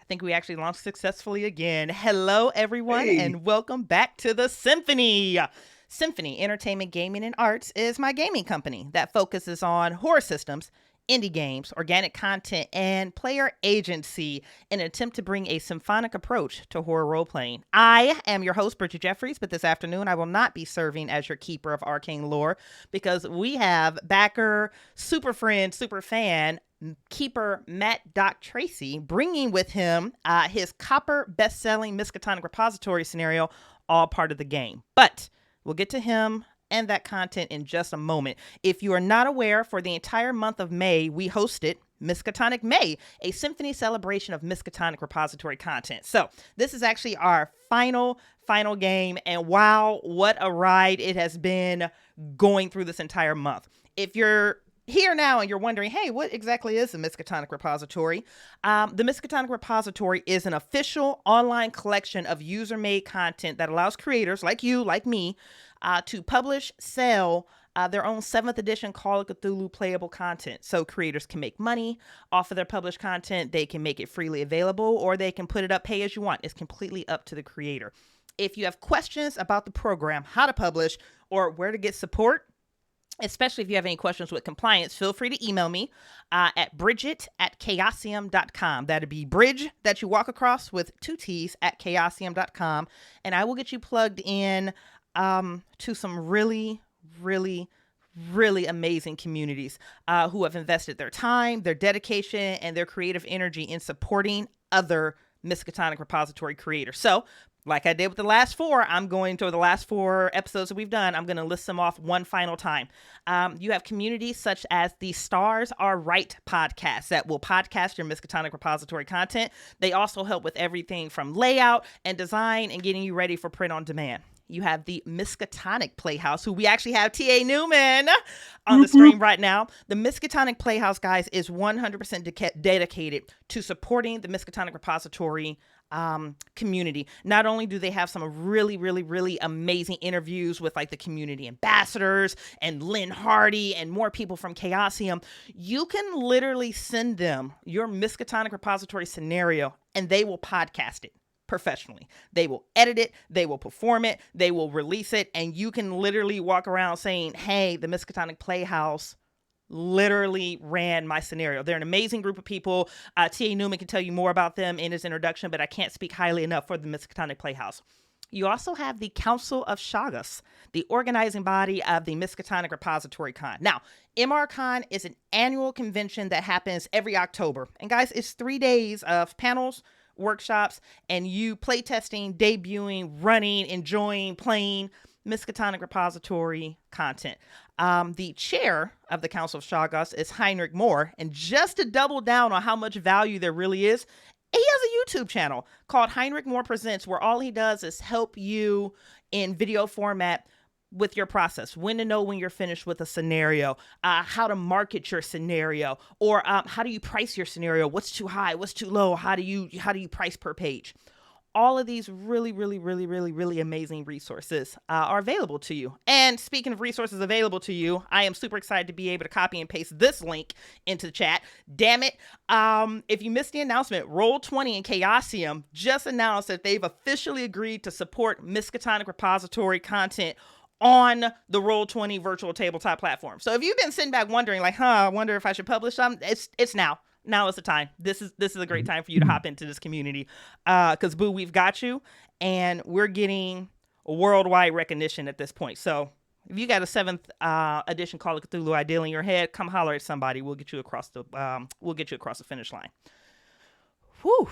I think we actually launched successfully again. Hello, everyone, Hey, and welcome back to the Symphony. Symphony Entertainment, Gaming, and Arts is my gaming company that focuses on horror systems, indie games, organic content, and player agency in an attempt to bring a symphonic approach to horror role playing. I am your host, Bridget Jeffries, but this afternoon I will not be serving as your keeper of arcane lore because we have backer, super friend, super fan, keeper Matt Doc Tracey bringing with him his copper best-selling Miskatonic repository scenario, all part of the game. But we'll get to him and that content in just a moment. If you are not aware, for the entire month of May, we hosted Miskatonic May, a symphony celebration of Miskatonic repository content. So this is actually our final game, and wow, what a ride it has been going through this entire month. If you're here now and you're wondering, hey, what exactly is the Miskatonic repository? The Miskatonic repository is an official online collection of user-made content that allows creators like you, like me, to publish, sell their own 7th edition Call of Cthulhu playable content. So creators can make money off of their published content. They can make it freely available, or they can put it up pay as you want. It's completely up to the creator. If you have questions about the program, how to publish, or where to get support, especially if you have any questions with compliance, feel free to email me at bridget@chaosium.com. That'd be bridge that you walk across with 2 T's at chaosium.com. And I will get you plugged in to some really amazing communities who have invested their time, their dedication, and their creative energy in supporting other Miskatonic repository creators. So, like I did with the last 4, I'm going to the last 4 episodes that we've done. I'm going to list them off one final time. You have communities such as the Stars Are Right podcast that will podcast your Miskatonic repository content. They also help with everything from layout and design and getting you ready for print on demand. You have the Miskatonic Playhouse, who we actually have T.A. Newman on the stream right now. The Miskatonic Playhouse, guys, is 100% dedicated to supporting the Miskatonic repository community. Not only do they have some really amazing interviews with like the community ambassadors and Lynn Hardy and more people from Chaosium, you can literally send them your Miskatonic repository scenario and they will podcast it professionally. They will edit it, they will perform it, they will release it, and you can literally walk around saying, hey, the Miskatonic Playhouse literally ran my scenario. They're an amazing group of people. T.A. Newman can tell you more about them in his introduction, but I can't speak highly enough for the Miskatonic Playhouse. You also have the Council of Chagas, the organizing body of the Miskatonic Repository Con. Now, MRCon is an annual convention that happens every October. And guys, it's 3 days of panels, workshops, and you playtesting, debuting, running, enjoying, playing Miskatonic repository content. The chair of the Council of Chagas is Heinrich Moore, and just to double down on how much value there really is, he has a YouTube channel called Heinrich Moore Presents, where all he does is help you in video format with your process, when to know when you're finished with a scenario, how to market your scenario, or how do you price your scenario? What's too high? What's too low? How do you price per page? All of these really amazing resources are available to you. And speaking of resources available to you, I am super excited to be able to copy and paste this link into the chat. Damn it. If you missed the announcement, Roll20 and Chaosium just announced that they've officially agreed to support Miskatonic repository content on the Roll20 virtual tabletop platform. So if you've been sitting back wondering, like, I wonder if I should publish something, it's now. Now is the time. This is a great time for you to hop into this community. Because boo, we've got you, and we're getting worldwide recognition at this point. So if you got a 7th edition Call of Cthulhu ideal in your head, come holler at somebody. We'll get you across the finish line. Whew.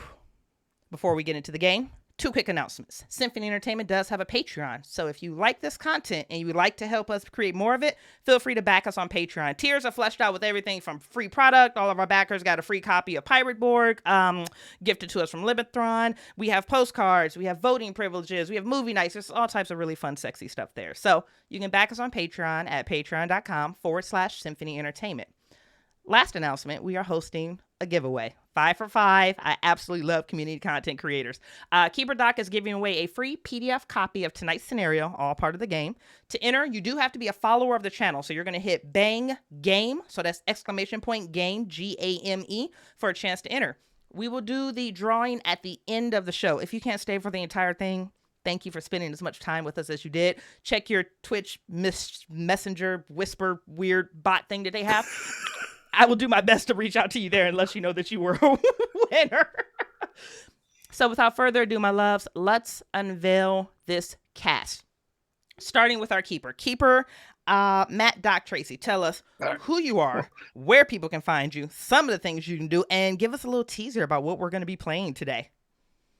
Before we get into the game, 2 quick announcements. Symphony Entertainment does have a Patreon, so if you like this content and you would like to help us create more of it, feel free to back us on Patreon. Tiers are fleshed out with everything from free product. All of our backers got a free copy of Pirate Borg, gifted to us from Libethron. We have postcards, we have voting privileges, we have movie nights. There's all types of really fun, sexy stuff there. So you can back us on Patreon at patreon.com/Symphony Entertainment. Last announcement, we are hosting a giveaway. 5 for 5. I absolutely love community content creators. Keeper Doc is giving away a free PDF copy of tonight's scenario, all part of the game. To enter, you do have to be a follower of the channel. So you're going to hit bang game. So that's !game, GAME, for a chance to enter. We will do the drawing at the end of the show. If you can't stay for the entire thing, thank you for spending as much time with us as you did. Check your Twitch messenger whisper weird bot thing that they have. I will do my best to reach out to you there and let you know that you were a winner. So without further ado, my loves, let's unveil this cast. Starting with our keeper. Keeper, Matt, Doc, Tracey, tell us who you are, where people can find you, some of the things you can do, and give us a little teaser about what we're going to be playing today.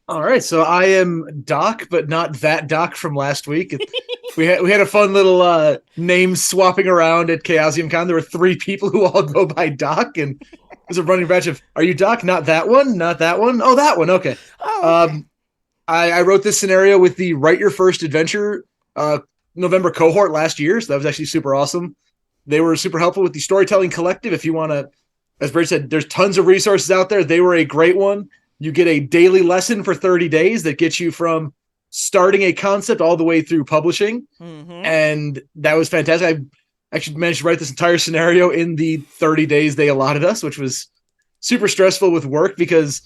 All right, so I am Doc, but not that Doc from last week. We had a fun little name swapping around at Chaosium Con. There were 3 people who all go by Doc, and there's a running batch of, are you Doc? Not that one? Not that one? Oh, that one. Okay. Oh, okay. I wrote this scenario with the Write Your First Adventure November cohort last year, so that was actually super awesome. They were super helpful with the Storytelling Collective. If you want to, as Brady said, there's tons of resources out there. They were a great one. You get a daily lesson for 30 days that gets you from starting a concept all the way through publishing. Mm-hmm. And that was fantastic. I actually managed to write this entire scenario in the 30 days they allotted us, which was super stressful with work because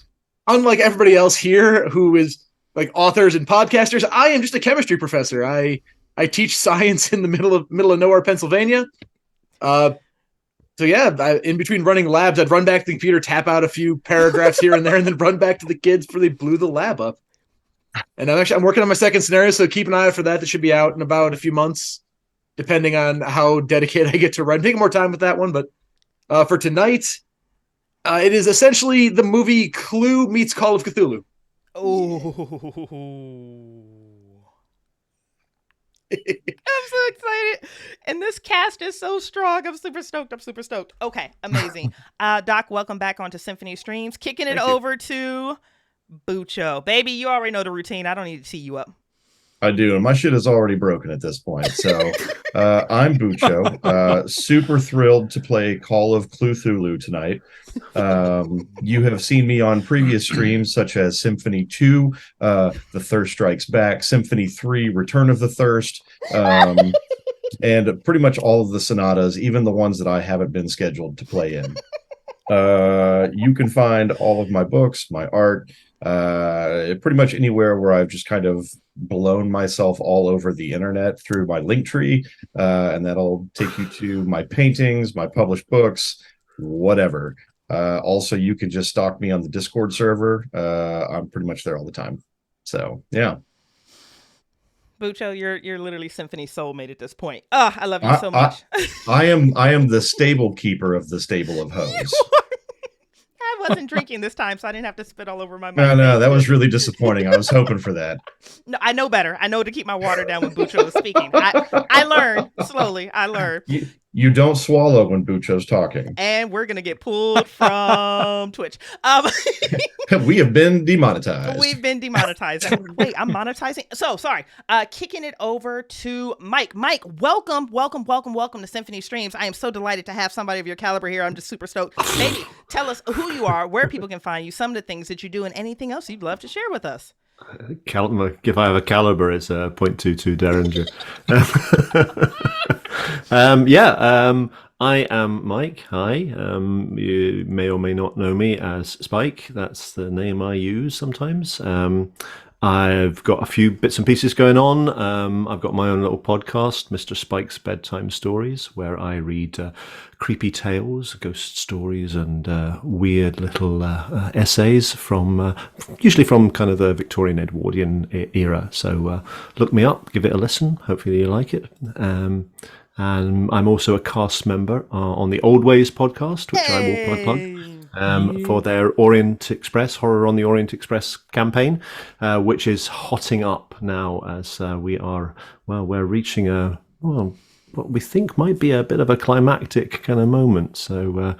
unlike everybody else here who is like authors and podcasters, I am just a chemistry professor. I teach science in the middle of nowhere, Pennsylvania. So yeah, in between running labs, I'd run back to the computer, tap out a few paragraphs here and there, and then run back to the kids before they blew the lab up. And I'm working on my second scenario, so keep an eye out for that. That should be out in about a few months, depending on how dedicated I get to run. Taking more time with that one, but for tonight, it is essentially the movie Clue meets Call of Cthulhu. Oh. I'm so excited. And this cast is so strong. I'm super stoked. Okay, amazing. Doc, welcome back onto Symphony Streams. Kicking it over to Bucho. Baby, you already know the routine. I don't need to tee you up. I do, and my shit is already broken at this point. So I'm Bucho. Super thrilled to play Call of Cthulhu tonight. You have seen me on previous streams, such as Symphony 2, The Thirst Strikes Back, Symphony 3, Return of the Thirst, and pretty much all of the sonatas, even the ones that I haven't been scheduled to play in. You can find all of my books, my art, pretty much anywhere where I've just kind of blown myself all over the internet through my Linktree, and that'll take you to my paintings, my published books, whatever. Also, you can just stalk me on the Discord server. I'm pretty much there all the time. So, yeah. Bucho, you're literally Symphony soulmate at this point. Oh, I love you so much. I am the stable keeper of the stable of hoes. I wasn't drinking this time, so I didn't have to spit all over my mouth. No, that was really disappointing. I was hoping for that. No, I know better. I know to keep my water down when Bucho was speaking. I learned slowly. You don't swallow when Bucho's talking. And we're going to get pulled from Twitch. We have been demonetized. We've been demonetized. Wait, I'm monetizing? So, sorry. Kicking it over to Mike. Mike, welcome to Symphony Streams. I am so delighted to have somebody of your caliber here. I'm just super stoked. Baby, tell us who you are, where people can find you, some of the things that you do, and anything else you'd love to share with us. If I have a caliber, it's a .22 Derringer. I am Mike. Hi. You may or may not know me as Spike. That's the name I use sometimes. I've got a few bits and pieces going on. I've got my own little podcast, Mr. Spike's Bedtime Stories, where I read creepy tales, ghost stories, and weird little essays from usually from kind of the Victorian Edwardian era. So look me up, give it a listen. Hopefully you like it. And I'm also a cast member on the Old Ways podcast, which I will plug for their Horror on the Orient Express campaign, which is hotting up now as we're reaching what we think might be a bit of a climactic kind of moment. So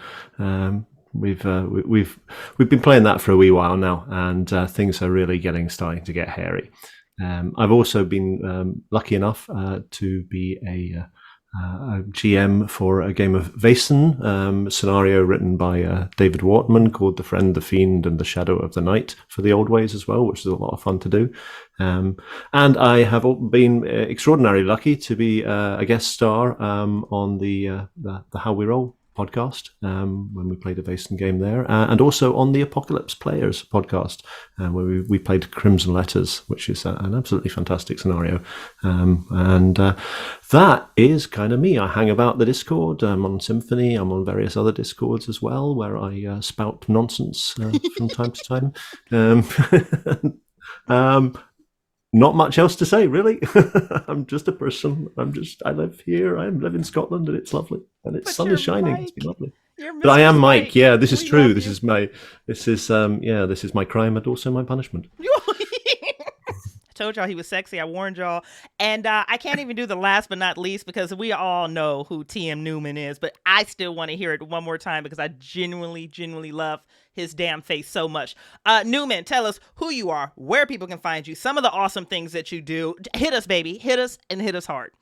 we've been playing that for a wee while now, and things are really starting to get hairy. I've also been lucky enough to be a GM for a game of Vaesen, scenario written by David Wortman called The Friend, the Fiend, and the Shadow of the Night for the Old Ways as well, which is a lot of fun to do. And I have been extraordinarily lucky to be a guest star on the How We Roll podcast when we played a Vaesen game there, and also on the Apocalypse Players podcast where we played Crimson Letters, which is an absolutely fantastic scenario. And that is kind of me. I hang about the Discord. I'm on Symphony. I'm on various other Discords as well, where I spout nonsense from time to time. Not much else to say, really. I'm just a person. I live here. I live in Scotland, and it's lovely. And the sun is shining. Mike. It's been lovely. You're But I am Mr. Mike. Yeah, this is We true. love This you. is my crime and also my punishment. I told y'all he was sexy. I warned y'all. And I can't even do the last but not least because we all know who TM Newman is, but I still want to hear it one more time because I genuinely love his damn face so much. Newman, tell us who you are, where people can find you, some of the awesome things that you do. Hit us, baby. Hit us and hit us hard.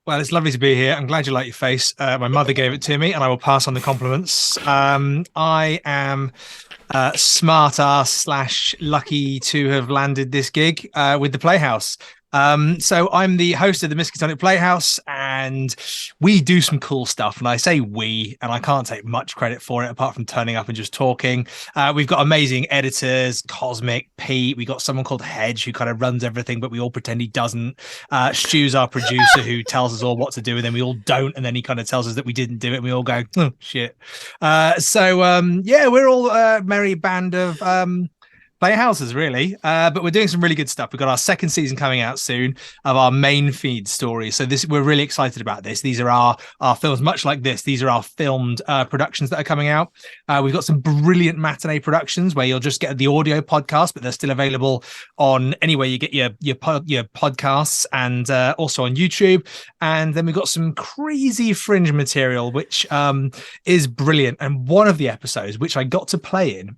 Well, it's lovely to be here. I'm glad you like your face. My mother gave it to me, and I will pass on the compliments. I am smart ass / lucky to have landed this gig with the Playhouse. So I'm the host of the Miskatonic Playhouse, and we do some cool stuff. And I say we, and I can't take much credit for it apart from turning up and just talking. We've got amazing editors, Cosmic, Pete. We got someone called Hedge who kind of runs everything, but we all pretend he doesn't. Stu's our producer who tells us all what to do, and then we all don't. And then he kind of tells us that we didn't do it, and we all go, oh, shit. Yeah, we're all a merry band of Playhouses, really. But we're doing some really good stuff. We've got our second season coming out soon of our main feed story. So we're really excited about this. These are our films, much like this. These are our filmed productions that are coming out. We've got some brilliant matinee productions where you'll just get the audio podcast, but they're still available on anywhere you get your podcasts, and also on YouTube. And then we've got some crazy fringe material, which is brilliant. And one of the episodes, which I got to play in,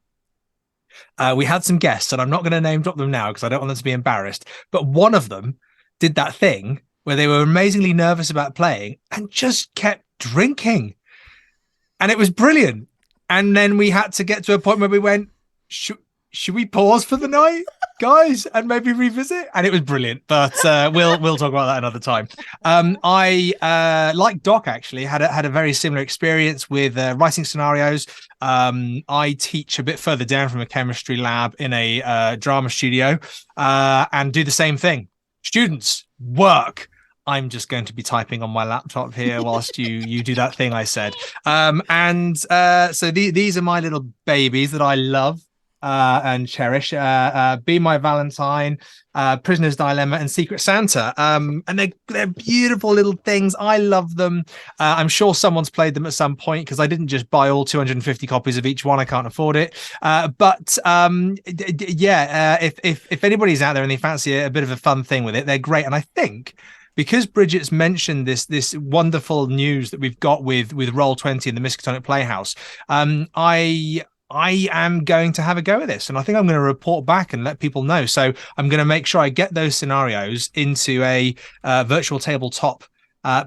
we had some guests, and I'm not going to name drop them now because I don't want them to be embarrassed. But one of them did that thing where they were amazingly nervous about playing and just kept drinking. And it was brilliant. And then we had to get to a point where we went, should we pause for the night, guys, and maybe revisit? And it was brilliant. But we'll talk about that another time. I like Doc actually had a very similar experience with writing scenarios. I teach a bit further down from a chemistry lab in a drama studio and do the same thing. Students, work. I'm just going to be typing on my laptop here whilst you do that thing I said. So these are my little babies that I love and cherish. Be My Valentine, Prisoner's Dilemma, and Secret Santa. And they're beautiful little things. I love them. I'm sure someone's played them at some point because I didn't just buy all 250 copies of each one. I can't afford it. If anybody's out there and they fancy a bit of a fun thing with it, they're great. And I think because Bridget's mentioned this wonderful news that we've got with Roll20 and the Miskatonic Playhouse, I am going to have a go at this, and I think I'm going to report back and let people know. So I'm going to make sure I get those scenarios into a virtual tabletop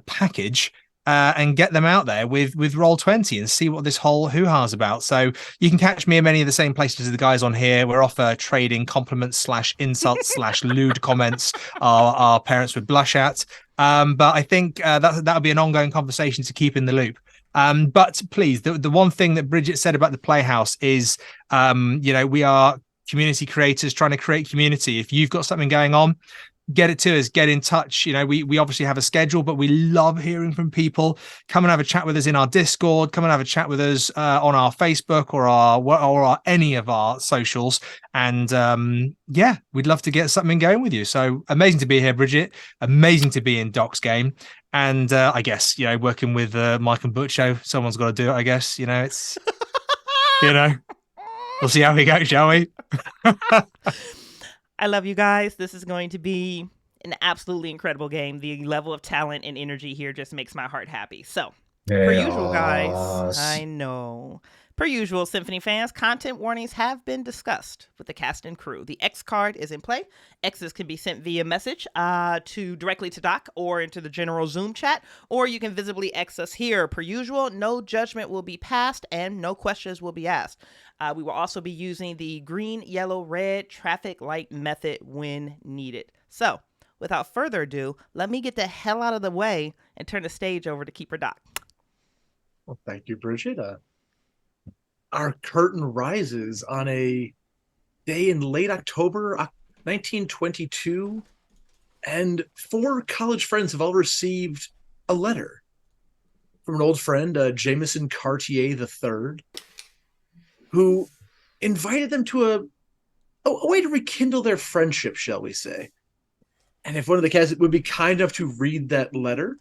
package and get them out there with Roll20 and see what this whole hoo-ha is about. So you can catch me in many of the same places as the guys on here. We're off trading compliments / insults / lewd comments our parents would blush at. But I think that'll be an ongoing conversation to keep in the loop. But please, the one thing that Bridget said about the Playhouse is, we are community creators trying to create community. If you've got something going on, get it to us, get in touch. We obviously have a schedule, but we love hearing from people. Come and have a chat with us in our Discord. Come and have a chat with us on our Facebook or any of our socials. And we'd love to get something going with you. So amazing to be here, Bridget. Amazing to be in Doc's game. And I guess, working with Mike and Bucho, someone's got to do it, I guess. It's, we'll see how we go, shall we? I love you guys. This is going to be an absolutely incredible game. The level of talent and energy here just makes my heart happy. So, per usual, guys, I know. Per usual, Symphony fans, content warnings have been discussed with the cast and crew. The X card is in play. X's can be sent via message directly to Doc or into the general Zoom chat, or you can visibly X us here. Per usual, no judgment will be passed and no questions will be asked. We will also be using the green, yellow, red traffic light method when needed. So, without further ado, let me get the hell out of the way and turn the stage over to Keeper Doc. Well, thank you, Bridget. Our curtain rises on a day in late October 1922, and four college friends have all received a letter from an old friend, Jameson Cartier III, who invited them to a way to rekindle their friendship, shall we say. And if one of the cast would be kind enough to read that letter.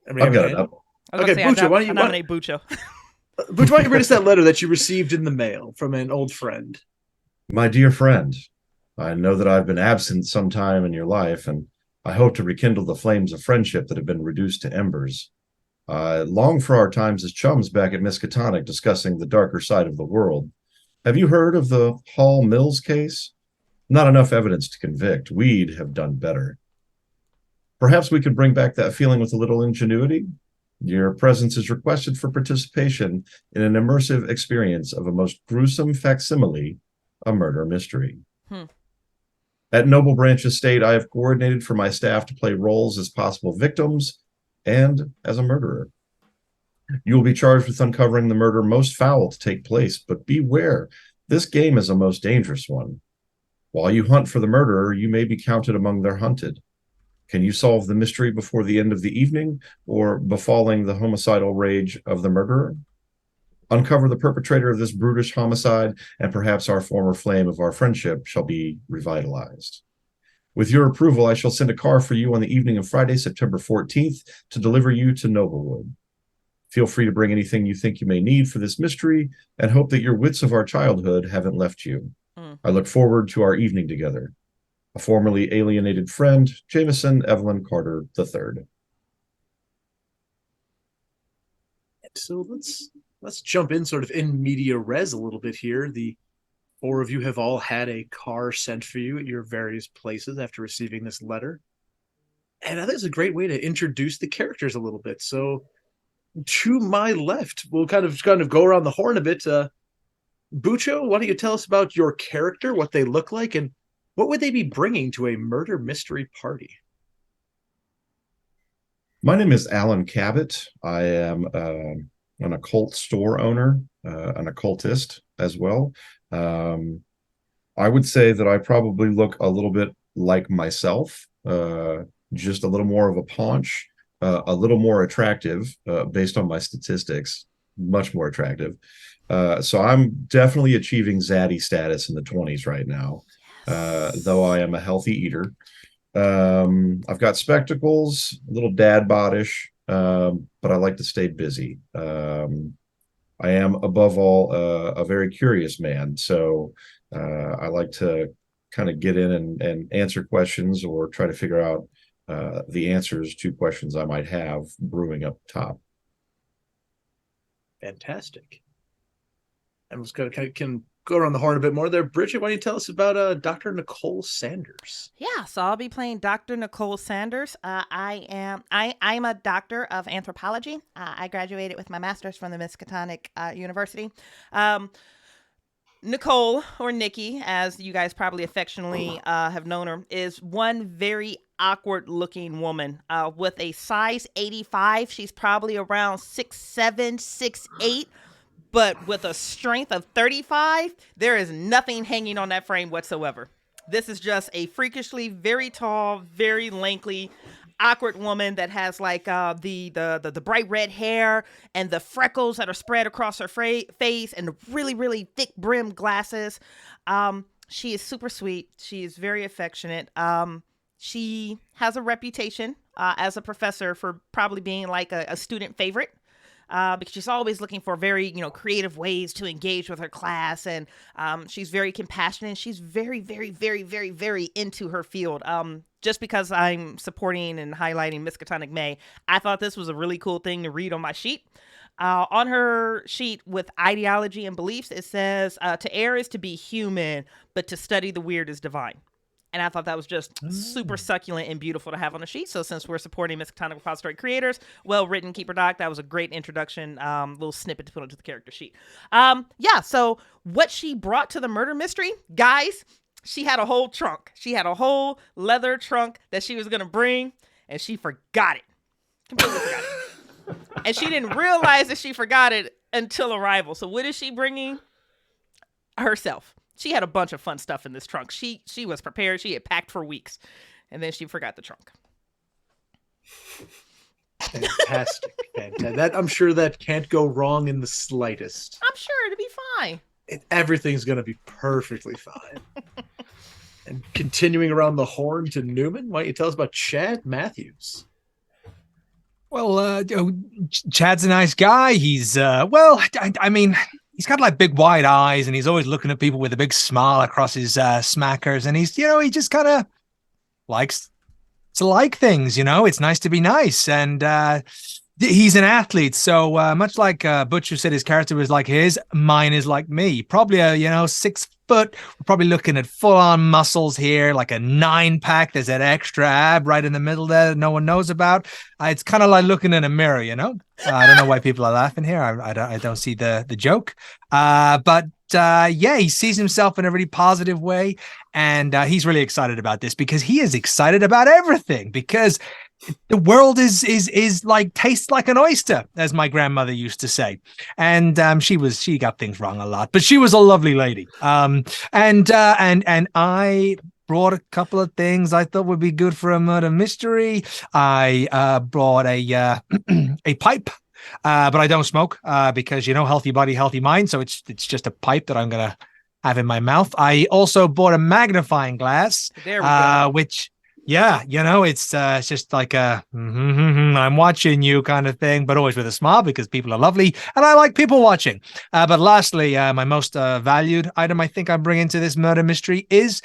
I've got it up. Okay, Bucho, why don't you nominate Bucho? Bucho, why don't you read us that letter that you received in the mail from an old friend? My dear friend, I know that I've been absent some time in your life, and I hope to rekindle the flames of friendship that have been reduced to embers. I long for our times as chums back at Miskatonic discussing the darker side of the world. Have you heard of the Hall Mills case? Not enough evidence to convict. We'd have done better. Perhaps we could bring back that feeling with a little ingenuity. Your presence is requested for participation in an immersive experience of a most gruesome facsimile, a murder mystery. At Noble Branch Estate, I have coordinated for my staff to play roles as possible victims and as a murderer. You will be charged with uncovering the murder most foul to take place, but beware, this game is a most dangerous one. While you hunt for the murderer, you may be counted among their hunted. Can you solve the mystery before the end of the evening, or befalling the homicidal rage of the murderer? Uncover the perpetrator of this brutish homicide, and perhaps our former flame of our friendship shall be revitalized. With your approval, I shall send a car for you on the evening of Friday, September 14th, to deliver you to Noblewood. Feel free to bring anything you think you may need for this mystery, and hope that your wits of our childhood haven't left you. I look forward to our evening together. A formerly alienated friend, Jameson Evelyn Carter III. So let's jump in sort of in media res a little bit here. The four of you have all had a car sent for you at your various places after receiving this letter. And I think it's a great way to introduce the characters a little bit. So to my left, we'll kind of go around the horn a bit. Bucho, why don't you tell us about your character, what they look like, and what would they be bringing to a murder mystery party? My name is Alan Cabot. I am an occult store owner, an occultist as well. I would say that I probably look a little bit like myself, just a little more of a paunch, a little more attractive based on my statistics, much more attractive. So I'm definitely achieving zaddy status in the 20s right now, though I am a healthy eater. I've got spectacles, a little dad bodish, but I like to stay busy. I am above all a very curious man, so I like to kind of get in and answer questions or try to figure out the answers to questions I might have brewing up top. Fantastic. And let's can go around the horn a bit more there. Bridget, why don't you tell us about Dr. Nicole Sanders? Yeah, so I'll be playing Dr. Nicole Sanders. I'm a doctor of anthropology. I graduated with my master's from the Miskatonic University. Nicole, or Nikki, as you guys probably affectionately have known her, is one very awkward looking woman with a size 85. She's probably around 6'7", 6'8", but with a strength of 35, there is nothing hanging on that frame whatsoever. This is just a freakishly very tall, very lanky, awkward woman that has like the bright red hair and the freckles that are spread across her face and the really, really thick brimmed glasses. She is super sweet. She is very affectionate. She has a reputation as a professor for probably being like a student favorite. Because she's always looking for very, creative ways to engage with her class. And she's very compassionate. She's very, very, very, very, very into her field. Just because I'm supporting and highlighting Miskatonic May, I thought this was a really cool thing to read on my sheet. On her sheet with ideology and beliefs, it says, to err is to be human, but to study the weird is divine. And I thought that was just super succulent and beautiful to have on the sheet. So since we're supporting Miskatonic Repository creators, well-written Keeper Doc, that was a great introduction, little snippet to put into the character sheet. So what she brought to the murder mystery, guys, she had a whole trunk. She had a whole leather trunk that she was going to bring, and she forgot it. Completely forgot it. And she didn't realize that she forgot it until arrival. So what is she bringing? Herself. She had a bunch of fun stuff in this trunk. She was prepared. She had packed for weeks. And then she forgot the trunk. Fantastic. That, I'm sure that can't go wrong in the slightest. I'm sure it'll be fine. Everything's going to be perfectly fine. And continuing around the horn to Newman, why don't you tell us about Chad Matthews? Well, Chad's a nice guy. He's, I mean, he's got like big wide eyes and he's always looking at people with a big smile across his smackers. And he's, he just kind of likes to like things, it's nice to be nice. And he's an athlete. So much like Butcher said, his character was like his, mine is like me. Probably a, 6 foot. We're probably looking at full on muscles here, like a 9-pack. There's that extra ab right in the middle there that no one knows about. It's kind of like looking in a mirror, I don't know why people are laughing here. I don't see the joke. But he sees himself in a really positive way. And he's really excited about this because he is excited about everything, because the world is like tastes like an oyster, as my grandmother used to say. And she got things wrong a lot, but she was a lovely lady. And I brought a couple of things I thought would be good for a murder mystery. I brought a pipe. But I don't smoke because, healthy body, healthy mind. So it's just a pipe that I'm going to have in my mouth. I also bought a magnifying glass, There we go. which, it's just like a I'm watching you kind of thing, but always with a smile because people are lovely and I like people watching. But lastly, my most valued item I think I'm bringing to this murder mystery is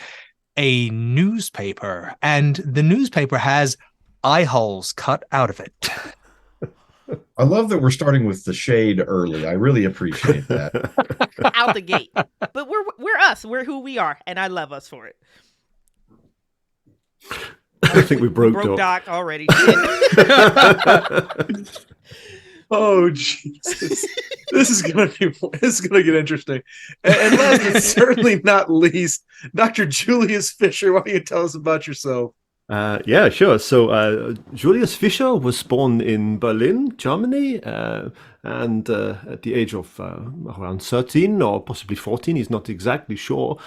a newspaper. And the newspaper has eye holes cut out of it. I love that we're starting with the shade early. I really appreciate that. Out the gate. But we're us. We're who we are. And I love us for it. I think we broke Doc already. Oh Jesus! This is gonna get interesting. And last but certainly not least, Dr. Julius Fisher. Why don't you tell us about yourself? Yeah, sure. So Julius Fischer was born in Berlin, Germany, and at the age of around 13 or possibly 14, he's not exactly sure,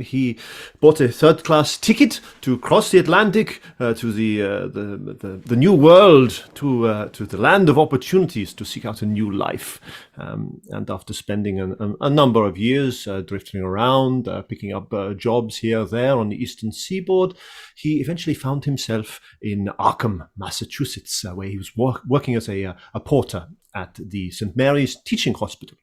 he bought a third-class ticket to cross the Atlantic to the new world, to the land of opportunities, to seek out a new life. And after spending a number of years drifting around, picking up jobs here, there on the eastern seaboard, he eventually found himself in Arkham, Massachusetts, where he was working as a porter at the St. Mary's Teaching Hospital.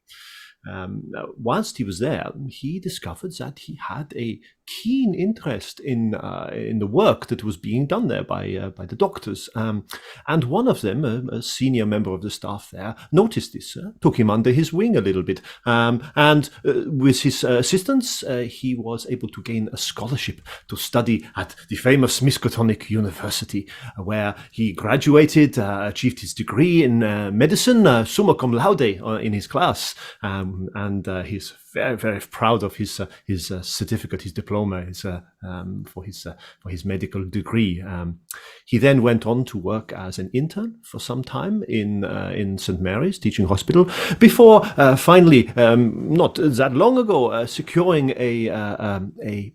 Whilst he was there, he discovered that he had a keen interest in the work that was being done there by the doctors. And one of them, a senior member of the staff there, noticed this, took him under his wing a little bit. And with his assistance, he was able to gain a scholarship to study at the famous Miskatonic University, where he graduated, achieved his degree in medicine, summa cum laude in his class. And he's very, very proud of his certificate, his diploma, for his medical degree. He then went on to work as an intern for some time in St. Mary's Teaching Hospital, before finally, not that long ago, securing a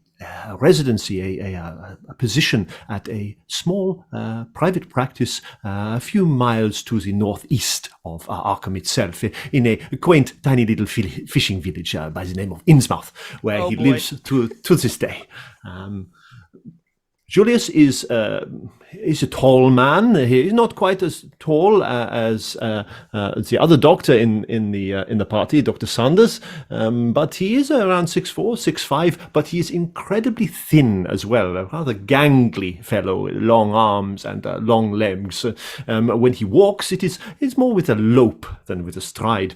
residency, a position at a small private practice a few miles to the northeast of Arkham itself, in a quaint, tiny little fishing village by the name of Innsmouth, where he lives to this day. Julius is a tall man. He's not quite as tall as the other doctor in the party, Dr. Sanders, but he is around 6'4", 6'5", but he is incredibly thin as well, a rather gangly fellow, long arms and long legs. When he walks, it's more with a lope than with a stride.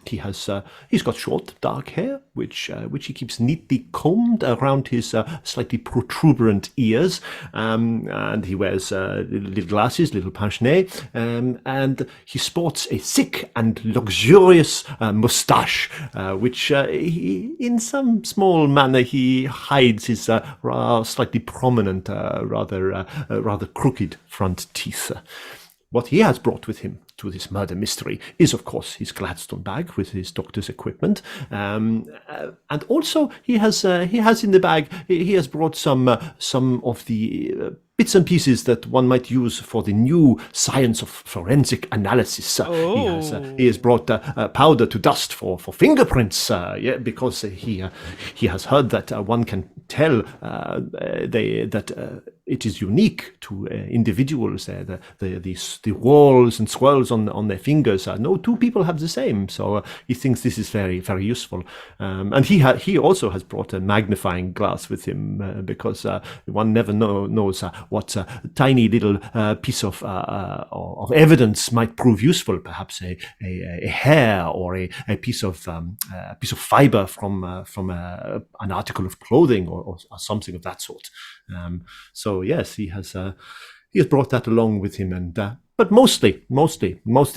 He's got short, dark hair, which he keeps neatly combed around his slightly protuberant ears, and he wears little glasses, little pince-nez, and he sports a thick and luxurious moustache, which in some small manner he hides his slightly prominent, rather crooked front teeth. what he has brought with him to this murder mystery is, of course, his Gladstone bag with his doctor's equipment, and also he has in the bag he has brought some of the bits and pieces that one might use for the new science of forensic analysis. He has brought powder to dust for fingerprints, because he has heard that one can tell that it is unique to individuals. The whorls and swirls on their fingers. No two people have the same. So he thinks this is very, very useful. And he also has brought a magnifying glass with him, because one never knows what tiny little piece of evidence might prove useful. Perhaps a hair or a piece of fiber from an article of clothing or something of that sort. So yes, he has brought that along with him, and but most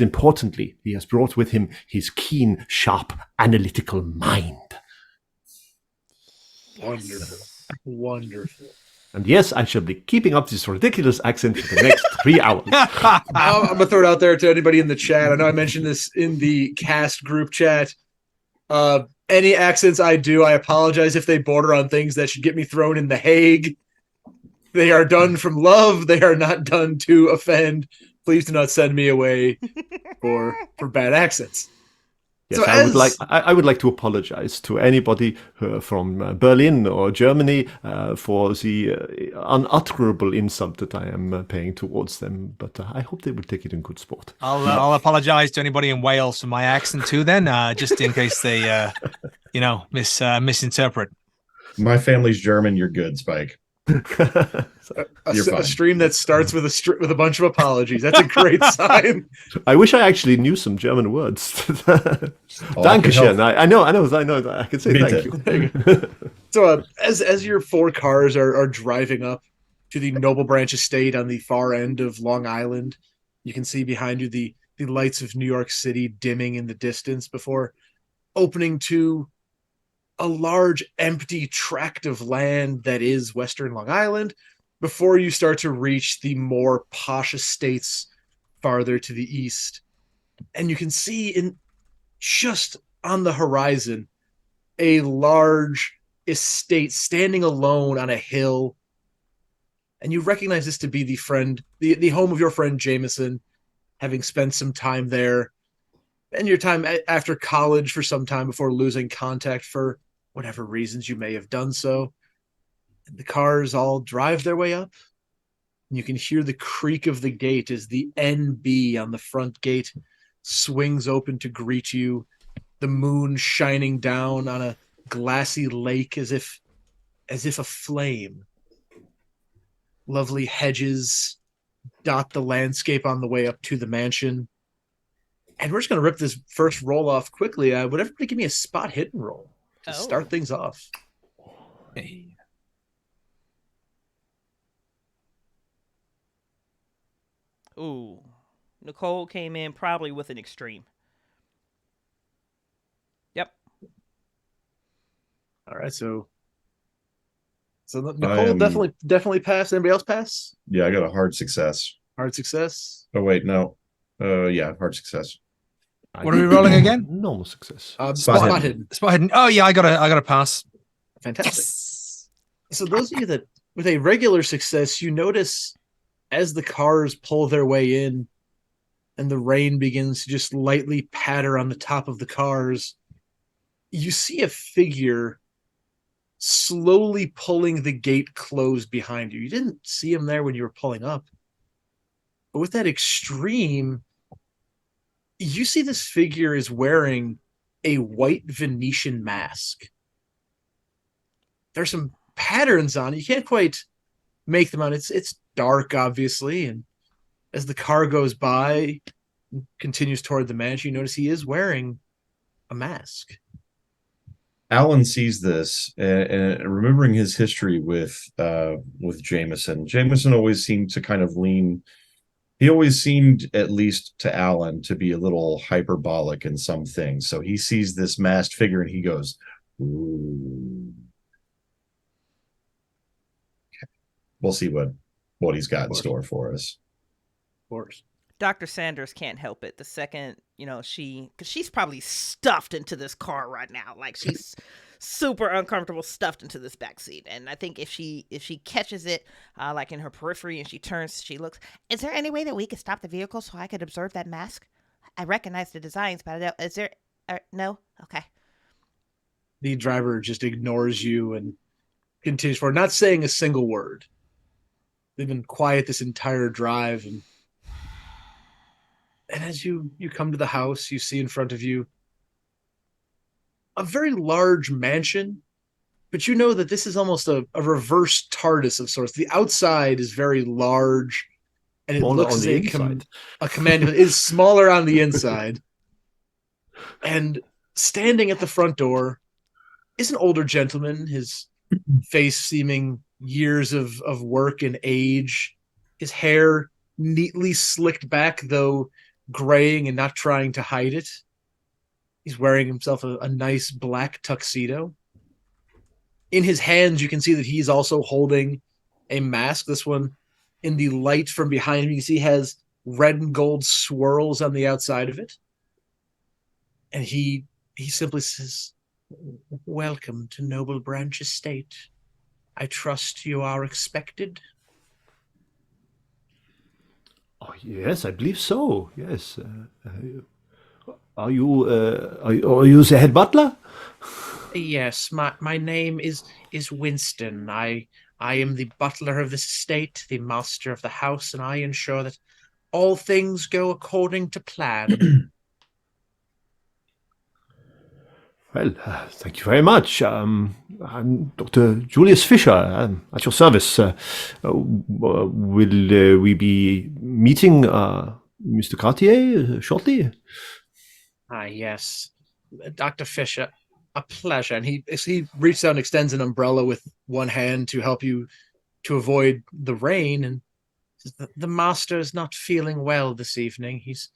importantly, he has brought with him his keen, sharp, analytical mind. Wonderful. And yes, I shall be keeping up this ridiculous accent for the next 3 hours. I'm gonna throw it out there to anybody in the chat. I know I mentioned this in the cast group chat. Any accents I do, I apologize if they border on things that should get me thrown in the Hague. They are done from love. They are not done to offend. Please do not send me away for bad accents. Yes, So I would like to apologize to anybody from Berlin or Germany for the unutterable insult that I am paying towards them. But I hope they will take it in good sport. I'll apologize to anybody in Wales for my accent too. Then, just in case they, misinterpret. My family's German. You're good, Spike. a stream that starts with a bunch of apologies. That's a great sign. I wish I actually knew some German words. Dankeschön. I know that I can say thank you. So as your four cars are driving up to the Noble Branch Estate on the far end of Long Island, you can see behind you the lights of New York City dimming in the distance before opening to a large empty tract of land that is Western Long Island before you start to reach the more posh estates farther to the east. And you can see just on the horizon a large estate standing alone on a hill. And you recognize this to be the home of your friend Jameson, having spent some time there and your time after college for some time before losing contact for whatever reasons you may have done so. And the cars all drive their way up. And you can hear the creak of the gate as the NB on the front gate swings open to greet you. The moon shining down on a glassy lake as if a flame. Lovely hedges dot the landscape on the way up to the mansion. And we're just going to rip this first roll off quickly. Would everybody give me a spot hidden roll to start things off? Hey. Ooh. Nicole came in probably with an extreme. Yep. All right, so Nicole definitely passed. Anybody else pass? Yeah, I got a hard success. Hard success. Oh wait, no. Yeah, hard success. What are we rolling again? Normal success. Spot hidden. Spot hidden. Oh yeah, I got a pass. Fantastic. Yes. So those of you that with a regular success, you notice as the cars pull their way in and the rain begins to just lightly patter on the top of the cars, you see a figure slowly pulling the gate closed behind you. You didn't see him there when you were pulling up. But with that extreme, you see this figure is wearing a white Venetian mask. There's some patterns on it. You can't quite make them out. It's dark, obviously, and as the car goes by, continues toward the mansion, you notice he is wearing a mask. Alan sees this, and remembering his history with Jameson. Jameson always seemed to kind of lean. He always seemed, at least to Alan, to be a little hyperbolic in some things. So he sees this masked figure, and he goes, "Ooh." We'll see what he's got in store for us. Of course. Dr. Sanders can't help it. The second, because she's probably stuffed into this car right now. Like she's super uncomfortable, stuffed into this back seat. And I think if she catches it, like in her periphery, and she turns, she looks. Is there any way that we could stop the vehicle so I could observe that mask? I recognize the designs, but I don't. Is there? No. Okay. The driver just ignores you and continues forward, not saying a single word. They've been quiet this entire drive, and as you come to the house, you see in front of you a very large mansion, but you know that this is almost a reverse TARDIS of sorts. The outside is very large, and it looks as a command is smaller on the inside. And standing at the front door is an older gentleman, his face seeming years of work and age, his hair neatly slicked back, though graying and not trying to hide it. He's wearing himself a nice black tuxedo. In his hands, you can see that he's also holding a mask. This one, in the light from behind him, you can see has red and gold swirls on the outside of it. And he simply says, "Welcome to Noble Branch Estate. I trust you are expected." Oh, yes, I believe so. Yes. Are you the head butler? Yes, my name is Winston. I am the butler of this estate, the master of the house, and I ensure that all things go according to plan. Well, thank you very much. I'm Dr. Julius Fisher, at your service. Will we be meeting Mr. Cartier shortly? Yes. Dr. Fisher, a pleasure. And he reaches out and extends an umbrella with one hand to help you to avoid the rain. And says, the master is not feeling well this evening. He's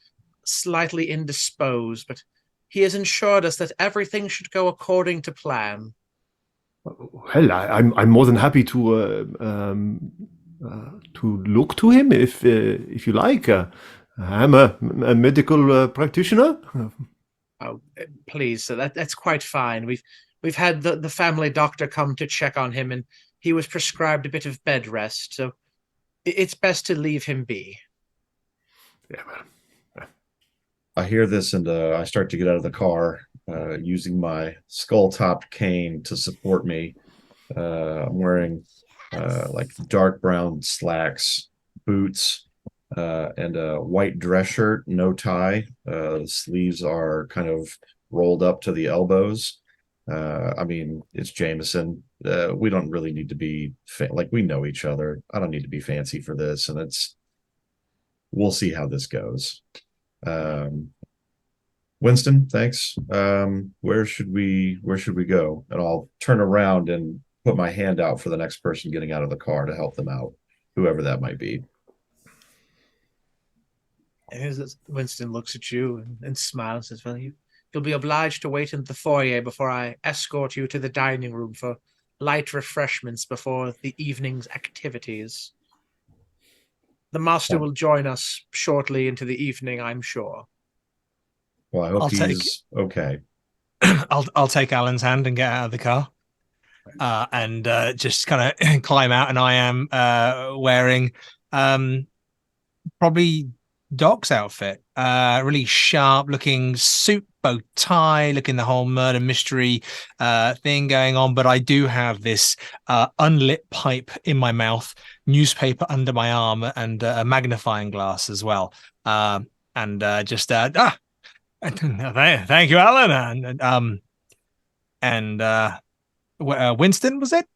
slightly indisposed, but he has assured us that everything should go according to plan. Well, I'm more than happy to look to him if you like. I'm a medical practitioner. Oh, please, sir, that's quite fine. We've had the family doctor come to check on him, and he was prescribed a bit of bed rest, so it's best to leave him be. Yeah, well. I hear this and I start to get out of the car using my skull-topped cane to support me. I'm wearing like dark brown slacks, boots, and a white dress shirt, no tie. The sleeves are kind of rolled up to the elbows. I mean, it's Jameson. We don't really need to be we know each other. I don't need to be fancy for this, and we'll see how this goes. Winston, thanks. Where should we go? And I'll turn around and put my hand out for the next person getting out of the car to help them out, whoever that might be. And Winston looks at you and smiles and says, "Well, you'll be obliged to wait in the foyer before I escort you to the dining room for light refreshments before the evening's activities. The master will join us shortly into the evening, I'm sure." Well, I hope he's okay. I'll take Alan's hand and get out of the car, and just kind of climb out. And I am wearing probably Doc's outfit, really sharp looking suit, bow tie, looking the whole murder mystery thing going on. But I do have this unlit pipe in my mouth, newspaper under my arm, and a magnifying glass as well. Thank you, Alan. Winston, was it?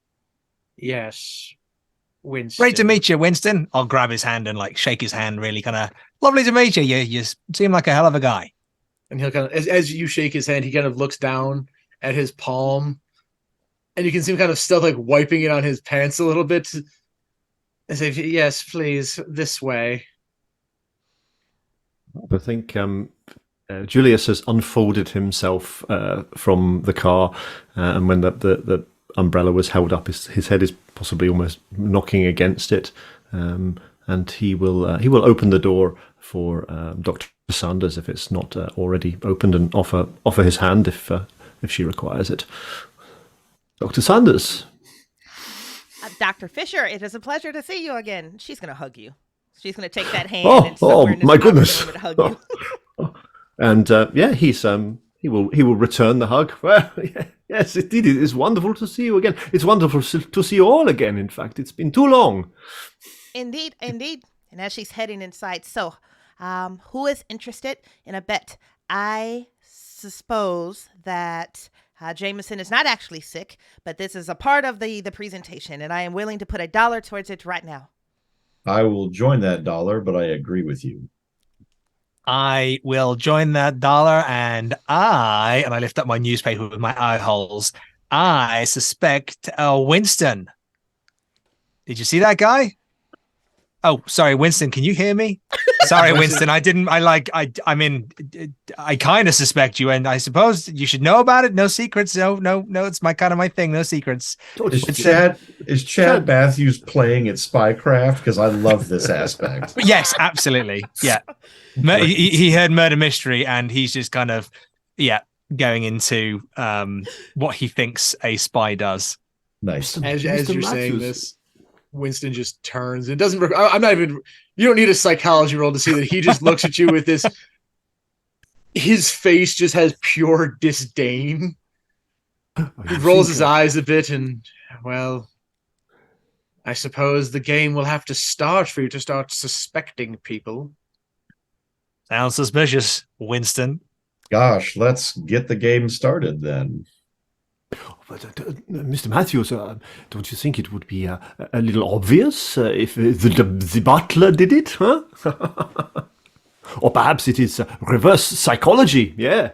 Yes, Winston. Great to meet you, Winston. I'll grab his hand and shake his hand, really kind of lovely to meet you. You seem like a hell of a guy. And he'll kind of, as you shake his hand, he kind of looks down at his palm, and you can see him kind of still wiping it on his pants a little bit. And say, "Yes, please, this way." I think Julius has unfolded himself from the car, and when the umbrella was held up, his head is possibly almost knocking against it, and he will open the door for Dr. Sanders if it's not already opened, and offer his hand if she requires it. Dr. Sanders. Dr. Fisher, it is a pleasure to see you again. She's going to hug you. She's going to take that hand and somewhere in this my goodness. room and hug you. And he will return the hug. Well, yes, indeed, it is wonderful to see you again. It's wonderful to see you all again. In fact, it's been too long. Indeed. And as she's heading inside, so who is interested in a bet? I suppose that Jameson is not actually sick, but this is a part of the presentation, and I am willing to put $1 towards it right now. I will join that dollar, but I agree with you. I will join that dollar, and I lift up my newspaper with my eye holes. I suspect Winston. Did you see that guy? Oh, sorry, Winston. Can you hear me? Sorry, Winston. I kind of suspect you, and I suppose you should know about it. No secrets. No. It's my thing. No secrets. Is Chad Matthews playing at Spycraft? Because I love this aspect. Yes, absolutely. Yeah. He heard murder mystery, and he's just kind of, going into what he thinks a spy does. Nice. As you're saying this, Winston just turns and doesn't. I'm not even. You don't need a psychology roll to see that he just looks at you with this. His face just has pure disdain. He rolls his eyes a bit, and well, I suppose the game will have to start for you to start suspecting people. Sounds suspicious, Winston. Gosh, let's get the game started then. But, Mr. Matthews, don't you think it would be a little obvious if the butler did it, huh? Or perhaps it is reverse psychology, yeah.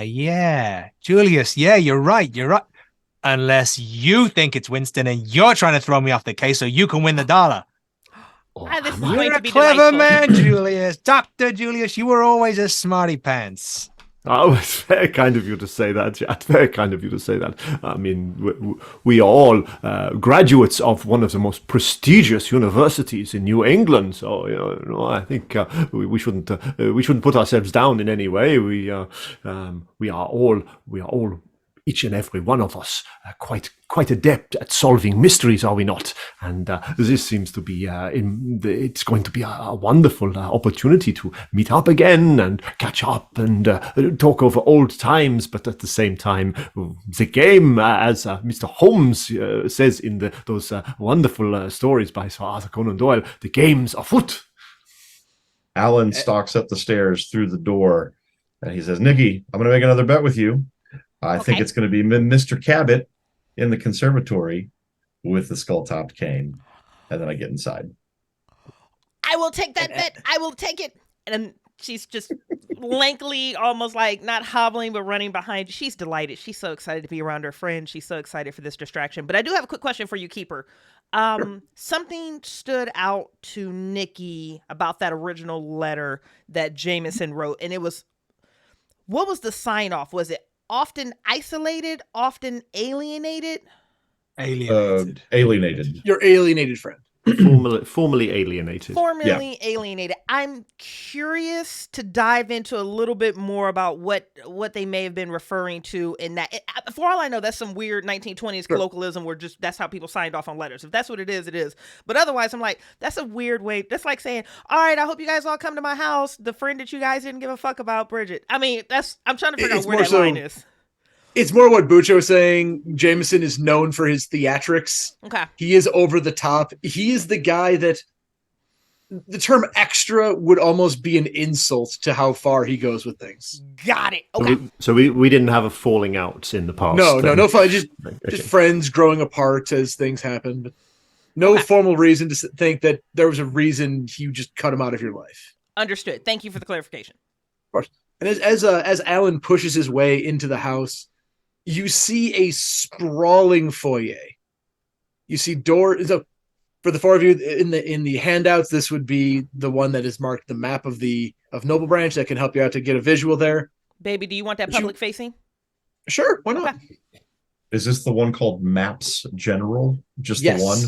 Yeah. Julius, yeah, you're right. Unless you think it's Winston and you're trying to throw me off the case so you can win the dollar. This is going You're to a be clever delightful. man, Julius. Dr. Julius, you were always a smarty pants. Oh, it's very kind of you to say that, Chad. Very kind of you to say that. I mean, we are all graduates of one of the most prestigious universities in New England. So, I think we shouldn't put ourselves down in any way. We are all each and every one of us quite adept at solving mysteries, are we not? And this seems to be it's going to be a wonderful opportunity to meet up again and catch up and talk over old times. But at the same time, the game, as Mr. Holmes says in those wonderful stories by Sir Arthur Conan Doyle, the game's afoot. Alan stalks up the stairs through the door, and he says, "Nikki, I'm going to make another bet with you. I think it's going to be Mr. Cabot in the conservatory with the skull-topped cane." And then I get inside. I will take that bet. I will take it. And she's just lankily, almost like not hobbling, but running behind. She's delighted. She's so excited to be around her friend. She's so excited for this distraction. But I do have a quick question for you, Keeper. Something stood out to Nikki about that original letter that Jameson wrote. And it was, what was the sign off? Was it often isolated, often alienated? Alienated. Your alienated friend. Formally alienated. Alienated. I'm curious to dive into a little bit more about what they may have been referring to in that. For all I know, that's some weird 1920s colloquialism where just that's how people signed off on letters. If that's what it is, it is. But otherwise, I'm like, that's a weird way. That's like saying, all right, I hope you guys all come to my house. The friend that you guys didn't give a fuck about, Bridget. I mean, I'm trying to figure out where that line is. It's more what Bucho was saying. Jameson is known for his theatrics. Okay. He is over the top. He is the guy that the term extra would almost be an insult to how far he goes with things. Got it. Okay. So we didn't have a falling out in the past. No fun. Just friends growing apart as things happen. But no formal reason to think that there was a reason you just cut him out of your life. Understood. Thank you for the clarification. Of course. And as Alan pushes his way into the house, you see a sprawling foyer. You see doors. So for the four of you in the handouts, this would be the one that is marked the map of Noble Branch that can help you out to get a visual there. Baby, do you want that public facing? Sure, why not? Okay. Is this the one called Maps General? Just the one?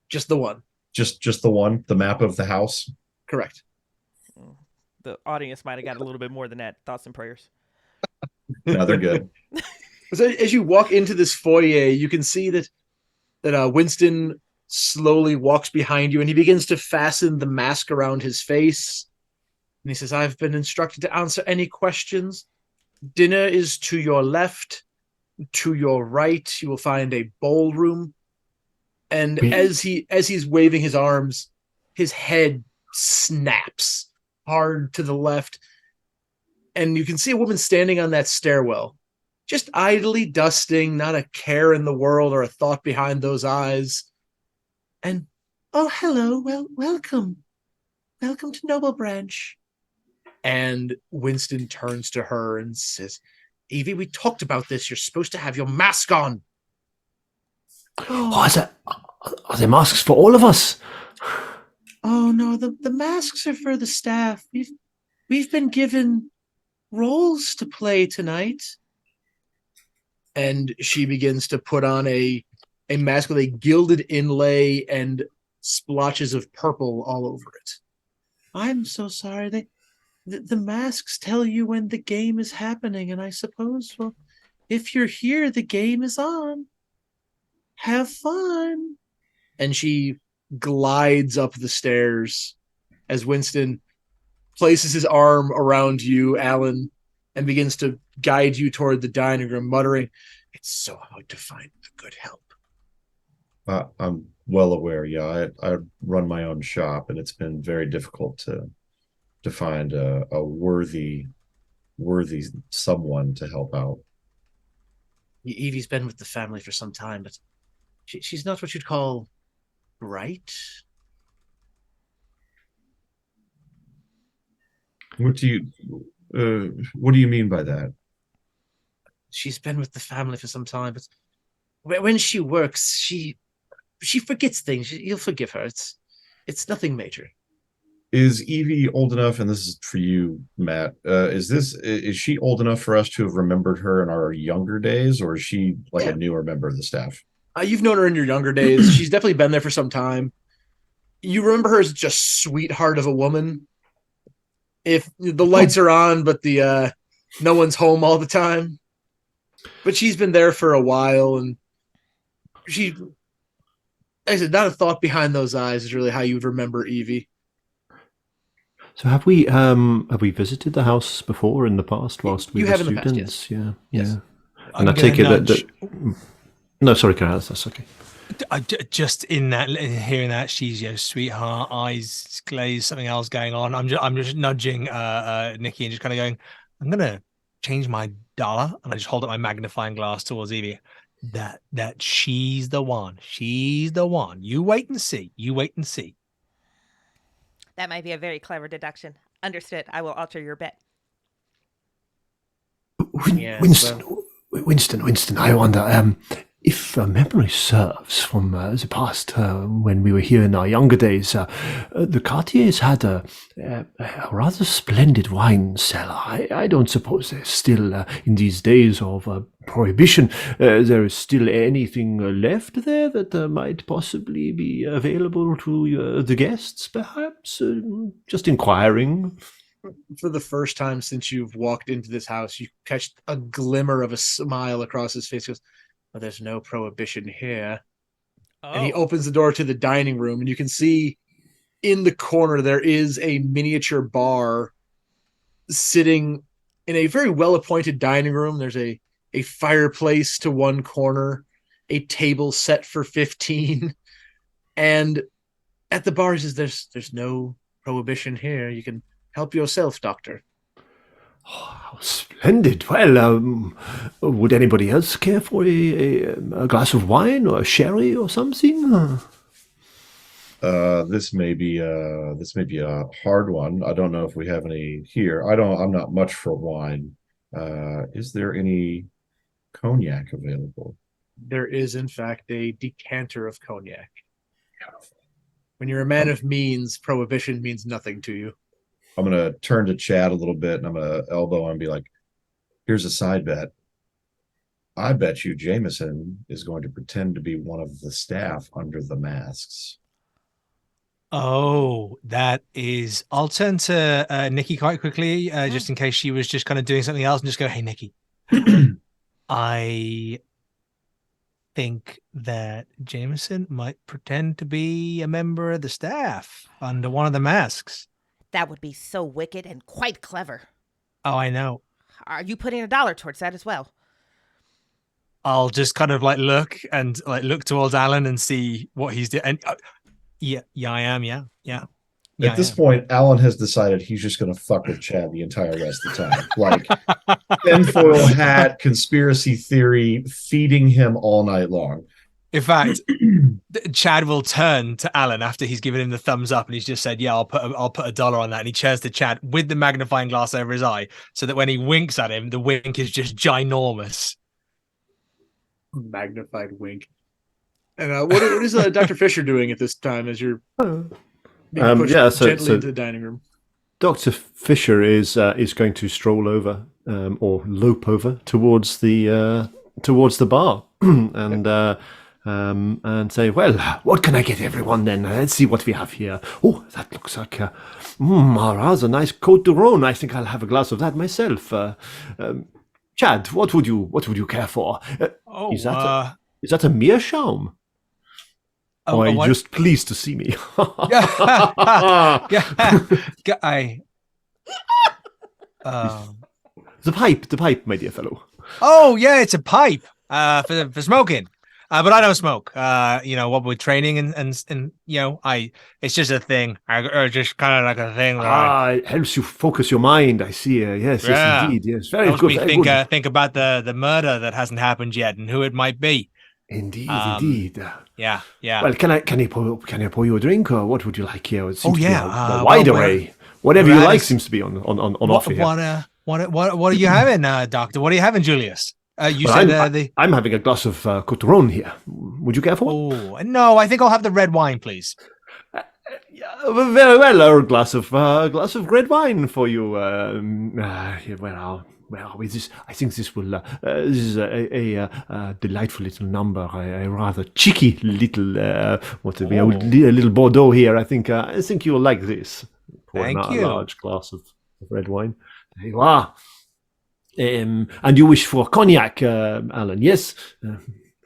Just the one. Just the one, the map of the house. Correct. The audience might have got a little bit more than that. Thoughts and prayers. No, they're good. So as you walk into this foyer, you can see that Winston slowly walks behind you, and he begins to fasten the mask around his face. And he says, "I've been instructed to answer any questions. Dinner is to your left. To your right, you will find a ballroom." And as he's waving his arms, his head snaps hard to the left, and you can see a woman standing on that stairwell, just idly dusting, not a care in the world or a thought behind those eyes. And, "Oh, hello, well, welcome to Noble Branch." And Winston turns to her and says, "Evie, we talked about this. You're supposed to have your mask on." Oh, are there masks for all of us? "Oh no, the masks are for the staff. We've been given roles to play tonight." And she begins to put on a mask with a gilded inlay and splotches of purple all over it. "I'm so sorry. The masks tell you when the game is happening, and I suppose, well, if you're here, the game is on. Have fun." And she glides up the stairs as Winston places his arm around you, Alan, and begins to guide you toward the dining room, muttering, "It's so hard to find the good help." I'm well aware. Yeah, I run my own shop, and it's been very difficult to find a worthy someone to help out. Evie's been with the family for some time, but she's not what you'd call bright. What do you mean by that? She's been with the family for some time, but when she works, she forgets things. You'll forgive her. It's nothing major. Is Evie old enough, and this is for you, Matt, is she old enough for us to have remembered her in our younger days, or is she like a newer member of the staff? You've known her in your younger days. She's definitely been there for some time. You remember her as just sweetheart of a woman. If the lights are on, but the no one's home all the time. But she's been there for a while, and she, like I said, not a thought behind those eyes is really how you would remember Evie. So have we visited the house before in the past whilst we were students? Past, yes. Yeah. Yes. And I take it that no, sorry, Karen, that's okay. Just in that, hearing that she's sweetheart, eyes glazed, something else going on. I'm just nudging Nikki and just kind of going, "I'm gonna change my dollar," and I just hold up my magnifying glass towards Evie. That she's the one. She's the one. You wait and see. That might be a very clever deduction. Understood. I will alter your bet. Winston, I wonder if memory serves from the past, when we were here in our younger days, the Cartiers had a rather splendid wine cellar. I don't suppose there's still, in these days of prohibition, there is still anything left there that might possibly be available to the guests, perhaps? Just inquiring. For the first time since you've walked into this house, you catch a glimmer of a smile across his face. He goes, "Well, there's no prohibition here." Oh. And he opens the door to the dining room, and you can see in the corner there is a miniature bar sitting in a very well-appointed dining room. There's a fireplace to one corner, a table set for 15. And at the bar, he says, there's no prohibition here. You can help yourself, Doctor." Oh, how splendid. Well, would anybody else care for a glass of wine or a sherry or something? This may be a hard one. I don't know if we have any here. I'm not much for wine. Is there any cognac available? There is, in fact, a decanter of cognac. When you're a man of means, prohibition means nothing to you. I'm going to turn to Chad a little bit, and I'm going to elbow and be like, "Here's a side bet. I bet you Jameson is going to pretend to be one of the staff under the masks." Oh, that is. I'll turn to Nikki quite quickly, just in case she was just kind of doing something else, and just go, "Hey, Nikki, I think that Jameson might pretend to be a member of the staff under one of the masks." That would be so wicked and quite clever. Oh, I know. Are you putting $1 towards that as well? I'll just kind of like look towards Alan and see what he's doing. And yeah, I am. Yeah. At this point, Alan has decided he's just going to fuck with Chad the entire rest of the time. Like, tinfoil hat, conspiracy theory, feeding him all night long. In fact, Chad will turn to Alan after he's given him the thumbs up and he's just said, "Yeah, I'll put $1 on that." And he turns to Chad with the magnifying glass over his eye, so that when he winks at him, the wink is just ginormous. Magnified wink. And what is Dr. Fisher doing at this time as you're being pushed gently into the dining room? Dr. Fisher is going to stroll over or lope over towards the bar and say, "Well, what can I get everyone then? Let's see what we have here. Oh, that looks like a rather nice Côte de Rhône. I think I'll have a glass of that myself. Chad, what would you care for? Is that a meerschaum? Or are you just pleased to see me?" The pipe, my dear fellow. Oh yeah, it's a pipe for smoking. But I don't smoke. What with training and it's just a thing. Or just kind of like a thing. It helps you focus your mind. I see. Yes, indeed. Yes, very helps good. Me think about the murder that hasn't happened yet and who it might be. Indeed. Yeah. Well, can I pour you a drink, or what would you like here? It seems to be a wide array. Whatever you like seems to be on offer here. What are you having, Doctor? What are you having, Julius? I'm having a glass of Côte de Rhône here. Would you care for? Oh no, I think I'll have the red wine, please. Very well, a glass of red wine for you. I think this will. This is a delightful little number. A rather cheeky little. A little Bordeaux here. I think you'll like this. Thank you. A large glass of red wine. There you are. And you wish for cognac, Alan? Yes.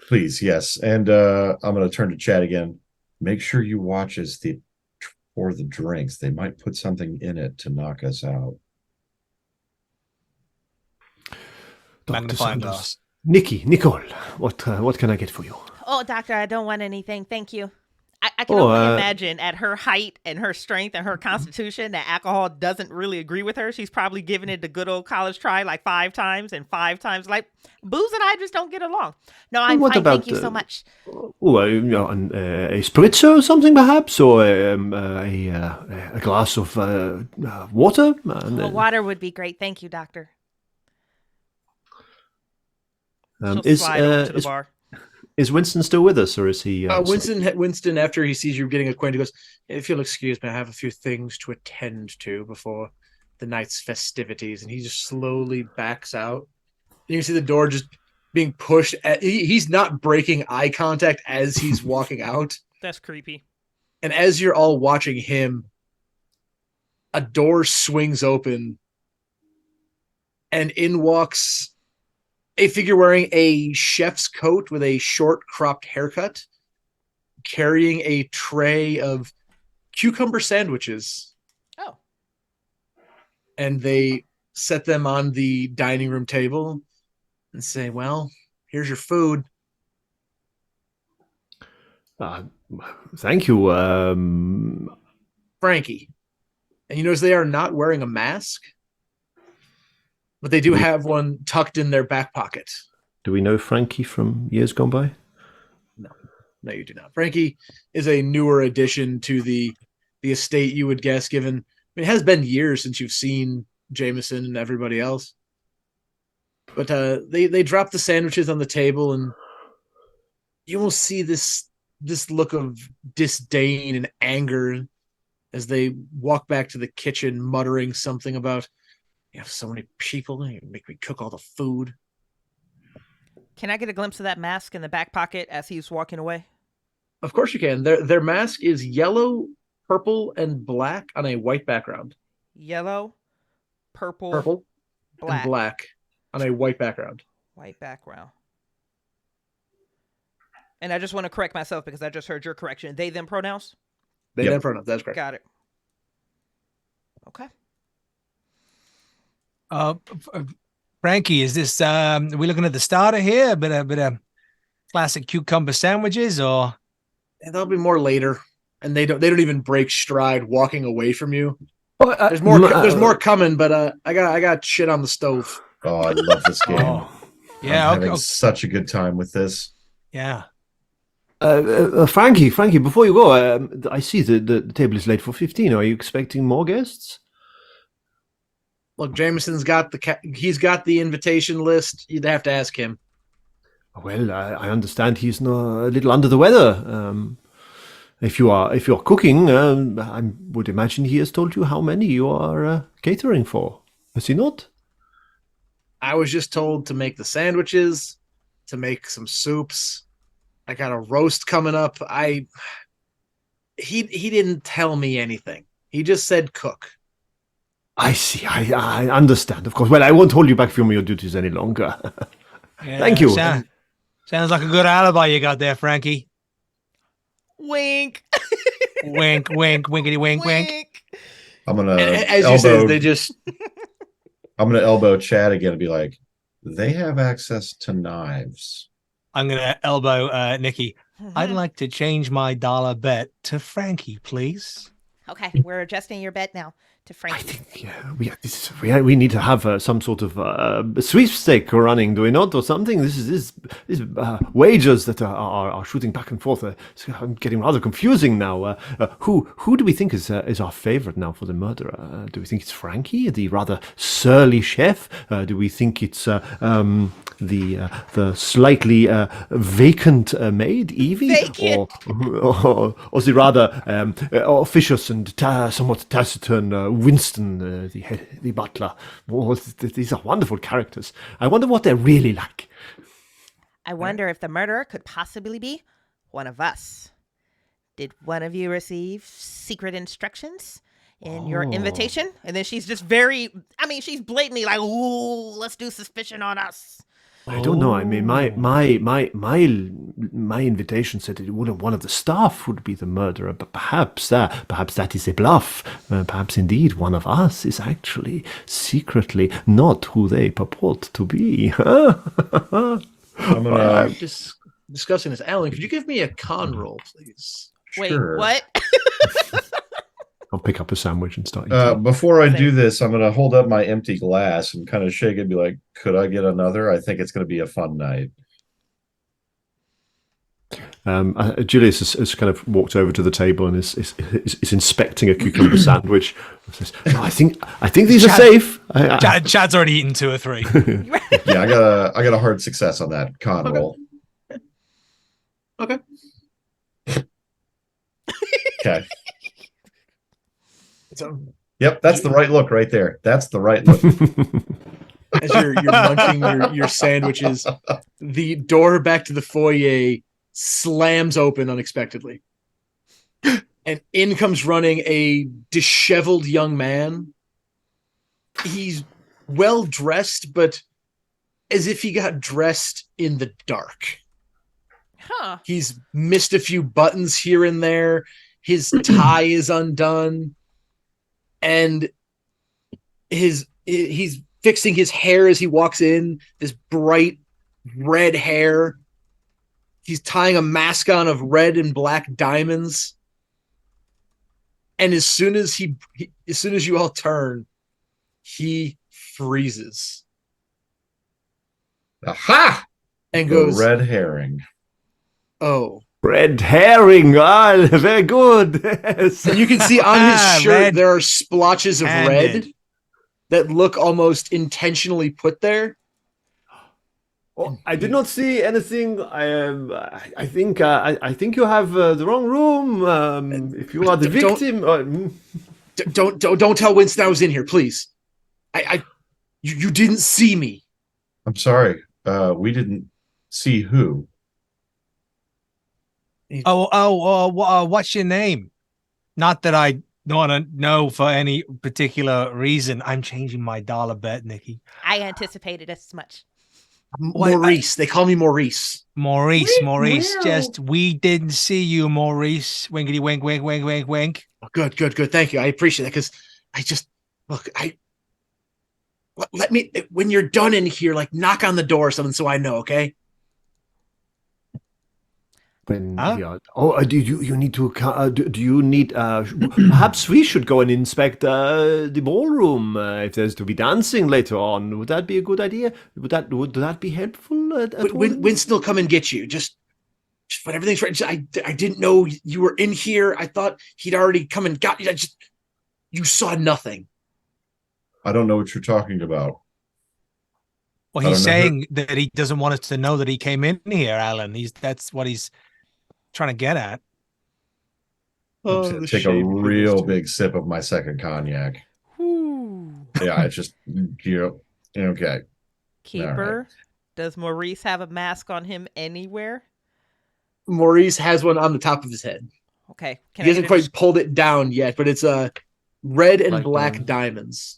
Please, yes. And I'm going to turn to Chad again. Make sure you watch as pour the drinks. They might put something in it to knock us out. Magnifying glass. Nicole, what can I get for you? Oh, doctor, I don't want anything. Thank you. I can only imagine at her height and her strength and her constitution that alcohol doesn't really agree with her. She's probably given it the good old college try like 5 times and 5 times. Like, booze and I just don't get along. No, I'm fine. Thank you so much. A spritzer or something perhaps, or a glass of water? Water would be great. Thank you, doctor. She'll slide over to the bar. Is Winston still with us, or is he? Winston, after he sees you getting acquainted, goes, "If you'll excuse me, I have a few things to attend to before the night's festivities." And he just slowly backs out. You can see the door just being pushed. He's not breaking eye contact as he's walking out. That's creepy. And as you're all watching him, a door swings open, and in walks a figure wearing a chef's coat with a short cropped haircut, carrying a tray of cucumber sandwiches. Oh. And they set them on the dining room table and say, "Well, here's your food." Thank you. Frankie. And you notice they are not wearing a mask, but they do have one tucked in their back pocket. Do we know Frankie from years gone by? No, you do not. Frankie is a newer addition to the estate, you would guess, given it has been years since you've seen Jameson and everybody else. But they drop the sandwiches on the table, and you will see this look of disdain and anger as they walk back to the kitchen, muttering something about, "You have so many people, you make me cook all the food." Can I get a glimpse of that mask in the back pocket as he's walking away? Of course you can. Their mask is yellow purple and black on a white background. Yellow, purple, Purple black. and black on a white background. White background. And I just want to correct myself because I just heard your correction. They, them pronouns? They Yep. then pronouns. That's correct. Got it. Okay. Frankie, is this are we looking at the starter here? A bit of classic cucumber sandwiches, or And that'll be more later. And they don't even break stride walking away from you. Oh, There's more coming, but I got shit on the stove. Oh, I love this game. Oh. Yeah, I'm okay, having such a good time with this. yeah. Frankie, before you go, I see the table is late for 15. Are you expecting more guests? Look, Jameson's got he's got the invitation list. You'd have to ask him. Well, I understand he's a little under the weather. If you're cooking, I would imagine he has told you how many you are catering for. Has he not? I was just told to make the sandwiches, to make some soups. I got a roast coming up. He didn't tell me anything. He just said cook. I see. I understand, of course. Well, I won't hold you back from your duties any longer. Yeah, Thank you. Sounds like a good alibi you got there, Frankie. Wink. Wink, wink, winkety wink, wink. I'm gonna As you said, they just I'm gonna elbow Chad again and be like, they have access to knives. I'm gonna elbow Nikki. I'd like to change my dollar bet to Frankie, please. Okay, we're adjusting your bet now to I Frankie. think we need to have some sort of sweepstake running, do we not, or something? This is wagers that are shooting back and forth. I'm getting rather confusing now. Who do we think is our favorite now for the murderer? Do we think it's Frankie, the rather surly chef? Do we think it's the slightly vacant maid, Evie, Vacant. or is it rather officious and somewhat taciturn Winston, the butler? These are wonderful characters. I wonder what they're really like. I wonder if the murderer could possibly be one of us. Did one of you receive secret instructions in your invitation? And then she's just she's blatantly like, ooh, let's do suspicion on us. I don't know. I mean, my invitation said that one of the staff would be the murderer, but perhaps that is a bluff. Perhaps indeed one of us is actually secretly not who they purport to be. I'm gonna just discussing this. Alan, could you give me a con roll, please? Sure. Wait, what? I'll pick up a sandwich and start eating. Before I do this, I'm gonna hold up my empty glass and kind of shake it and be like, could I get another? I think it's gonna be a fun night. Julius has kind of walked over to the table and is inspecting a cucumber sandwich. Says, I think these are safe. Chad's already eaten 2 or 3. Yeah, I got a hard success on that con roll. Okay. Okay. So Yep, that's the right look right there. That's the right look. as you're munching your sandwiches, the door back to the foyer slams open unexpectedly. And in comes running a disheveled young man. He's well dressed, but as if he got dressed in the dark. Huh. He's missed a few buttons here and there. His tie is undone. And he's fixing his hair as he walks in, this bright red hair. He's tying a mask on of red and black diamonds. And as soon as you all turn, he freezes. Aha! And The goes, red herring. "Oh." Red herring, very good. Yes. And you can see on his shirt Red there are splotches of red handed. that look almost intentionally put there. Oh, I did not see anything. I think you have the wrong room. If you are the Don't- victim, Don't tell Winston I was in here, please. You didn't see me. I'm sorry. We didn't see who. What's your name? Not that I want to know for any particular reason. I'm changing my dollar bet, Nikki. I anticipated as much. Maurice. They call me Maurice. Maurice, Well. just we didn't see you, Maurice. Winkety wink, wink, wink, wink, wink. Oh, good. Thank you. I appreciate that because I just look. Let me when you're done in here, like knock on the door or something, so I know. Okay. When Huh? do you need to do you need perhaps we should go and inspect the ballroom if there's to be dancing later on. Would that be a good idea? Would that be helpful at all? Winston will come and get you. Just when everything's right. I didn't know you were in here. I thought he'd already come and got you. You saw nothing. I don't know what you're talking about. Well, I he's don't know saying that he doesn't want us to know that he came in here, Alan. That's what he's trying to get at. I'm just gonna take a real big sip of my second cognac. Yeah, it's just okay. Keeper, does Maurice have a mask on him anywhere? Maurice has one on the top of his head. Okay. He hasn't quite pulled it down yet, but it's red and black diamonds.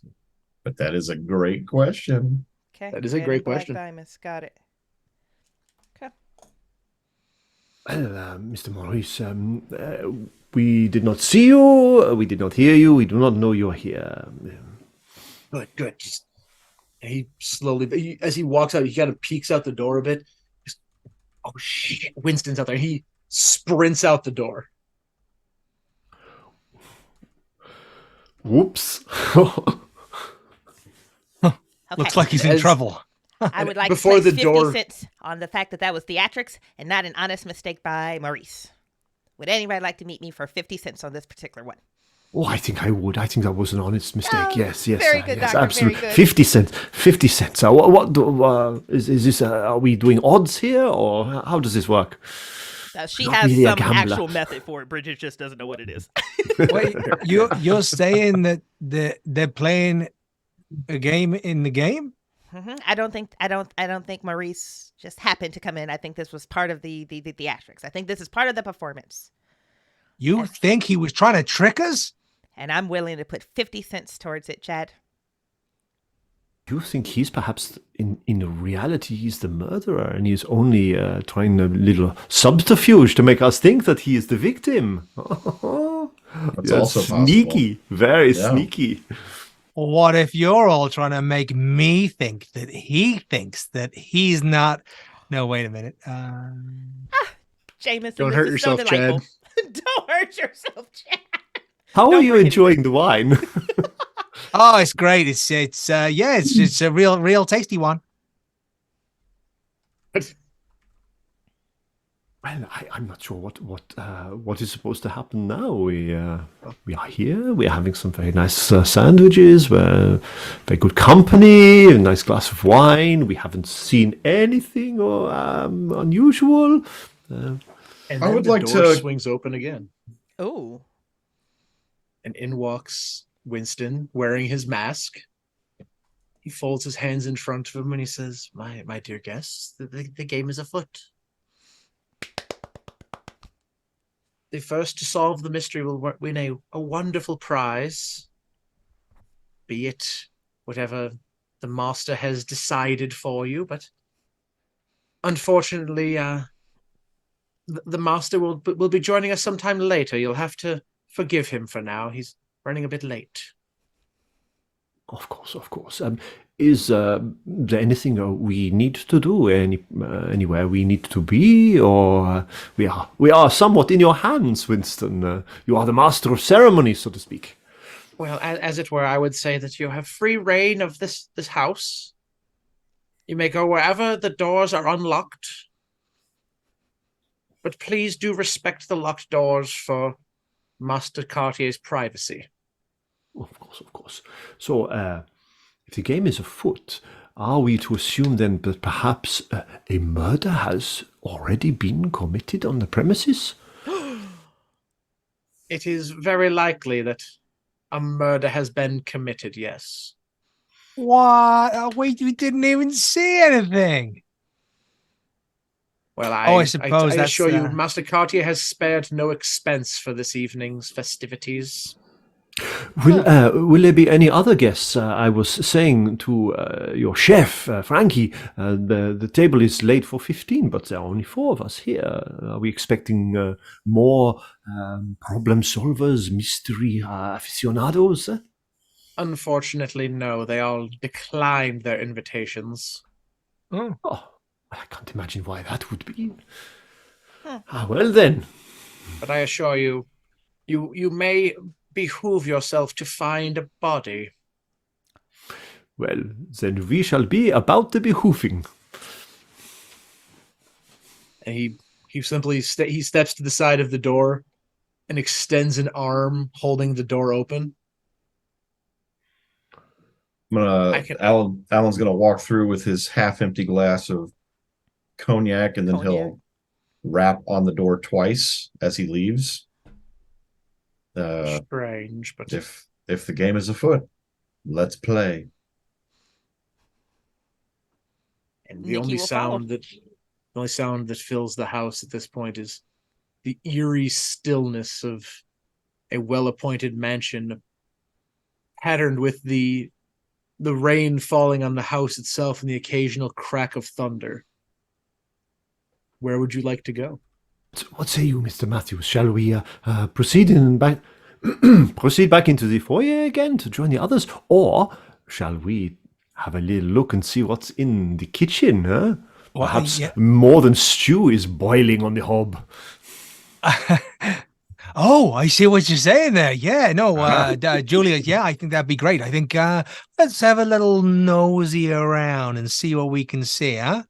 But that is a great question. Okay. That is a great question. Diamonds. Got it. Okay. Well, Mr. Maurice, we did not see you, we did not hear you, we do not know you're here. Good. Just he slowly, as he walks out, he kind of peeks out the door a bit. Just, oh shit! Winston's out there. He sprints out the door. Whoops. Okay. Looks like he's in trouble. I would like Before to place the 50 door- cents on the fact that was theatrics and not an honest mistake by Maurice. Would anybody like to meet me for 50 cents on this particular one? Oh, I think I would. I think that was an honest mistake. Oh, yes, very good, yes, Doctor, absolutely. very good. 50 cents. 50 cents. Is this? Are we doing odds here, or how does this work? She Not has really a some gambler. actual method for it. Bridget just doesn't know what it is. Wait, you're saying that they're playing a game in the game? I don't think Maurice just happened to come in. I think this was part of the theatrics. I think this is part of the performance. You think he was trying to trick us? And I'm willing to put 50 cents towards it, Chad. You think he's perhaps in reality he's the murderer, and he's only trying a little subterfuge to make us think that he is the victim? That's also sneaky, possible. very Yeah. sneaky. What if you're all trying to make me think that he thinks that he's not? No, wait a minute. Jameson, Don't this hurt is yourself, so delightful. Chad. Don't hurt yourself, Chad. How are Don't you bring it. enjoying the wine? Oh, it's great. It's a real tasty one. Well, I'm not sure what is supposed to happen now. We are here. We are having some very nice sandwiches. We're very good company. A nice glass of wine. We haven't seen anything unusual. And I then would the like door to- swings open again, Oh, and in walks Winston wearing his mask. He folds his hands in front of him and he says, "My dear guests, the game is afoot. The first to solve the mystery will win a wonderful prize, be it whatever the master has decided for you. But unfortunately, the master will be joining us sometime later. You'll have to forgive him for now. He's running a bit late." Of course. Is there anything we need to do? Anywhere we need to be, or we are somewhat in your hands, Winston. You are the master of ceremonies, so to speak. Well, as it were, I would say that you have free reign of this house. You may go wherever the doors are unlocked. But please do respect the locked doors for Master Cartier's privacy. Of course. So, if the game is afoot, are we to assume then that perhaps a murder has already been committed on the premises? It is very likely that a murder has been committed, yes. What? Wait, we didn't even see anything. Well, I suppose I that's, assure you, Master Cartier has spared no expense for this evening's festivities. Will there be any other guests? I was saying to your chef, Frankie, the table is laid for 15, but there are only 4 of us here. Are we expecting more problem solvers, mystery aficionados? Unfortunately, no. They all declined their invitations. Oh, I can't imagine why that would be. Well then. But I assure you, you may behoove yourself to find a body. Well, then we shall be about the behoofing. And he simply he steps to the side of the door and extends an arm, holding the door open. Alan's gonna walk through with his half-empty glass of cognac, and then he'll rap on the door twice as he leaves. Strange, but if the game is afoot, let's play. And the only sound that fills the house at this point is the eerie stillness of a well-appointed mansion, patterned with the rain falling on the house itself and the occasional crack of thunder. Where would you like to go? What say you, Mr. Matthews? Shall we proceed back into the foyer again to join the others, or shall we have a little look and see what's in the kitchen? Huh? Well, Perhaps more than stew is boiling on the hob. Oh, I see what you're saying there. Yeah, no, Julia, yeah, I think that'd be great. I think let's have a little nosy around and see what we can see, huh?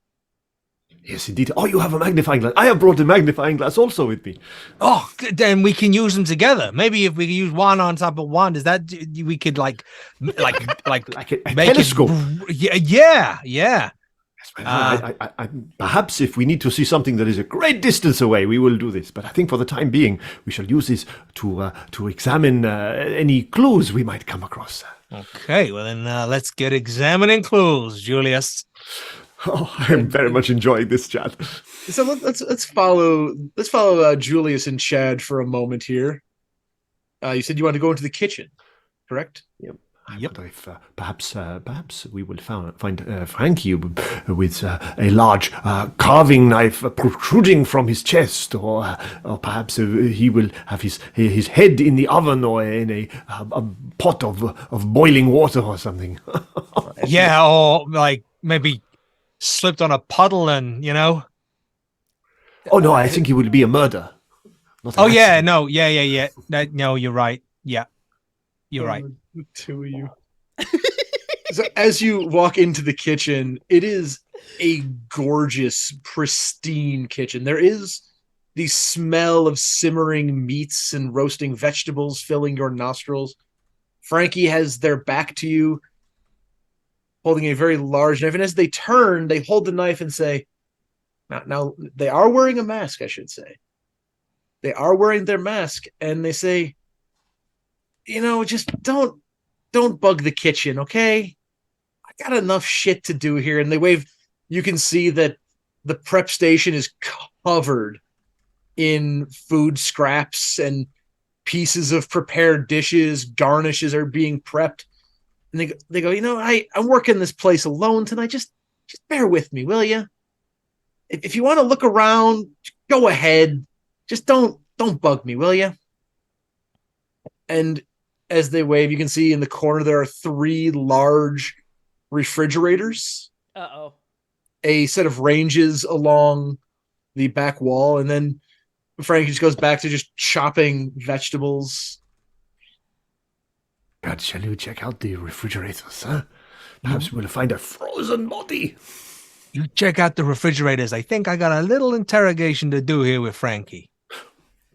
Yes, indeed. Oh, you have a magnifying glass. I have brought a magnifying glass also with me. Oh, then we can use them together. Maybe if we could use one on top of one, we could like a make telescope? Yeah. Perhaps if we need to see something that is a great distance away, we will do this. But I think for the time being, we shall use this to examine any clues we might come across. Okay, well then let's get examining clues, Julius. Oh, I'm very much enjoying this chat. So let's follow Julius and Chad for a moment here. You said you want to go into the kitchen, correct? Yep. I wonder if perhaps we will find Frankie with a large carving knife protruding from his chest, or perhaps he will have his head in the oven or in a pot of boiling water or something. Yeah, or like maybe slipped on a puddle and, you know. Oh no, I think it will be a murder. Oh yeah, no, yeah. No, you're right. Yeah, you're right. The two of you. So as you walk into the kitchen, it is a gorgeous, pristine kitchen. There is the smell of simmering meats and roasting vegetables filling your nostrils. Frankie has their back to you, holding a very large knife. And as they turn, they hold the knife and say, now they are wearing a mask, I should say. They are wearing their mask, and they say, just don't bug the kitchen, okay? I got enough shit to do here. And they wave. You can see that the prep station is covered in food scraps and pieces of prepared dishes. Garnishes are being prepped. And they go, I'm working this place alone tonight. Just bear with me, will you? If you want to look around, go ahead. Just don't bug me, will you? And as they wave, you can see in the corner there are 3 large refrigerators. Uh-oh. A set of ranges along the back wall, and then Frank just goes back to just chopping vegetables. God, shall we check out the refrigerators, huh? Perhaps we'll find a frozen body. You check out the refrigerators. I think I got a little interrogation to do here with Frankie.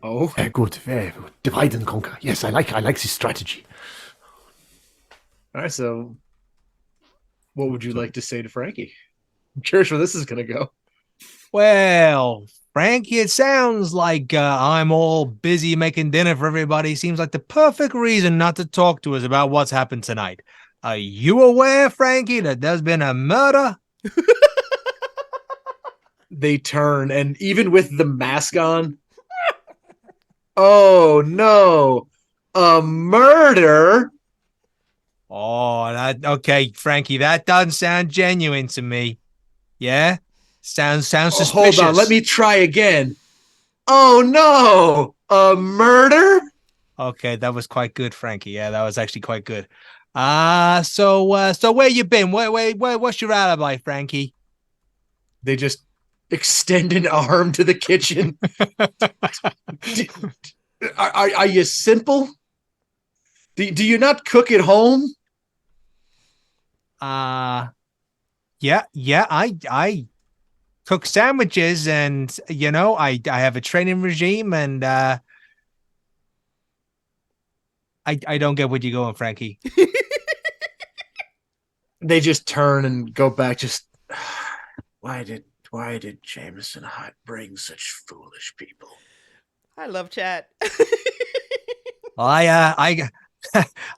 Oh, very good. Divide and conquer. Yes, I like this strategy. All right, so what would you like to say to Frankie? I'm curious where this is going to go. Well, Frankie, it sounds like I'm all busy making dinner for everybody. Seems like the perfect reason not to talk to us about what's happened tonight. Are you aware, Frankie, that there's been a murder? They turn, and even with the mask on, oh no, a murder. Oh, okay, Frankie, that doesn't sound genuine to me. Yeah? Sounds suspicious. Hold on, let me try again. Oh no, a murder? Okay, that was quite good, Frankie. Yeah, that was actually quite good. So where you been? What's your alibi, Frankie? They just extend an arm to the kitchen. Are you simple? Do you not cook at home? Yeah, I cook sandwiches, and I have a training regime, and I don't get where you're going, Frankie. They just turn and go back. Just why did Jameson Hutt bring such foolish people? I love chat. I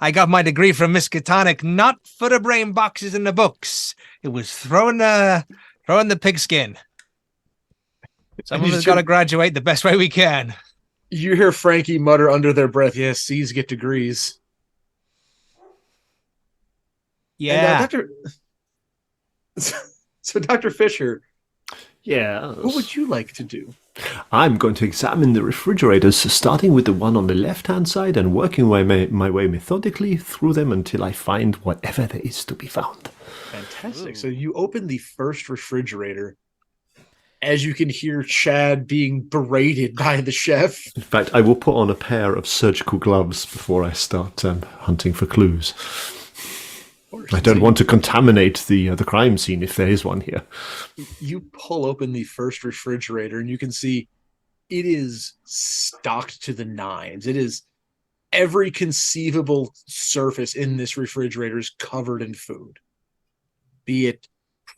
I got my degree from Miskatonic, not for the brain boxes in the books. It was throwing the pigskin. Some of us got to graduate the best way we can. You hear Frankie mutter under their breath, "Yes, C's get degrees." Yeah. And, so, Dr. Fisher, Yeah. what would you like to do? I'm going to examine the refrigerators, starting with the one on the left-hand side and working my way methodically through them until I find whatever there is to be found. Fantastic. Ooh. So you open the first refrigerator. As you can hear Chad being berated by the chef. In fact, I will put on a pair of surgical gloves before I start hunting for clues. I don't want to contaminate the crime scene if there is one here. You pull open the first refrigerator and you can see it is stocked to the nines. It is every conceivable surface in this refrigerator is covered in food. Be it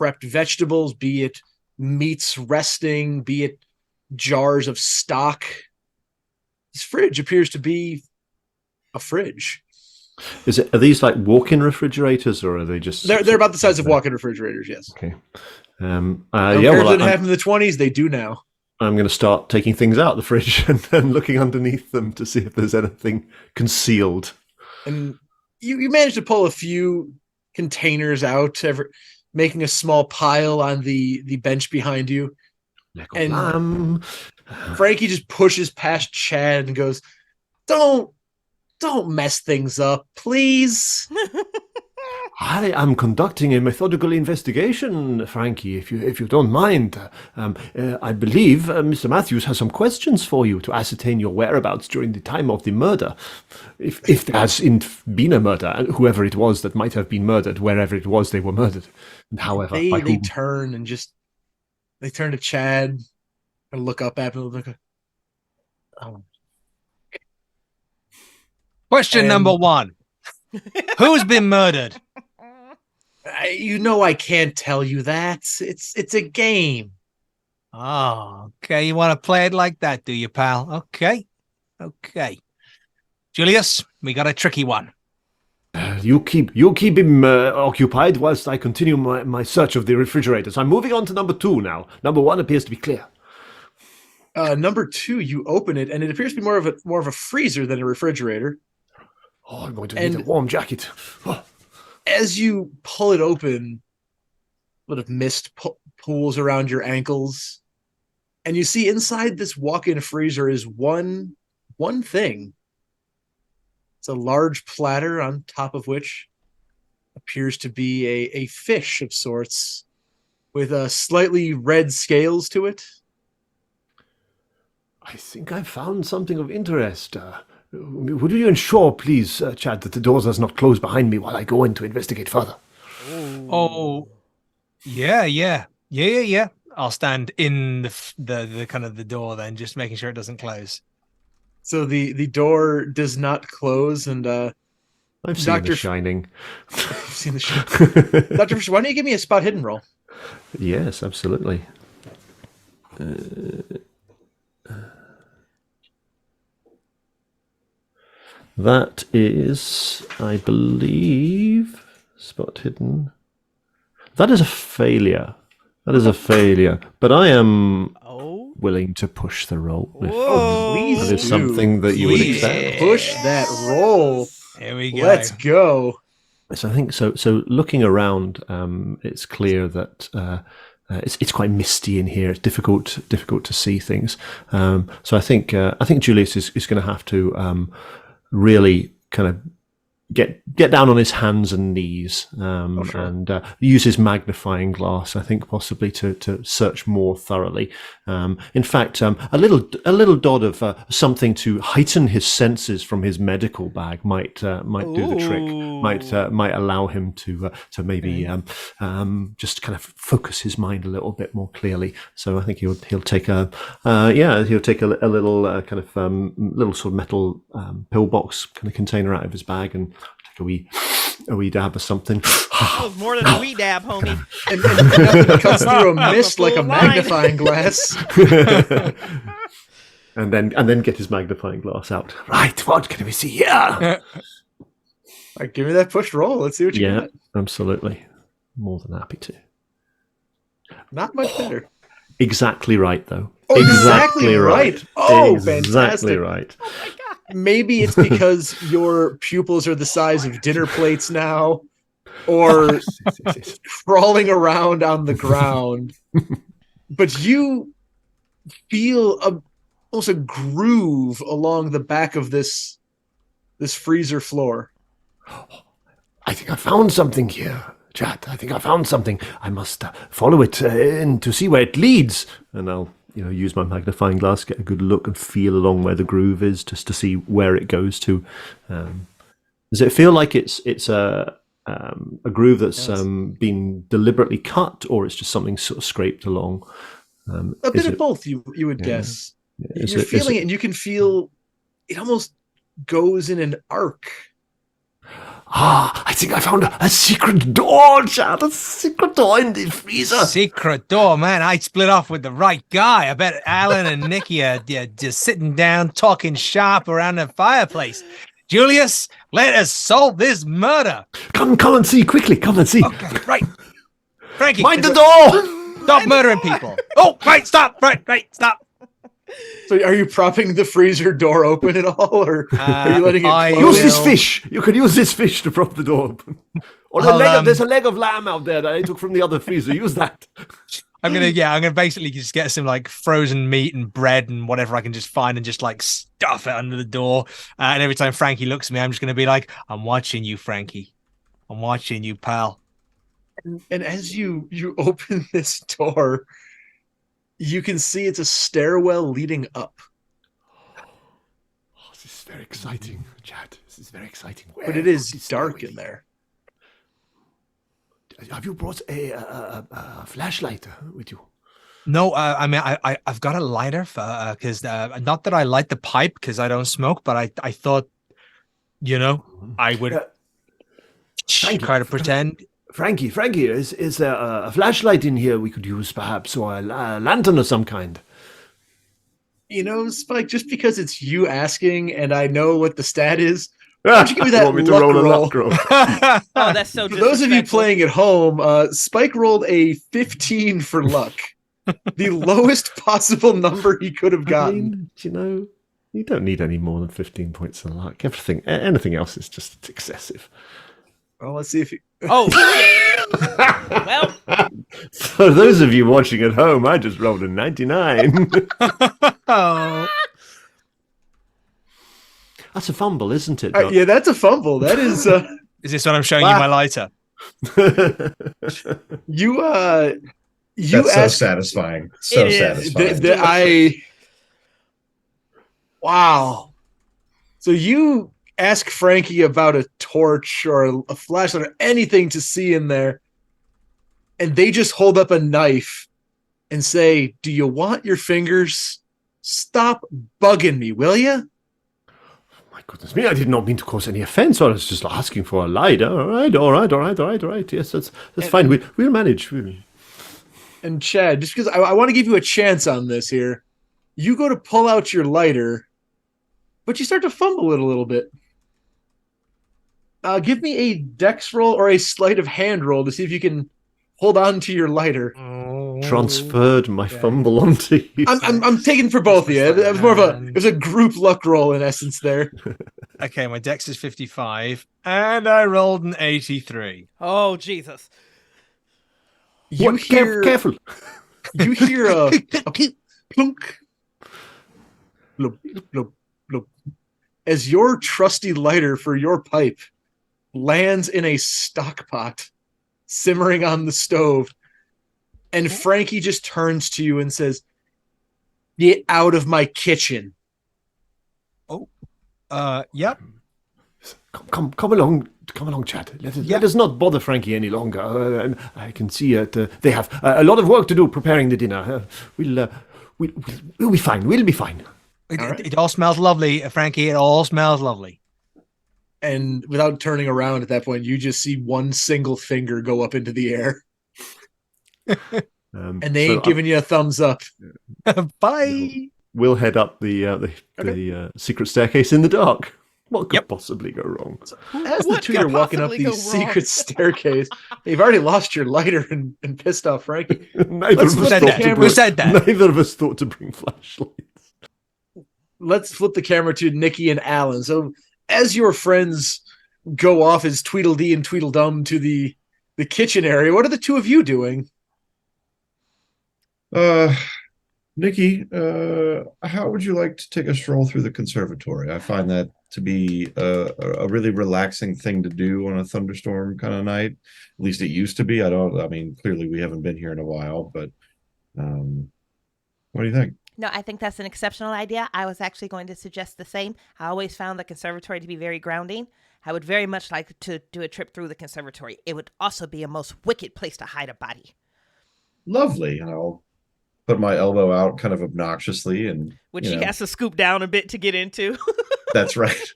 prepped vegetables, be it meats resting, be it jars of stock. This fridge appears to be a fridge. Are these like walk-in refrigerators, or are they just? They're about the size of walk-in refrigerators. Yes. Okay. Didn't have in the 20s. They do now. I'm going to start taking things out of the fridge and then looking underneath them to see if there's anything concealed. And you managed to pull a few containers out, making a small pile on the bench behind you. And Frankie just pushes past Chad and goes, Don't mess things up, please. I am conducting a methodical investigation, Frankie, if you don't mind. I believe Mr. Matthews has some questions for you to ascertain your whereabouts during the time of the murder. If there has been a murder, and whoever it was that might have been murdered, wherever it was they were murdered. However, they turn and they turn to Chad and look up at him. Question number one. Who's been murdered? I can't tell you that. It's a game. Oh, okay. You want to play it like that, do you, pal? Okay. Julius, we got a tricky one. You keep him occupied whilst I continue my search of the refrigerators. I'm moving on to number 2 now. Number 1 appears to be clear. Number 2, you open it, and it appears to be more of a freezer than a refrigerator. Oh, I'm going to need a warm jacket. Oh. As you pull it open, a lot of mist pools around your ankles, and you see inside this walk-in freezer is one thing. It's a large platter on top of which appears to be a fish of sorts with slightly red scales to it. I think I found something of interest. Would you ensure, please, Chad, that the door does not close behind me while I go in to investigate further? Oh, yeah. I'll stand in the kind of the door then, just making sure it doesn't close. So the door does not close, and I've seen The Shining. I've seen The Shining. Dr. Fisher, why don't you give me a spot hidden roll? Yes, absolutely. That is, I believe, spot hidden. That is a failure. That is a failure. But I am Oh. willing to push the roll. If Whoa. Please that is do. something that you would Please. accept. Push that roll. Here we go. Let's go. So I think so. So looking around, it's clear that it's quite misty in here. It's difficult to see things. So I think Julius is going to have to really kind of get down on his hands and knees and use his magnifying glass, I think, possibly to search more thoroughly. In fact, a little dot of something to heighten his senses from his medical bag might do the trick. Might allow him to maybe just kind of focus his mind a little bit more clearly. So I think he'll take a little kind of little sort of metal pillbox kind of container out of his bag and take a wee dab or something. That was more than a wee dab, homie. and cuts through a mist like a magnifying glass. and then get his magnifying glass out. Right, what can we see here? All right, give me that push roll. Let's see what you got. Absolutely. More than happy to. Not much better. Exactly right, though. Oh, exactly right. Oh, exactly fantastic. Right. Oh my god. Maybe it's because your pupils are the size of dinner plates now, or crawling around on the ground. But you feel almost a groove along the back of this freezer floor. I think I found something here, chat. I think I found something. I must follow it in to see where it leads. And I'll use my magnifying glass, get a good look and feel along where the groove is, just to see where it goes to. Does it feel like it's a groove that's been deliberately cut, or it's just something sort of scraped along? A bit of both, you would guess. You're feeling it, and you can feel it almost goes in an arc. I think I found a secret door, chat. A secret door in the freezer. Secret door, man. I split off with the right guy. I bet Alan and Nikki are just sitting down, talking sharp around the fireplace. Julius, let us solve this murder. Come and see quickly. Come and see. Okay, right. Frankie, Mind the door. stop murdering people. Oh, right, stop. Right, stop. So are you propping the freezer door open at all, or are you letting it close? Use this fish. You can use this fish to prop the door open. Or there's a leg of lamb out there that I took from the other freezer. Use that. I'm gonna basically just get some like frozen meat and bread and whatever I can just find and just like stuff it under the door. And every time Frankie looks at me, I'm just gonna be like, "I'm watching you, Frankie. I'm watching you, pal." And as you open this door, you can see it's a stairwell leading up. Oh, this is very exciting, Chad. This is very exciting. But it is dark in there. Have you brought a flashlight with you? No, I mean I've got a lighter for because not that I light the pipe because I don't smoke, but I thought, I would try to pretend. Frankie, is there a flashlight in here we could use, perhaps, or a lantern of some kind? Spike, just because it's you asking and I know what the stat is, why don't you give me that want me to luck roll a roll? luck roll? Oh, that's so For those of you disrespectful. playing at home, Spike rolled a 15 for luck. The lowest possible number he could have I gotten. mean, you don't need any more than 15 points of luck. Anything else is just excessive. Well, let's see if you... Oh, well, For those of you watching at home, I just rolled a 99. Oh, That's a fumble, isn't it? yeah, that's a fumble. That is... is this when I'm showing you my lighter? you That's so asked... satisfying. So It is. satisfying. Wow. So you ask Frankie about a torch or a flashlight or anything to see in there, and they just hold up a knife and say, "Do you want your fingers? Stop bugging me, will you?" My goodness me, I did not mean to cause any offense. I was just asking for a light. All right. Yes, that's fine. We'll manage. And Chad, just because I want to give you a chance on this here, you go to pull out your lighter, but you start to fumble it a little bit. Give me a dex roll or a sleight of hand roll to see if you can hold on to your lighter. Oh. transferred my fumble onto you. I'm taking for both of you. It was more of it was a group luck roll in essence there. Okay, my dex is 55, and I rolled an 83. Oh, Jesus. You hear Careful. You hear a plunk, blub, blub, blub, as your trusty lighter for your pipe lands in a stock pot simmering on the stove, and Frankie just turns to you and says, "Get out of my kitchen." Yep. Come along, Chad. Let us not bother Frankie any longer. And I can see they have a lot of work to do preparing the dinner. We'll be fine. We'll be fine. It all smells lovely, Frankie. It all smells lovely. And without turning around at that point, you just see one single finger go up into the air. And they ain't giving you a thumbs up. Bye. We'll head up the secret staircase in the dark. What could possibly go wrong? As the two are walking up the secret staircase, you've already lost your lighter and pissed off Frankie. Neither of us thought to bring flashlights. Let's flip the camera to Nikki and Alan. So as your friends go off as Tweedledee and Tweedledum to the kitchen area, what are the two of you doing? Nikki, how would you like to take a stroll through the conservatory? I find that to be a really relaxing thing to do on a thunderstorm kind of night. At least it used to be. I mean, clearly we haven't been here in a while, but what do you think? No, I think that's an exceptional idea. I was actually going to suggest the same. I always found the conservatory to be very grounding. I would very much like to do a trip through the conservatory. It would also be a most wicked place to hide a body. Lovely. And I'll put my elbow out kind of obnoxiously, and which he has to scoop down a bit to get into. That's right.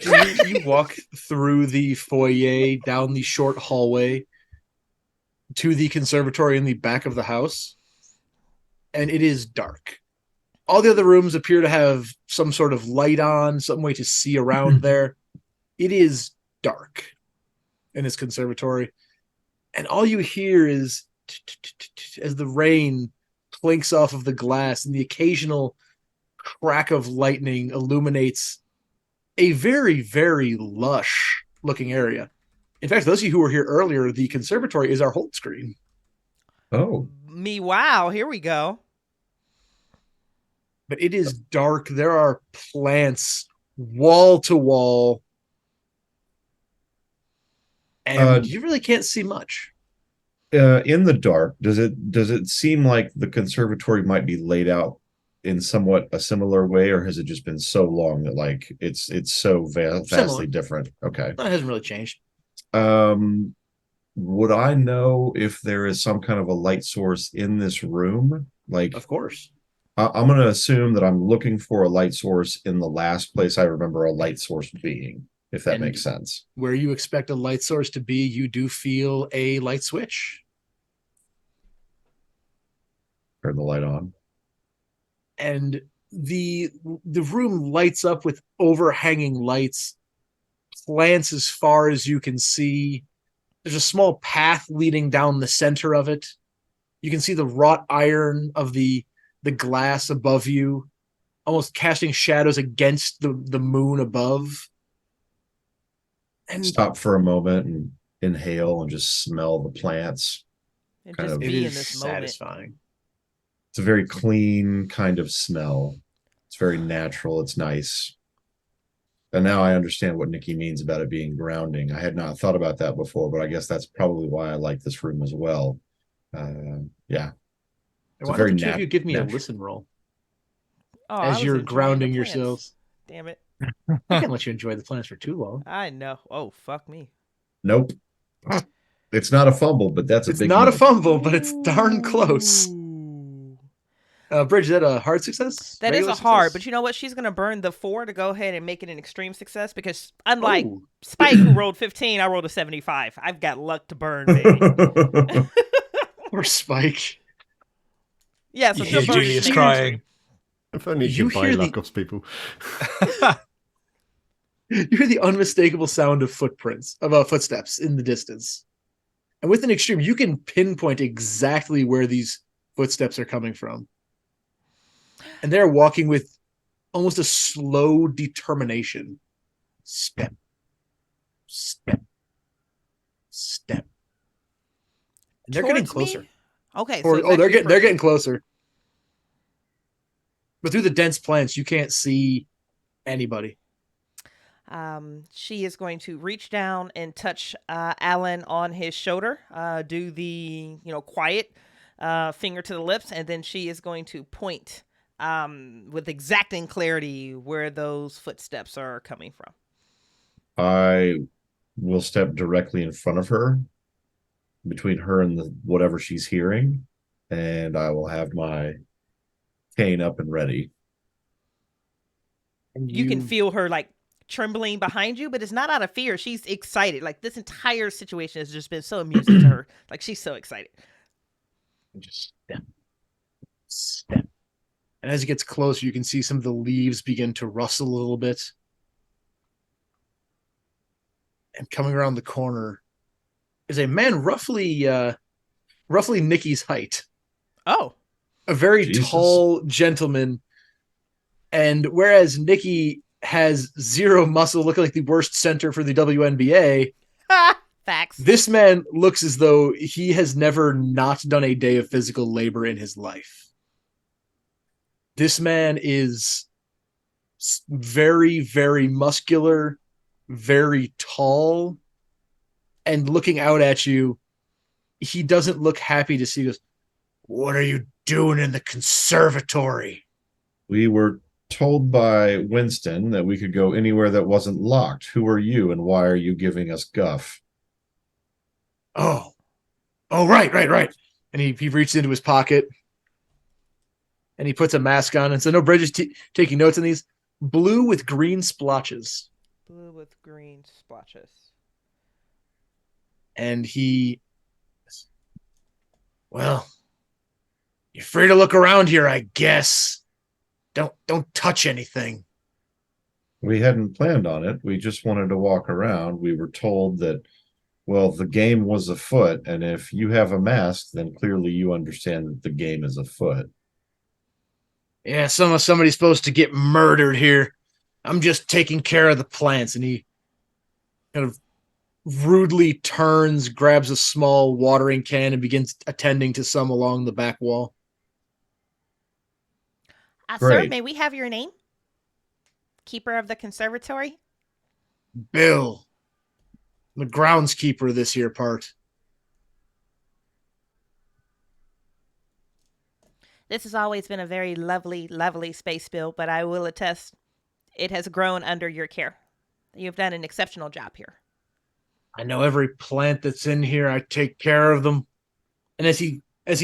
You walk through the foyer, down the short hallway to the conservatory in the back of the house, and it is dark. All the other rooms appear to have some sort of light on, some way to see around there. It is dark in this conservatory, and all you hear is as the rain clinks off of the glass and the occasional crack of lightning illuminates a very, very lush looking area. In fact, those of you who were here earlier, the conservatory is our hold screen. Oh. Wow, here we go. But it is dark. There are plants wall to wall. And you really can't see much. In the dark, does it seem like the conservatory might be laid out in somewhat a similar way, or has it just been so long that like it's so vastly different? Okay, it hasn't really changed. Would I know if there is some kind of a light source in this room? Like, of course. I'm going to assume that I'm looking for a light source in the last place I remember a light source being, if that makes sense. Where you expect a light source to be, you do feel a light switch. Turn the light on. And the room lights up with overhanging lights, plants as far as you can see. There's a small path leading down the center of it. You can see the wrought iron of the glass above you, almost casting shadows against the moon above. And stop for a moment and inhale and just smell the plants. And just be in this moment. Satisfying. It's a very clean kind of smell. It's very natural. It's nice. And now I understand what Nikki means about it being grounding. I had not thought about that before, but I guess that's probably why I like this room as well. Yeah. Why don't the two of you give me a listen roll as you're grounding yourselves? Damn it. I can't let you enjoy the plants for too long. I know. Oh, fuck me. Nope. It's not a fumble, but that's a big. It's not a fumble, but it's darn close. Bridge, is that a hard success? That is a hard, but you know what? She's going to burn the 4 to go ahead and make it an extreme success because unlike Spike, who rolled 15, I rolled a 75. I've got luck to burn, baby. Or Spike. Yeah, so she'll burn Julia's crying. If only you could buy luck off people. You hear the unmistakable sound of footsteps in the distance. And with an extreme, you can pinpoint exactly where these footsteps are coming from. And they're walking with almost a slow determination. Step, step, step. And they're getting Towards closer. me? Okay, Or so it's they're actually getting approaching. closer. But through the dense plants, you can't see anybody. She is going to reach down and touch Alan on his shoulder, do the quiet finger to the lips, and then she is going to point with exacting clarity where those footsteps are coming from. I will step directly in front of her, between her and the whatever she's hearing, and I will have my cane up and ready. And You can feel her like trembling behind you, but it's not out of fear. She's excited. Like this entire situation has just been so amusing to her. Like she's so excited. just step, step. And as it gets closer, you can see some of the leaves begin to rustle a little bit. And coming around the corner is a man roughly Nikki's height. Oh, A very Jesus. tall gentleman. And whereas Nikki has zero muscle, looking like the worst center for the WNBA, facts. this man looks as though he has never not done a day of physical labor in his life. This man is very, very muscular, very tall, and looking out at you, he doesn't look happy to see you. He goes, "What are you doing in the conservatory?" We were told by Winston that we could go anywhere that wasn't locked. Who are you, and why are you giving us guff? Oh, right. And he reached into his pocket and he puts a mask on. And so, no, Bridget's taking notes on these. Blue with green splotches. Blue with green splotches. And he, well, you're free to look around here, I guess. Don't touch anything. We hadn't planned on it. We just wanted to walk around. We were told that, well, the game was afoot, and if you have a mask, then clearly you understand that the game is afoot. Yeah, somebody's supposed to get murdered here. I'm just taking care of the plants. And he kind of rudely turns, grabs a small watering can, and begins attending to some along the back wall. Sir, Great. may we have your name? Keeper of the conservatory? Bill, the groundskeeper of this here part. This has always been a very lovely, lovely space, Bill, but I will attest it has grown under your care. You've done an exceptional job here. I know every plant that's in here. I take care of them. And as he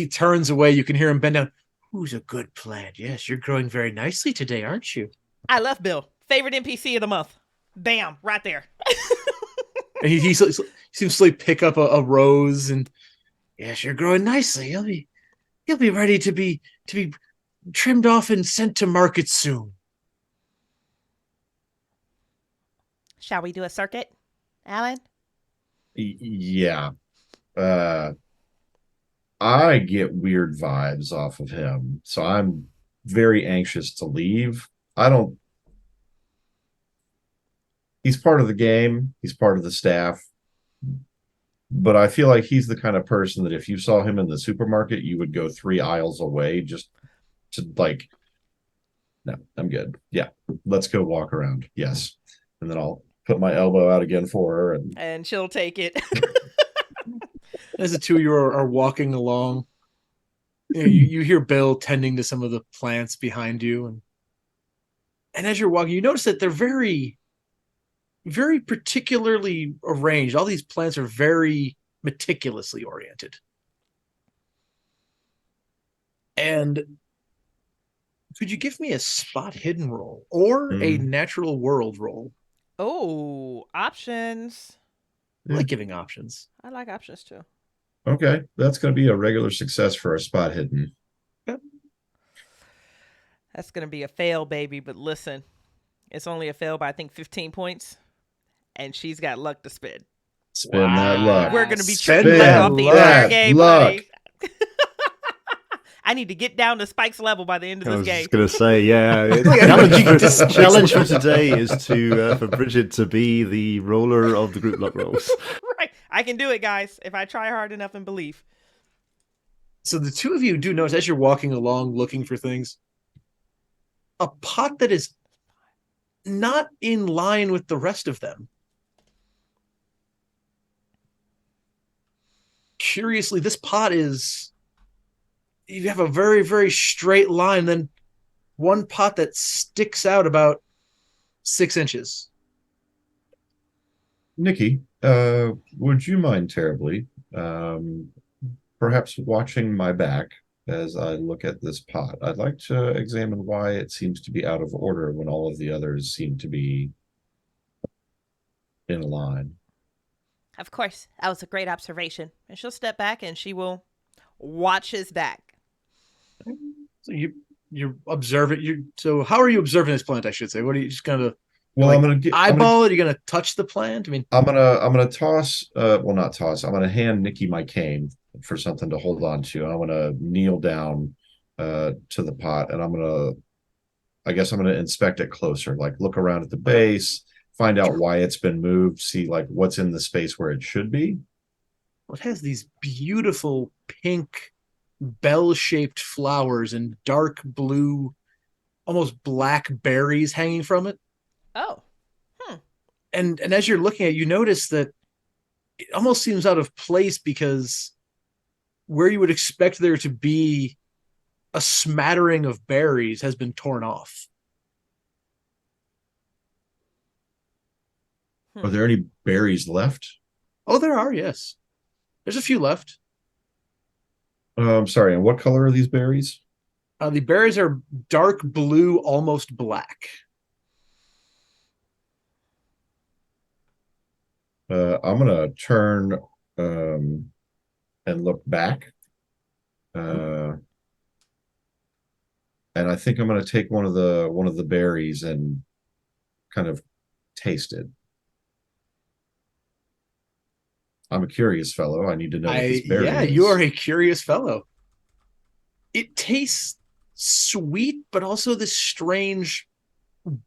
turns away, you can hear him bend down. Who's a good plant? Yes, you're growing very nicely today, aren't you? I love Bill. Favorite NPC of the month. Bam, right there. And he seems to pick up a rose, and yes, you're growing nicely. You'll be ready to be trimmed off and sent to market soon. Shall we do a circuit, Alan? Yeah. I get weird vibes off of him, so I'm very anxious to leave. He's part of the game, he's part of the staff, but I feel like he's the kind of person that if you saw him in the supermarket, you would go 3 aisles away just to no, I'm good. Yeah, let's go walk around. Yes. And then I'll put my elbow out again for her. And she'll take it. As the two of you are walking along, you hear Bill tending to some of the plants behind you. And as you're walking, you notice that they're very, very particularly arranged. All these plants are very meticulously oriented. And could you give me a spot hidden roll or a natural world roll? Oh, options. I like giving options. I like options too. Okay, that's going to be a regular success for a spot hidden. Yep. That's going to be a fail, baby. But listen, it's only a fail by, I think, 15 points. And she's got luck to spend. Spin that luck. We're going to be Spend tripping that off the luck. entire game, Luck. buddy. I need to get down to Spike's level by the end of I this was game. just going to say, yeah. Just- Challenge for today is to for Bridget to be the roller of the group luck rolls. Right. I can do it, guys, if I try hard enough and believe. So the two of you do notice as you're walking along looking for things, a pot that is not in line with the rest of them. Curiously, this pot is, you have a very, very straight line, then one pot that sticks out about 6 inches. Nikki, would you mind terribly perhaps watching my back as I look at this pot? I'd like to examine why it seems to be out of order when all of the others seem to be in a line. Of course, that was a great observation. And she'll step back and she will watch his back. So you observe it. So how are you observing this plant? I should say. What are you just gonna Well, like, I'm gonna eyeball it? Are you gonna touch the plant? I mean, I'm gonna toss. Well, not toss. I'm gonna hand Nikki my cane for something to hold on to, and I'm gonna kneel down to the pot, and I guess I'm gonna inspect it closer. Like look around at the base, find out why it's been moved, see like what's in the space where it should be. it has these beautiful pink bell-shaped flowers and dark blue, almost black berries hanging from it. Oh. And as you're looking at it, you notice that it almost seems out of place because where you would expect there to be a smattering of berries has been torn off. Are there any berries left? Oh, there are, yes. There's a few left. I'm sorry. And what color are these berries? The berries are dark blue, almost black. I'm gonna turn and look back. And I think I'm gonna take one of the berries and kind of taste it. I'm a curious fellow. I need to know what this berry is. You are a curious fellow. It tastes sweet, but also this strange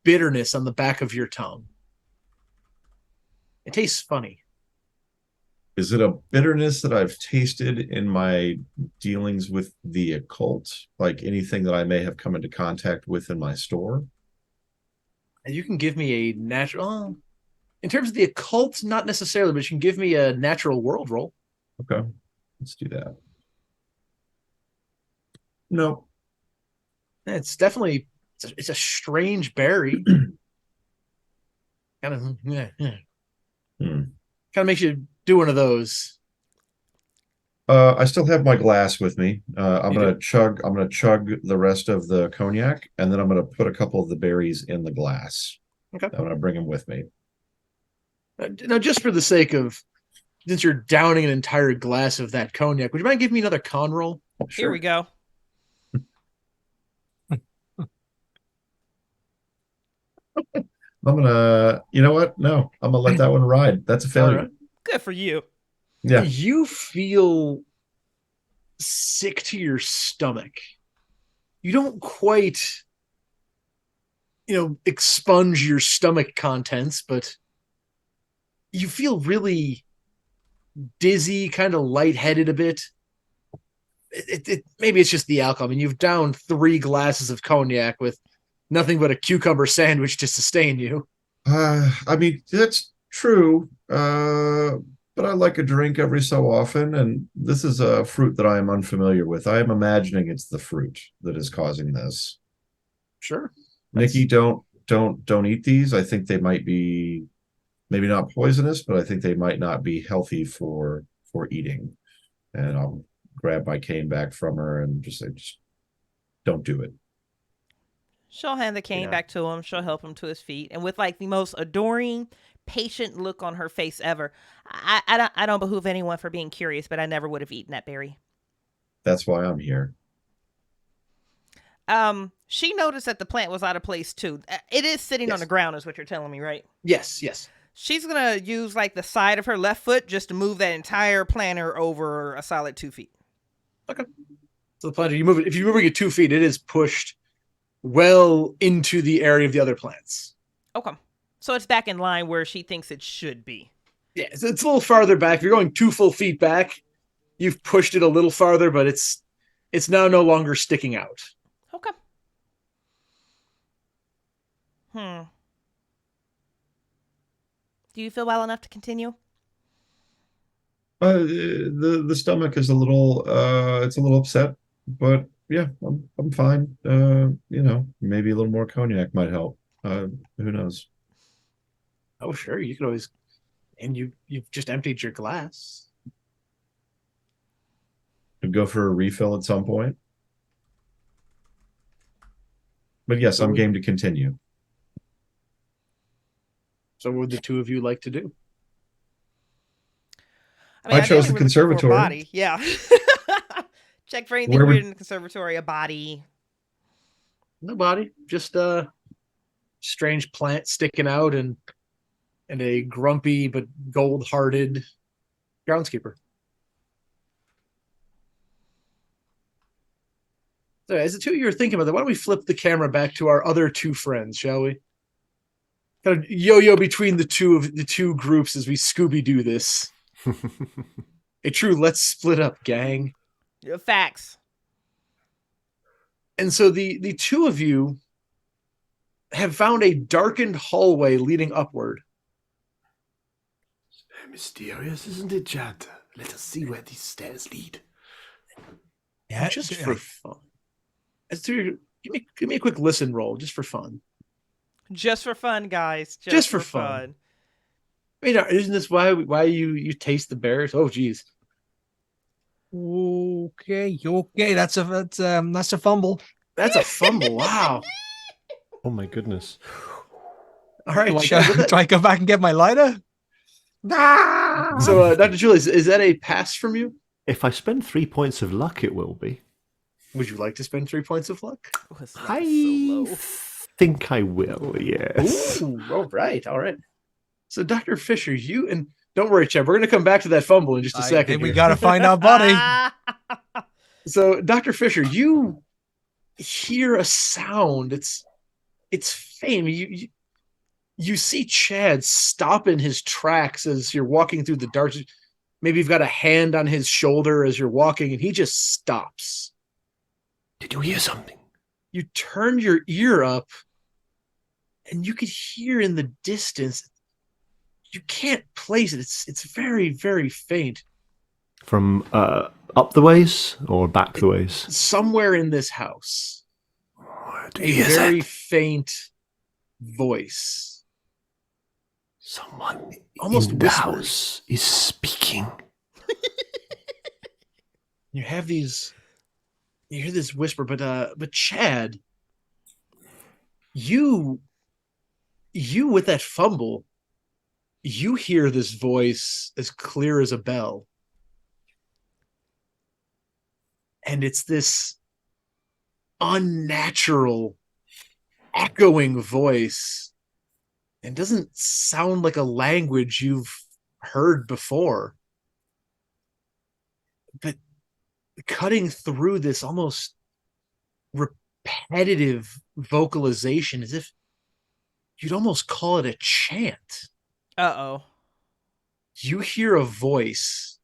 bitterness on the back of your tongue. It tastes funny. Is it a bitterness that I've tasted in my dealings with the occult? Like anything that I may have come into contact with in my store? And you can give me a natural, in terms of the occult, not necessarily, but you can give me a natural world roll. Okay, let's do that. No. It's definitely, it's a strange berry. Kind of, kind of makes you do one of those. I still have my glass with me. I'm gonna chug the rest of the cognac, and then I'm gonna put a couple of the berries in the glass. Okay. I'm gonna bring them with me. Now, just for the sake of, since you're downing an entire glass of that cognac, would you mind giving me another con roll? Sure. Here we go. I'm gonna, you know what? No, I'm gonna let that one ride. That's a failure. Right. Good for you. Yeah. You feel sick to your stomach. You don't quite, expunge your stomach contents, but you feel really dizzy, kind of lightheaded a bit. Maybe it's just the alcohol. I mean, you've downed 3 glasses of cognac with nothing but a cucumber sandwich to sustain you. I mean, that's true. But I like a drink every so often, and this is a fruit that I am unfamiliar with. I am imagining it's the fruit that is causing this. Sure. Nikki, don't eat these. I think they might be maybe not poisonous, but I think they might not be healthy for eating. And I'll grab my cane back from her and just say, just don't do it. She'll hand the cane back to him. She'll help him to his feet. And with like the most adoring, patient look on her face ever. I don't behoove anyone for being curious, but I never would have eaten that berry. That's why I'm here. She noticed that the plant was out of place too. It is sitting on the ground, is what you're telling me, right? Yes. She's gonna use like the side of her left foot just to move that entire planter over a solid 2 feet. Okay. So the planter, you move it. If you're moving it 2 feet, it is pushed well into the area of the other plants. Okay. So it's back in line where she thinks it should be. Yeah, so it's a little farther back. If you're going 2 full feet back, you've pushed it a little farther, but it's now no longer sticking out. Okay. Do you feel well enough to continue? The stomach is a little it's a little upset, but yeah, I'm fine. Maybe a little more cognac might help. Who knows? Oh, sure. You could always, and you've just emptied your glass. Could go for a refill at some point. But yes, I'm game to continue. So what would the two of you like to do? I chose the conservatory. Body. Yeah. Check for anything weird in the conservatory. A body. No body. Just a strange plant sticking out and a grumpy but gold-hearted groundskeeper. So as the two of you are thinking about that, why don't we flip the camera back to our other two friends, shall we? Kind of yo-yo between the two groups as we Scooby-Doo this. A true let's split up, gang. Facts. And so the two of you have found a darkened hallway leading upward. Mysterious, isn't it, Chad? Let us see where these stairs lead. Yeah, just for fun. As to give me a quick listen roll, just for fun. Just for fun, guys. Just for fun. I mean, isn't this why you taste the berries? Oh, geez. Okay. That's a fumble. That's a fumble. Wow. Oh my goodness. All right. Do I go back and get my lighter? So, Dr. Julius, is that a pass from you? If I spend 3 points of luck, it will be. Would you like to spend 3 points of luck? I think I will, yes. Ooh, all right. So, Dr. Fisher, you and don't worry, Chad, we're going to come back to that fumble in just a second. We got to find our buddy. So, Dr. Fisher, you hear a sound. It's faint. You see Chad stop in his tracks as you're walking through the dark. Maybe you've got a hand on his shoulder as you're walking, and he just stops. Did you hear something? You turn your ear up, and you could hear in the distance. You can't place it. It's very, very faint. From up the ways or back the ways? Somewhere in this house. A very faint voice. Someone almost in the house is speaking. You hear this whisper, but Chad, you with that fumble, you hear this voice as clear as a bell. And it's this unnatural, echoing voice. And doesn't sound like a language you've heard before. But cutting through this almost repetitive vocalization, as if you'd almost call it a chant. Uh-oh. You hear a voice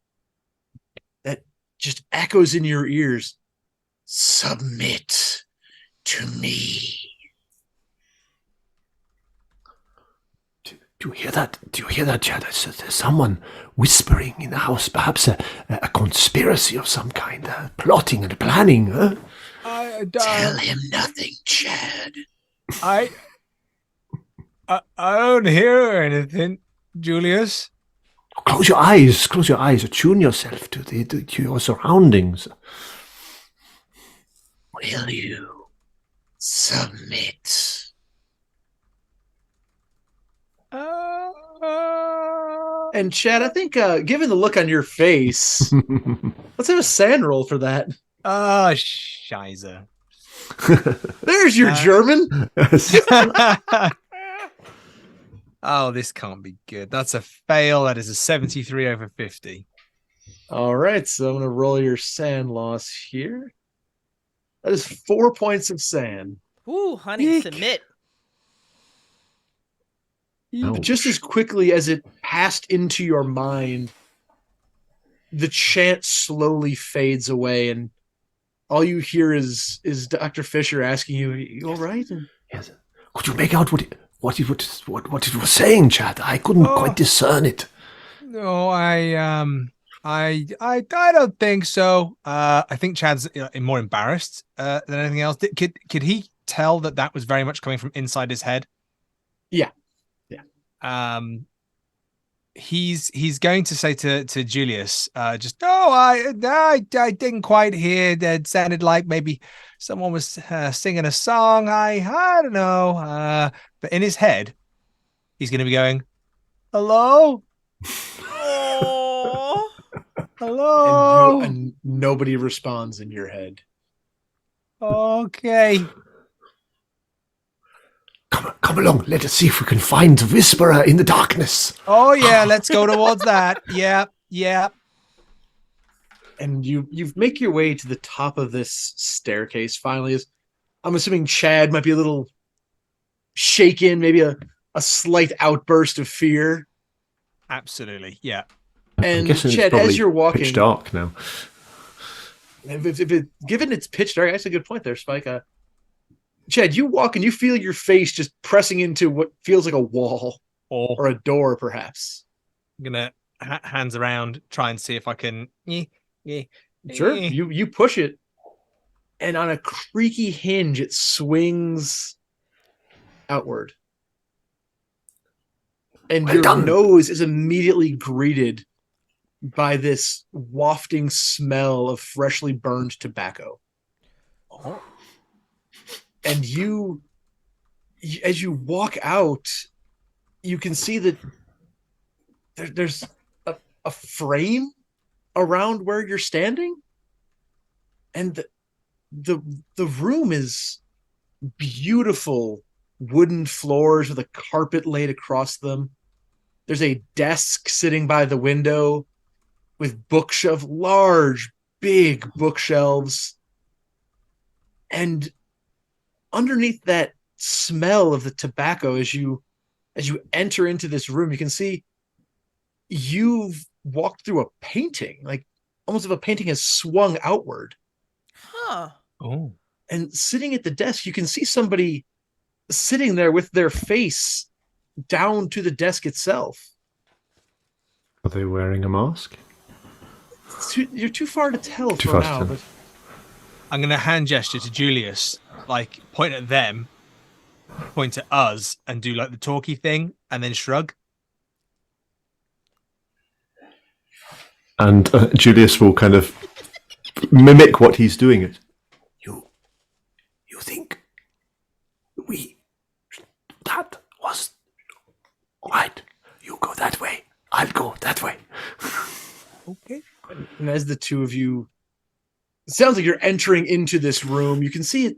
that just echoes in your ears. Submit to me. Do you hear that? Chad? There's someone whispering in the house. Perhaps a conspiracy of some kind. Plotting and planning, huh? Tell him nothing, Chad. I don't hear anything, Julius. Close your eyes. Attune yourself to your surroundings. Will you submit? And Chad, I think given the look on your face, let's have a sand roll for that. Scheiße. There's your German. Oh, this can't be good. That's a fail. That is a 73 over 50. All right, so I'm gonna roll your sand loss here. That is 4 points of sand. Ooh, honey, Eek. submit. But just as quickly as it passed into your mind, the chant slowly fades away, and all you hear is Dr. Fisher asking you, "You all right?" And Yes. Could you make out what it was saying, Chad? I couldn't quite discern it. No, I don't think so. I think Chad's more embarrassed than anything else. Could he tell that was very much coming from inside his head? Yeah. He's going to say to Julius, just I didn't quite hear. That sounded like maybe someone was singing a song. I don't know. But in his head, he's going to be going, "Hello, Oh. hello." and nobody responds in your head. Okay. Come along. Let us see if we can find the whisperer in the darkness. Oh yeah, let's go towards that. Yeah. And you make your way to the top of this staircase finally. As I'm assuming Chad might be a little shaken, maybe a slight outburst of fear. Absolutely. Yeah. And guessing Chad, it's as you're walking, pitch dark now. given it's pitch dark, that's a good point there, Spike. Chad, you walk and you feel your face just pressing into what feels like a wall or a door, perhaps. I'm gonna hands around, try and see if I can. Sure. You push it, and on a creaky hinge, it swings outward. And Well your done. nose is immediately greeted by this wafting smell of freshly burned tobacco. And as you walk out, you can see that there's a frame around where you're standing, and the room is beautiful wooden floors with a carpet laid across them. There's a desk sitting by the window with large, big bookshelves. And underneath that smell of the tobacco, as you enter into this room, you can see you've walked through a painting, like almost if a painting has swung outward. Huh. Oh. And sitting at the desk, you can see somebody sitting there with their face down to the desk itself. Are they wearing a mask? You're too far to tell Too for far to now, tell. but I'm gonna hand gesture to Julius, like point at them, point at us, and do like the talky thing, and then shrug. And Julius will kind of mimic what he's doing. You think that was right? You go that way. I'll go that way. Okay. and as the two of you, it sounds like you're entering into this room. You can see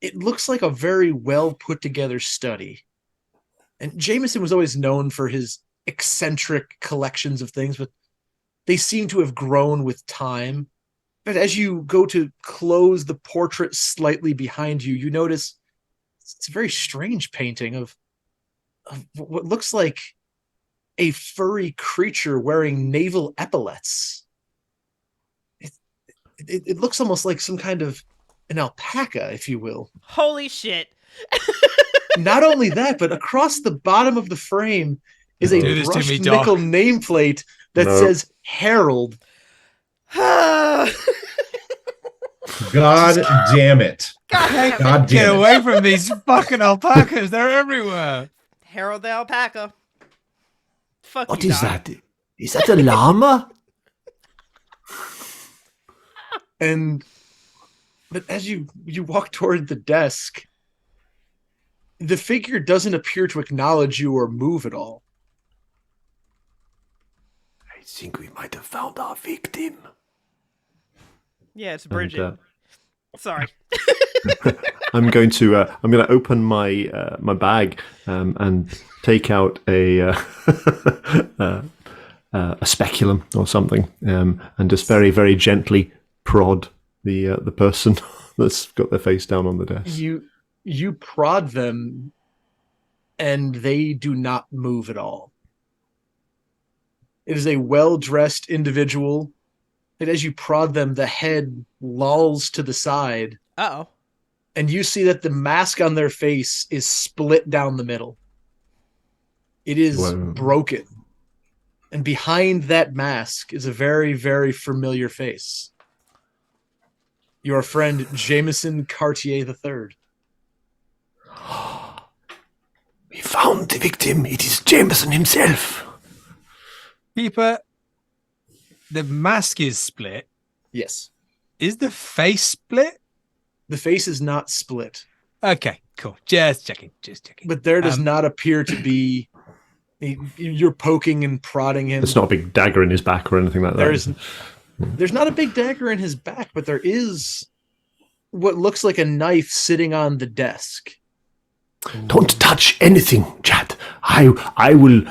it looks like a very well put together study. And Jameson was always known for his eccentric collections of things, but they seem to have grown with time. But as you go to close the portrait slightly behind you, you notice it's a very strange painting of what looks like a furry creature wearing naval epaulets. It looks almost like some kind of an alpaca, if you will. Holy shit. Not only that, but across the bottom of the frame is a Do this to brushed me, Doc. nickel nameplate that No. says Harold. God damn it. God Get damn it. away from these fucking alpacas. They're everywhere. Harold the alpaca. Fuck What you, is Doc. that? Is that a llama? But as you walk toward the desk, the figure doesn't appear to acknowledge you or move at all. I think we might have found our victim. Yeah, it's And, Bridget. Sorry. I'm going to open my my bag and take out a a speculum or something, and just very, very gently prod the person that's got their face down on the desk. You prod them, and they do not move at all. It is a well-dressed individual, and as you prod them, the head lolls to the side. Uh-oh. And you see that the mask on their face is split down the middle. It is broken. And behind that mask is a very, very familiar face. Your friend Jameson Cartier III. We found the victim. It is Jameson himself. Keeper, the mask is split. Yes. Is the face split? The face is not split. Okay, cool. Just checking. But there does not appear to be... You're poking and prodding him. There's not a big dagger in his back or anything like that. There's not a big dagger in his back, but there is what looks like a knife sitting on the desk. Don't touch anything, Chad. I will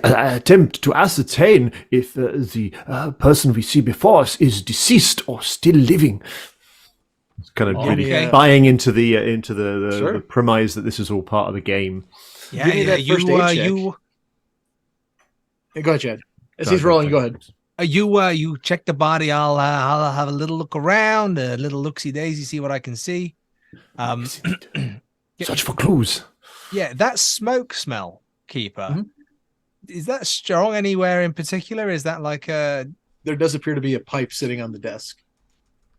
attempt to ascertain if the person we see before us is deceased or still living. It's kind of really buying into the premise that this is all part of the game. Yeah, Give me that first aid check. Hey, go ahead, Chad. As he's rolling, go ahead. You check the body. I'll have a little look around, a little look-see daisy, see what I can see. Search for clues. Yeah, that smoke smell, Keeper. Mm-hmm. Is that strong anywhere in particular? Is that like a... There does appear to be a pipe sitting on the desk.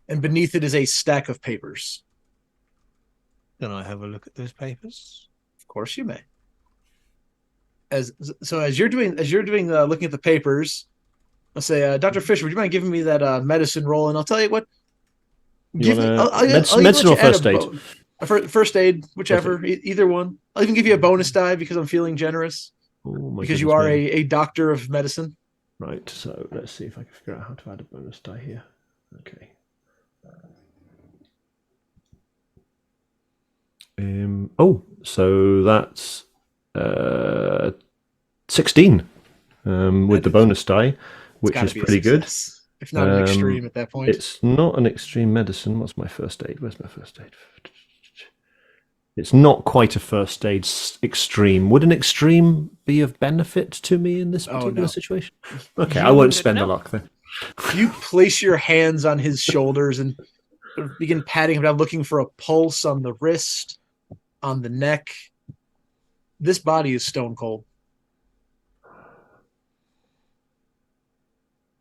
And beneath it is a stack of papers. Can I have a look at those papers? Of course you may. As you're doing looking at the papers, I'll say, Dr. Fisher, would you mind giving me that medicine roll? And I'll tell you what. Medicine or first aid? First aid, whichever, either one. I'll even give you a bonus die because I'm feeling generous. Because you are a doctor of medicine. Right, so let's see if I can figure out how to add a bonus die here. Okay. So that's 16 with the bonus die, which is pretty good. If not an extreme at that point. It's not an extreme medicine. What's my first aid? Where's my first aid? It's not quite a first aid extreme. Would an extreme be of benefit to me in this particular situation? Okay, I won't spend the luck then. You place your hands on his shoulders and begin patting him down, looking for a pulse on the wrist, on the neck. This body is stone cold.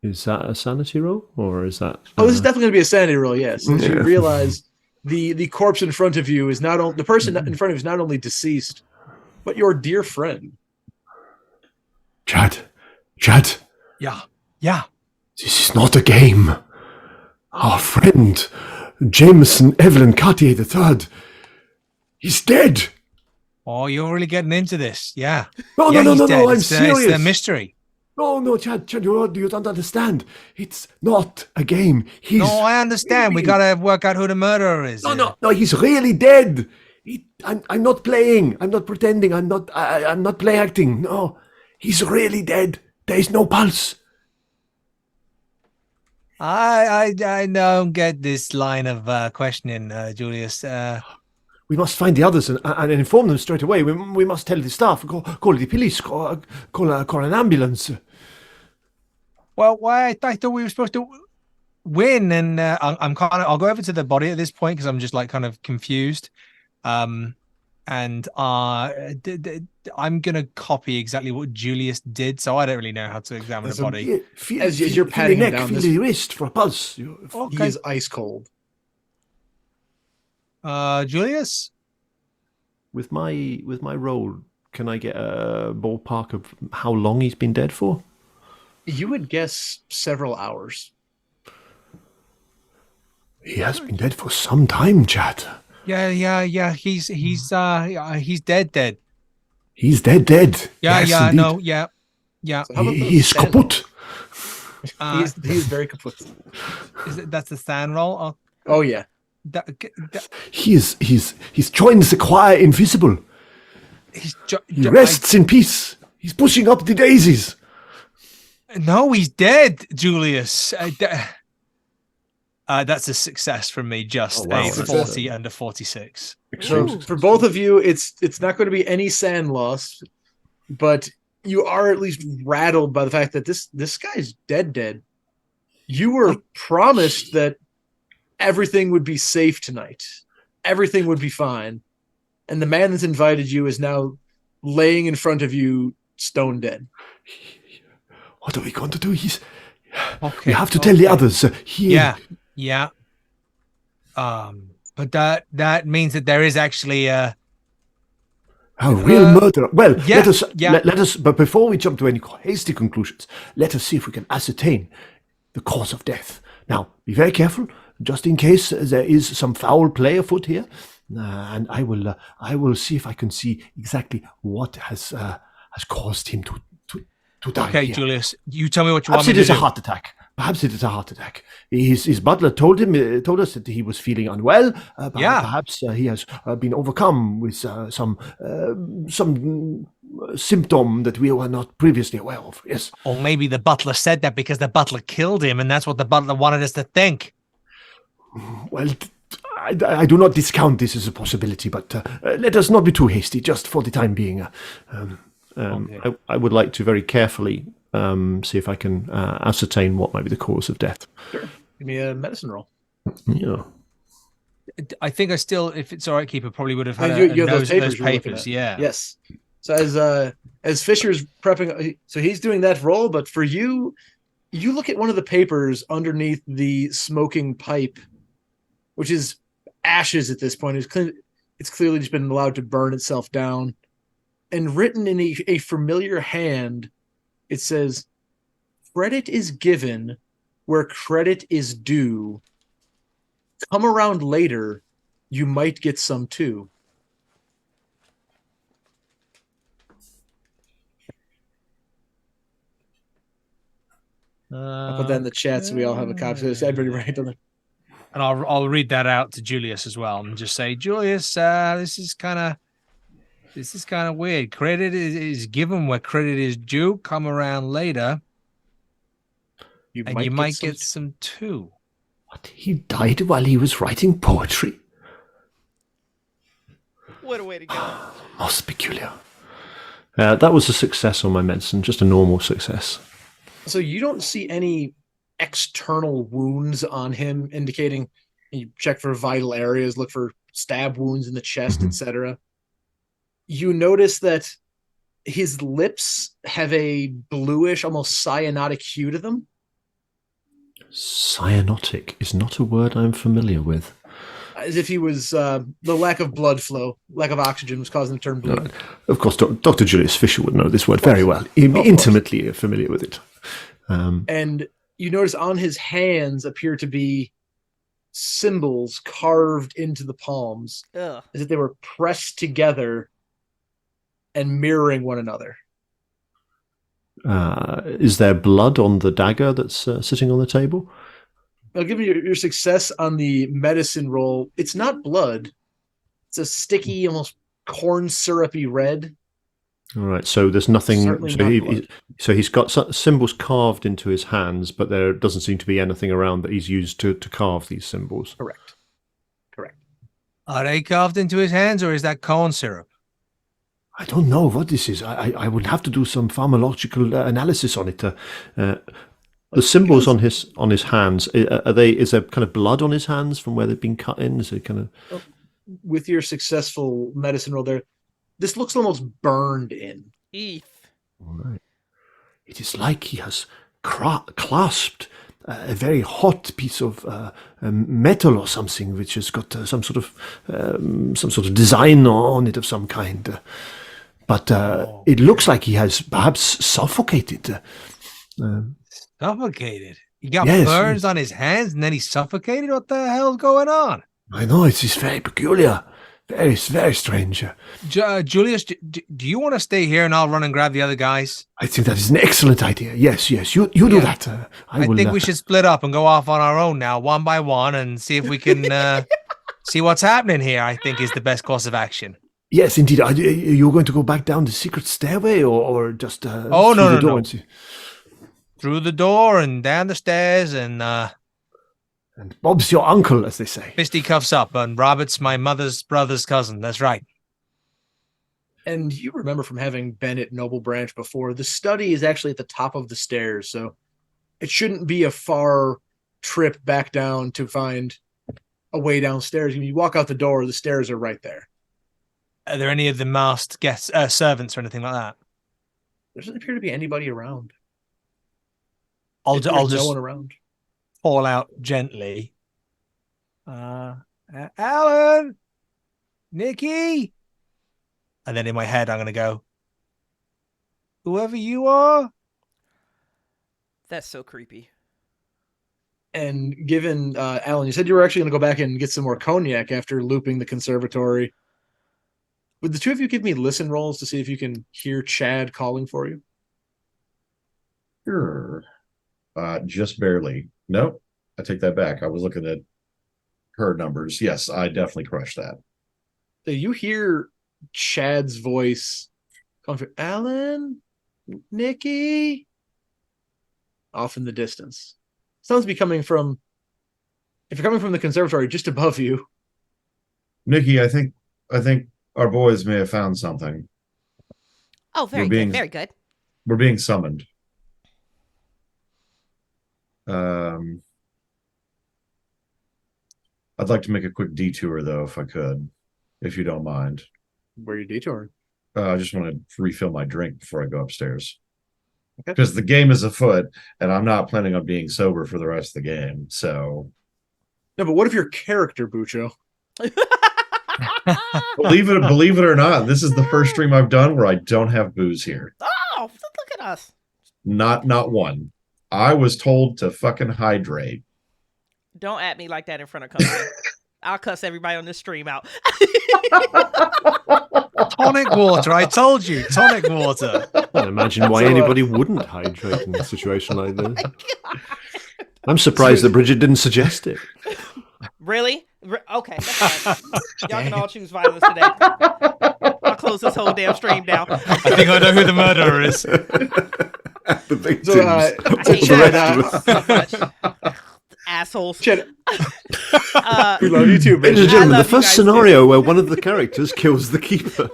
Is that a sanity roll, or is that? Oh, this is definitely going to be a sanity roll. Yes, since you realize the corpse in front of you is not only the person in front of you is not only deceased, but your dear friend. Chad. Yeah. This is not a game. Our friend, Jameson Evelyn Cartier III, he's dead. Oh, you're really getting into this. Yeah. No, I'm serious. It's a mystery. No, Chad, you don't understand. It's not a game. No, I understand. We gotta work out who the murderer is. No, he's really dead. I'm not playing. I'm not pretending. I'm not play acting. No, he's really dead. There is no pulse. I don't get this line of questioning, Julius. We must find the others and inform them straight away. We must tell the staff. Call the police. Call an ambulance. Well, I thought we were supposed to win, and I'll go over to the body at this point because I'm just like kind of confused. And I'm gonna copy exactly what Julius did, so I don't really know how to examine the body. As you're patting him down, feel the wrist for a pulse. Okay. He is ice cold. Julius, with my roll, can I get a ballpark of how long he's been dead for? You would guess several hours. He has been dead for some time, Chad. Yeah. He's dead. He's dead. Yeah. No. Yeah. So he's kaput. He's very kaput. That's the sand roll. Oh yeah. He's joined the choir invisible. He rests in peace. He's pushing up the daisies. No, he's dead, Julius. That's a success from me. Just a 40 under 46. So for both of you, it's not going to be any sand loss, but you are at least rattled by the fact that this guy's dead. You were promised that everything would be safe tonight. Everything would be fine. And the man that's invited you is now laying in front of you, stone dead. What are we going to do? We have to tell the others. Yeah. But that means that there is actually a real murder. Well, let us. But before we jump to any hasty conclusions, let us see if we can ascertain the cause of death. Now, be very careful, just in case there is some foul play afoot here. And I will see if I can see exactly what has caused him to die. Okay, here. Julius, you tell me what you Perhaps want me to do. Perhaps it is a heart attack. His butler told us that he was feeling unwell. Perhaps he has been overcome with some symptom that we were not previously aware of. Yes. Or maybe the butler said that because the butler killed him, and that's what the butler wanted us to think. Well, I do not discount this as a possibility, but let us not be too hasty, just for the time being. I would like to very carefully see if I can ascertain what might be the cause of death. Sure. Give me a medicine roll. Yeah. I think if it's all right, Keeper, probably would have had you have those papers. Yeah. Yes. So as Fisher's prepping, so he's doing that roll, but for you look at one of the papers underneath the smoking pipe, which is ashes at this point. It's clearly just been allowed to burn itself down. And written in a familiar hand, it says, "Credit is given where credit is due. Come around later, you might get some too." I'll put that in the chat so we all have a copy. So everybody write on it. And I'll read that out to Julius as well, and just say, Julius, this is kind of weird. Credit is given where credit is due. Come around later, you might get some too. What? He died while he was writing poetry? What a way to go. Most peculiar. That was a success on my medicine, just a normal success. So you don't see any external wounds on him, indicating you check for vital areas, look for stab wounds in the chest, etc. You notice that his lips have a bluish, almost cyanotic hue to them. Cyanotic is not a word I'm familiar with. As if he was, the lack of blood flow, lack of oxygen was causing the term blue. Of course, Dr. Julius Fisher would know this word very well. He'd be intimately familiar with it. And you notice on his hands appear to be symbols carved into the palms, as if they were pressed together and mirroring one another. Is there blood on the dagger that's sitting on the table? I'll give you your success on the medicine roll. It's not blood. It's a sticky, almost corn syrupy red. All right, so there's nothing. So he's got symbols carved into his hands, but there doesn't seem to be anything around that he's used to carve these symbols. Correct. Are they carved into his hands, or is that corn syrup? I don't know what this is. I would have to do some pharmacological analysis on it. The symbols on his hands, are they? Is there kind of blood on his hands from where they've been cut in? Is it kind of? With your successful medicine roll there, this looks almost burned in. Eef. All right. It is like he has clasped a very hot piece of metal or something, which has got some sort of design on it of some kind. But it looks like he has perhaps suffocated. Suffocated? He got burns on his hands and then he suffocated? What the hell's going on? I know, it's very peculiar. Very, very strange. Julius, do you want to stay here and I'll run and grab the other guys? I think that is an excellent idea. Yes, you do that. I think we should split up and go off on our own now, one by one, and see if we can See what's happening here, I think, is the best course of action. Yes, indeed. Are you going to go back down the secret stairway or just Oh, through no, the no, door? no. And see? Through the door and down the stairs, and And Bob's your uncle, as they say. fisticuffs up, and Robert's my mother's brother's cousin. That's right. And you remember from having been at Noble Branch before, the study is actually at the top of the stairs, so it shouldn't be a far trip back down to find a way downstairs. When you walk out the door, the stairs are right there. Are there any of the masked guests, servants, or anything like that? There doesn't appear to be anybody around. I'll No just one around. call out gently. Alan, Nikki, and then in my head I'm gonna go, whoever you are. That's so creepy. And given Alan, you said you were actually going to go back and get some more cognac after looping the conservatory. Would the two of you give me listen rolls to see if you can hear Chad calling for you? Sure. Just barely. Nope. I take that back. I was looking at her numbers. Yes, I definitely crushed that. So you hear Chad's voice calling for Alan, Nikki, off in the distance. Sounds be coming from, if you're coming from the conservatory, just above you. Nikki, I think our boys may have found something. Oh, very being- good. Very good. We're being summoned. I'd like to make a quick detour, though, if I could, if you don't mind. Where are you detouring? I just want to refill my drink before I go upstairs. Okay. Because the game is afoot, and I'm not planning on being sober for the rest of the game. So, No, but what if your character, Bucho? believe it or not, this is the first stream I've done where I don't have booze here. Oh, look at us. Not one. I was told to fucking hydrate. Don't at me like that in front of company. I'll cuss everybody on this stream out. Tonic water, I told you, tonic water. I can't imagine why anybody wouldn't hydrate in a situation like this. I'm surprised that Bridget didn't suggest it. Really? Okay, that's fine. Y'all can all choose violence today. I'll close this whole damn stream down. I think I know who the murderer is. The victims. So, I hate Chad, so much. Assholes. Chad, we love you too, Ladies and bitch. gentlemen, the love you first guys scenario where one of the characters kills the keeper.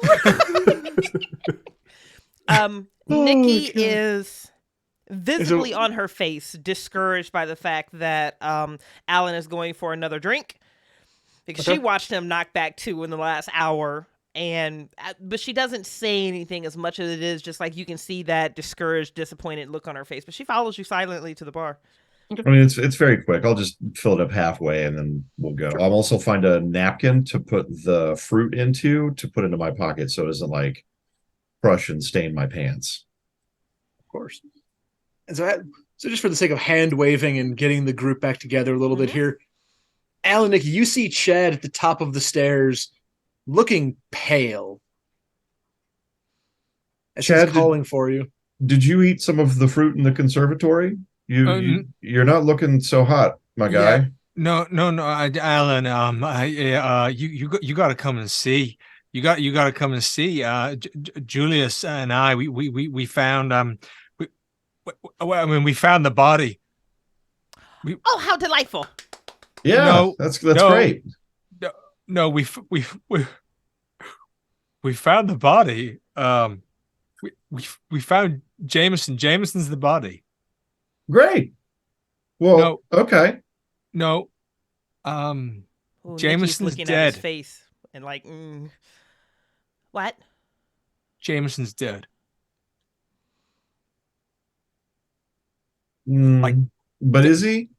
Nikki is visibly on her face discouraged by the fact that Alan is going for another drink because she watched him knock back 2 in the last hour, but she doesn't say anything as much as it is just like you can see that discouraged, disappointed look on her face, but she follows you silently to the bar. I mean, it's very quick. I'll just fill it up halfway and then we'll go. I'll also find a napkin to put the fruit into to put into my pocket so it doesn't like crush and stain my pants. Of course. And so just for the sake of hand waving and getting the group back together a little bit here, Alan, Nikki, you see Chad at the top of the stairs looking pale. As Chad, he's calling for you. Did you eat some of the fruit in the conservatory? You're not looking so hot, my guy. Yeah. No, Alan. You got to come and see. You got to come and see. Julius and I, we found we found the body. Oh, how delightful! Yeah, No, that's no. great. No, we found the body. We found Jameson. Jameson's the body. Great. Well, No. okay. No. Ooh, Nikki's Jameson's looking at dead. his face and like, what? Jameson's dead. But is he?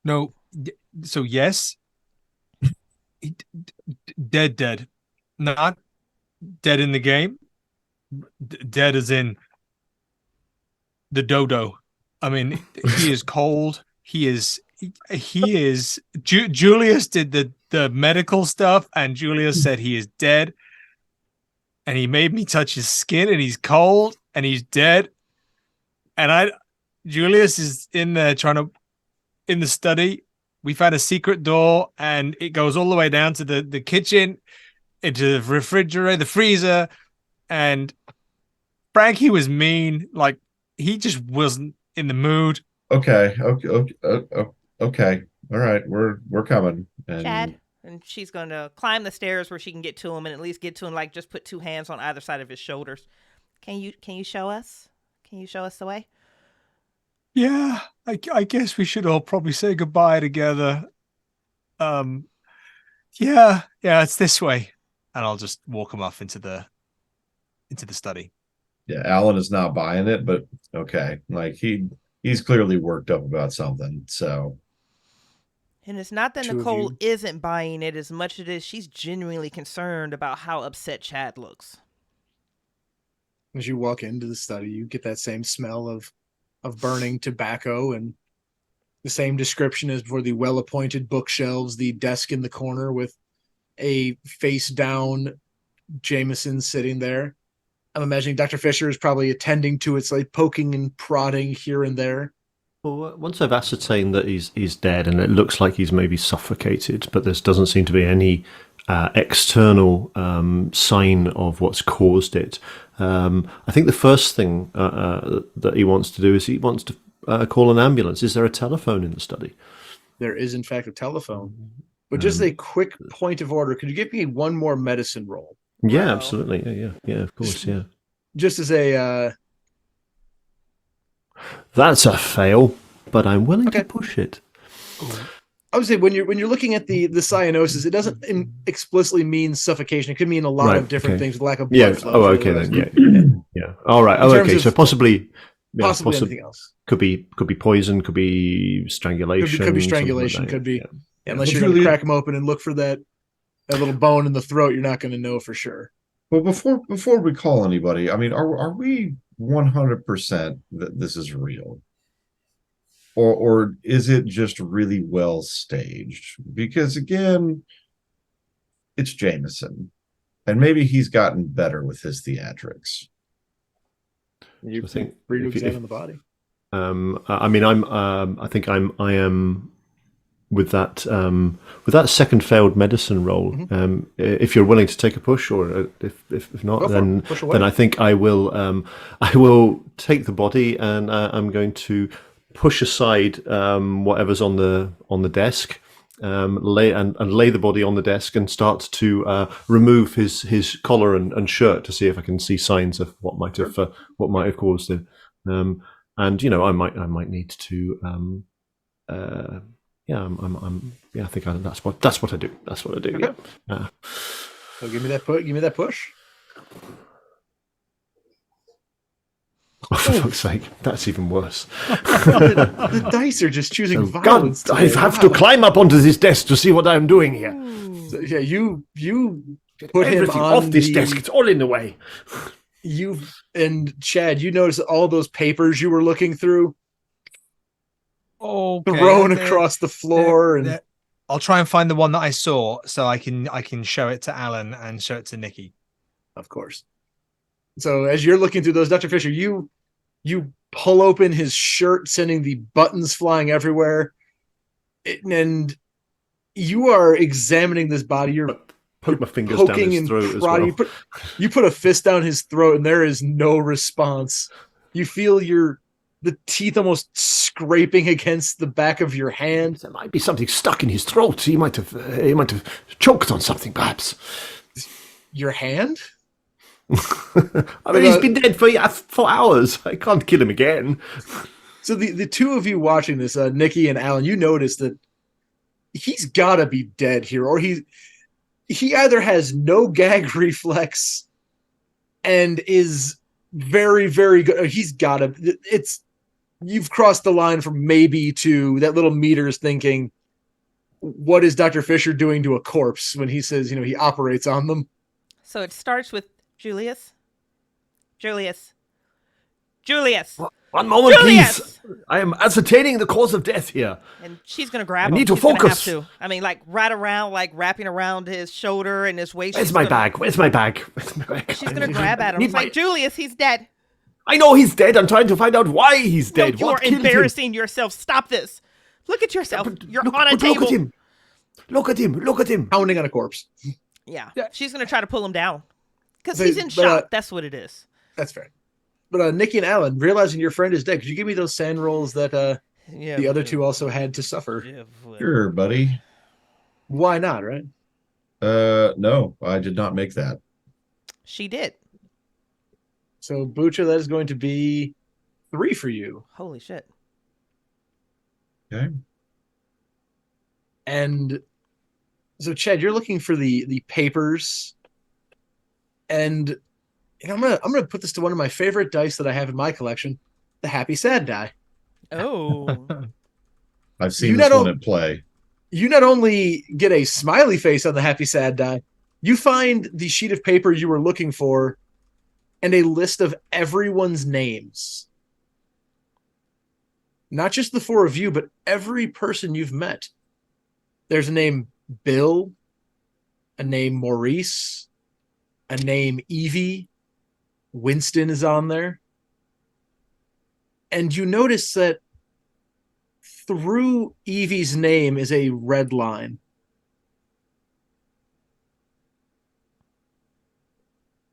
No. So yes. Dead. Not dead in the game. Dead as in the dodo. I mean, he is cold. He is. Julius did the medical stuff, and Julius said he is dead. And he made me touch his skin, and he's cold, and he's dead. And Julius is in there in the study, We found a secret door, and it goes all the way down to the kitchen, into the refrigerator, the freezer, and Frankie was mean. Like, he just wasn't in the mood. Okay. Okay. All right. We're coming. And Chad. And she's going to climb the stairs where she can get to him and at least get to him, like just put two hands on either side of his shoulders. Can you show us? Can you show us the way? Yeah, I guess we should all probably say goodbye together. Yeah, it's this way. And I'll just walk him off into the study. Yeah, Alan is not buying it, but okay. Like he's clearly worked up about something. So, and it's not that Two of Nicole you. isn't buying it as much as it is she's genuinely concerned about how upset Chad looks. As you walk into the study, you get that same smell of burning tobacco and the same description as for the well-appointed bookshelves, the desk in the corner with a face-down Jameson sitting there. I'm imagining Dr. Fisher is probably attending to it, like poking and prodding here and there. Well, once I've ascertained that he's dead and it looks like he's maybe suffocated, but there doesn't seem to be any external sign of what's caused it, I think the first thing that he wants to do is he wants to call an ambulance. Is there a telephone in the study? There is, in fact, a telephone. But just a quick point of order, could you give me one more medicine roll? Yeah, Wow. absolutely. Yeah, of course, yeah. Just as a... That's a fail, but I'm willing Okay. to push it. I would say when you're looking at the cyanosis, it doesn't explicitly mean suffocation. It could mean a lot Right, of different okay. things, lack of Yeah. blood flow. Oh, for okay the then. rest. Yeah. All right. In Oh, terms okay. of So possibly Possibly anything else. could be poison, could be strangulation, Could be something like strangulation. that, Could be. yeah. Yeah, unless But you're going to Julia- crack them open and look for that little bone in the throat, you're not going to know for sure. Well, before we call anybody, I mean, are we 100% that this is real? Or is it just really well staged? Because again, it's Jameson. And maybe he's gotten better with his theatrics. You I think free to if you- examine the body. I mean, I am with that second failed medicine roll. If you're willing to take a push, or if not, Go for then it. Push away. then I think I will take the body and I'm going to push aside whatever's on the desk. Lay the body on the desk and start to remove his collar and shirt to see if I can see signs of what might have caused it. And I might need to. I think that's what I do. That's what I do. Okay. Yeah. So give me that push. Oh, for fuck's sake, that's even worse. The dice are just choosing Oh, violence. God, I today. have to Wow. climb up onto this desk to see what I'm doing here. So, yeah, you put him Everything on off this the- desk. It's all in the way. You and Chad, you notice all those papers you were looking through Okay. thrown across the floor, and I'll try and find the one that I saw so I can show it to Alan and show it to Nikki. of course. So as you're looking through those, Dr. Fisher, you pull open his shirt, sending the buttons flying everywhere, and you are examining this body. You're Poke my fingers down poking his and throat as prodding. well. You put a fist down his throat, and there is no response. You feel the teeth almost scraping against the back of your hand. There might be something stuck in his throat. He might have choked on something, perhaps. Your hand? I mean, he's been dead for hours. I can't kill him again. So the two of you watching this, Nikki and Alan, you notice that he's got to be dead here, or he either has no gag reflex and is very, very good. He's got to. You've crossed the line from maybe to that little meter's thinking, what is Dr. Fisher doing to a corpse when he says, he operates on them? So it starts with Julius. One moment, Julius! please. I am ascertaining the cause of death here. And she's gonna grab I him. need to She's gonna focus. have to. I mean, like right around, like wrapping around his shoulder and his waist. Where's She's my gonna- bag? Where's my bag? Where's my bag? She's gonna grab at him. Need It's like, Julius, he's dead. I know he's dead. I'm trying to find out why he's dead. No, you What are killed him? embarrassing yourself. Stop this. Look at yourself. You're Look, on a look table. at him. Look at him. Look at him. Pounding on a corpse. Yeah. Yeah. She's going to try to pull him down. Because But- he's in but, shock. That's what it is. That's fair. But Nikki and Alan, realizing your friend is dead, could you give me those sand rolls that Yeah. the other two also had to suffer? Yeah, but- Sure, buddy. Why not, right? No, I did not make that. She did. So, Bucho, that is going to be 3 for you. Holy shit. Okay. And so, Chad, you're looking for the papers, and I'm gonna put this to one of my favorite dice that I have in my collection, the Happy Sad die. Oh. I've seen You this not one o- at play. You not only get a smiley face on the Happy Sad die, you find the sheet of paper you were looking for, and a list of everyone's names. Not just the 4 of you, but every person you've met. There's a name Bill, a name Maurice, a name Evie, Winston is on there. And you notice that through Evie's name is a red line.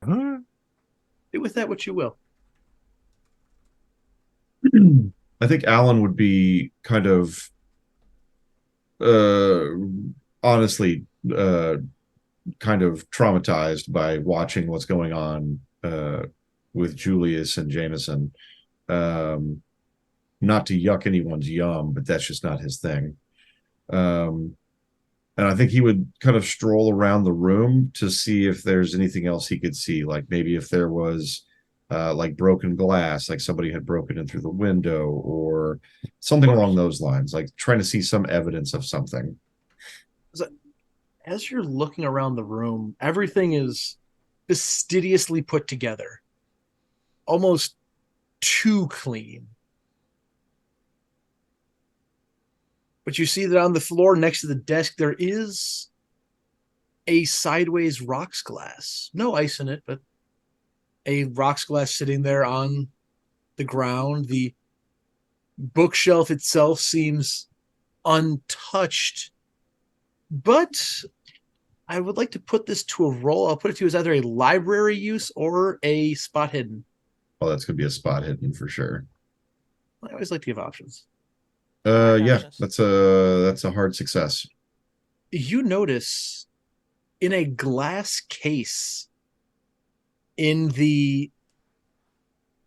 Do with that what you will. I think Alan would be kind of honestly kind of traumatized by watching what's going on with Julius and Jameson. Not to yuck anyone's yum, but that's just not his thing. And I think he would kind of stroll around the room to see if there's anything else he could see, like maybe if there was like broken glass, like somebody had broken in through the window or something along those lines, like trying to see some evidence of something. As you're looking around the room, everything is fastidiously put together, almost too clean. But you see that on the floor next to the desk, there is a sideways rocks glass. No ice in it, but a rocks glass sitting there on the ground. The bookshelf itself seems untouched. But I would like to put this to a roll. I'll put it to as either a library use or a spot hidden. Oh, that's gonna be a spot hidden for sure. I always like to give options. Yeah, that's a hard success. You notice in a glass case in the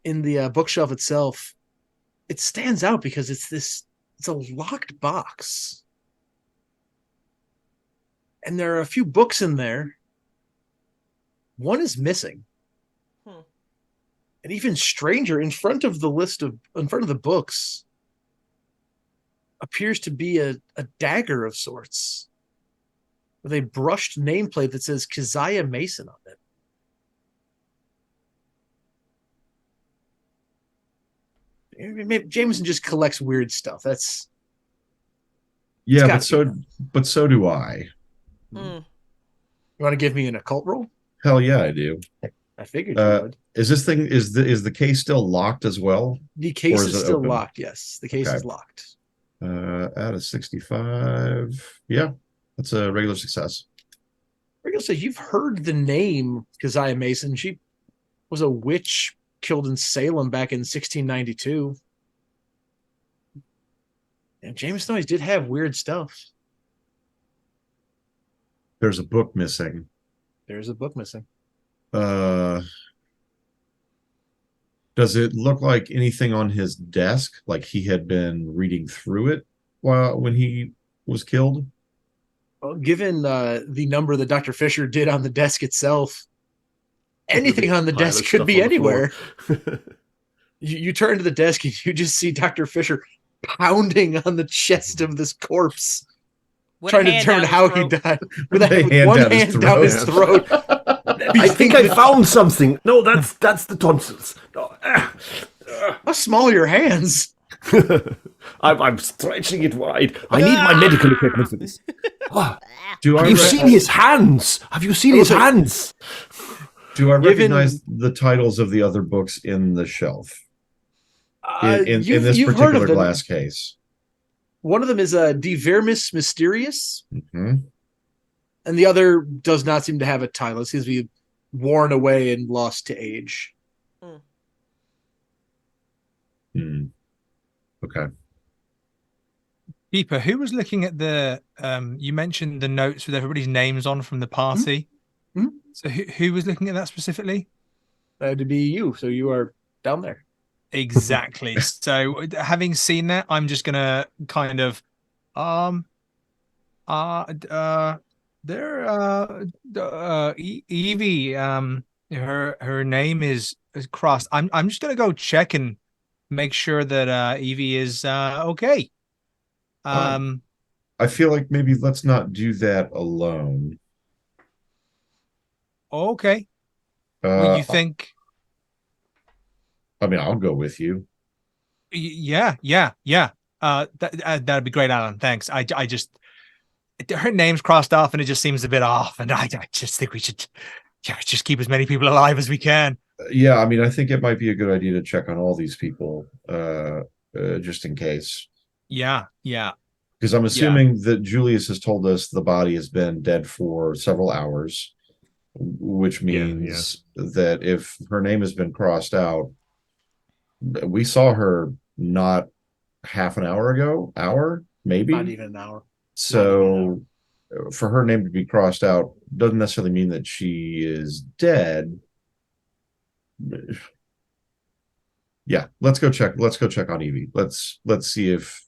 bookshelf itself, it stands out because it's a locked box. And there are a few books in there. One is missing. And even stranger, in front of the books appears to be a dagger of sorts with a brushed nameplate that says Keziah Mason on it. Maybe Jameson just collects weird stuff. That's Yeah, gotta but so do I. Mm. You want to give me an occult roll? Hell yeah, I do. I figured you would. Is this thing is the case still locked as well? The case or is is it still open? locked. Yes, the case Okay. is locked. Out of 65. Yeah, that's a regular success. Regal says you've heard the name Keziah Mason. She was a witch killed in Salem back in 1692. And Jameson always did have weird stuff. There's a book missing. There's a book missing. Does it look like anything on his desk, like he had been reading through it when he was killed? Well, given the number that Dr. Fisher did on the desk itself, anything on the Pile of desk could stuff be on the floor. anywhere. You turn to the desk and you just see Dr. Fisher pounding on the chest of this corpse, With a trying to hand determine down how his he throat. died. With A hand one down his hand down his throat. I think I found something. No, that's the tonsils. No, How small are your hands? I'm stretching it wide. I need my medical equipment for this. Oh, Do I have you seen his hands? Have you seen his hands? Do I Given- recognize the titles of the other books in the shelf in this you've heard particular of them. glass case? One of them is De Vermis Mysterious, Mhm. and the other does not seem to have a title. It seems to be worn away and lost to age. Hmm. Okay. Keeper, who was looking at the you mentioned the notes with everybody's names on from the party. Mhm. So who was looking at that specifically? To be you, so you are down there. Exactly. So having seen that, I'm just gonna kind of Evie, her name is crossed. I'm just gonna go check and make sure that Evie is okay. I feel like maybe let's not do that alone. Okay. Well, you think? I mean, I'll go with you. Yeah. That'd be great, Alan. Thanks. I just her name's crossed off, and it just seems a bit off. And I just think we should, just keep as many people alive as we can. Yeah, I mean, I think it might be a good idea to check on all these people, just in case. Yeah. Because I'm assuming that Julius has told us the body has been dead for several hours, which means that if her name has been crossed out, we saw her not half an hour ago, maybe. Not even an hour. So for her name to be crossed out doesn't necessarily mean that she is dead. Yeah, let's go check on Evie. Let's see if,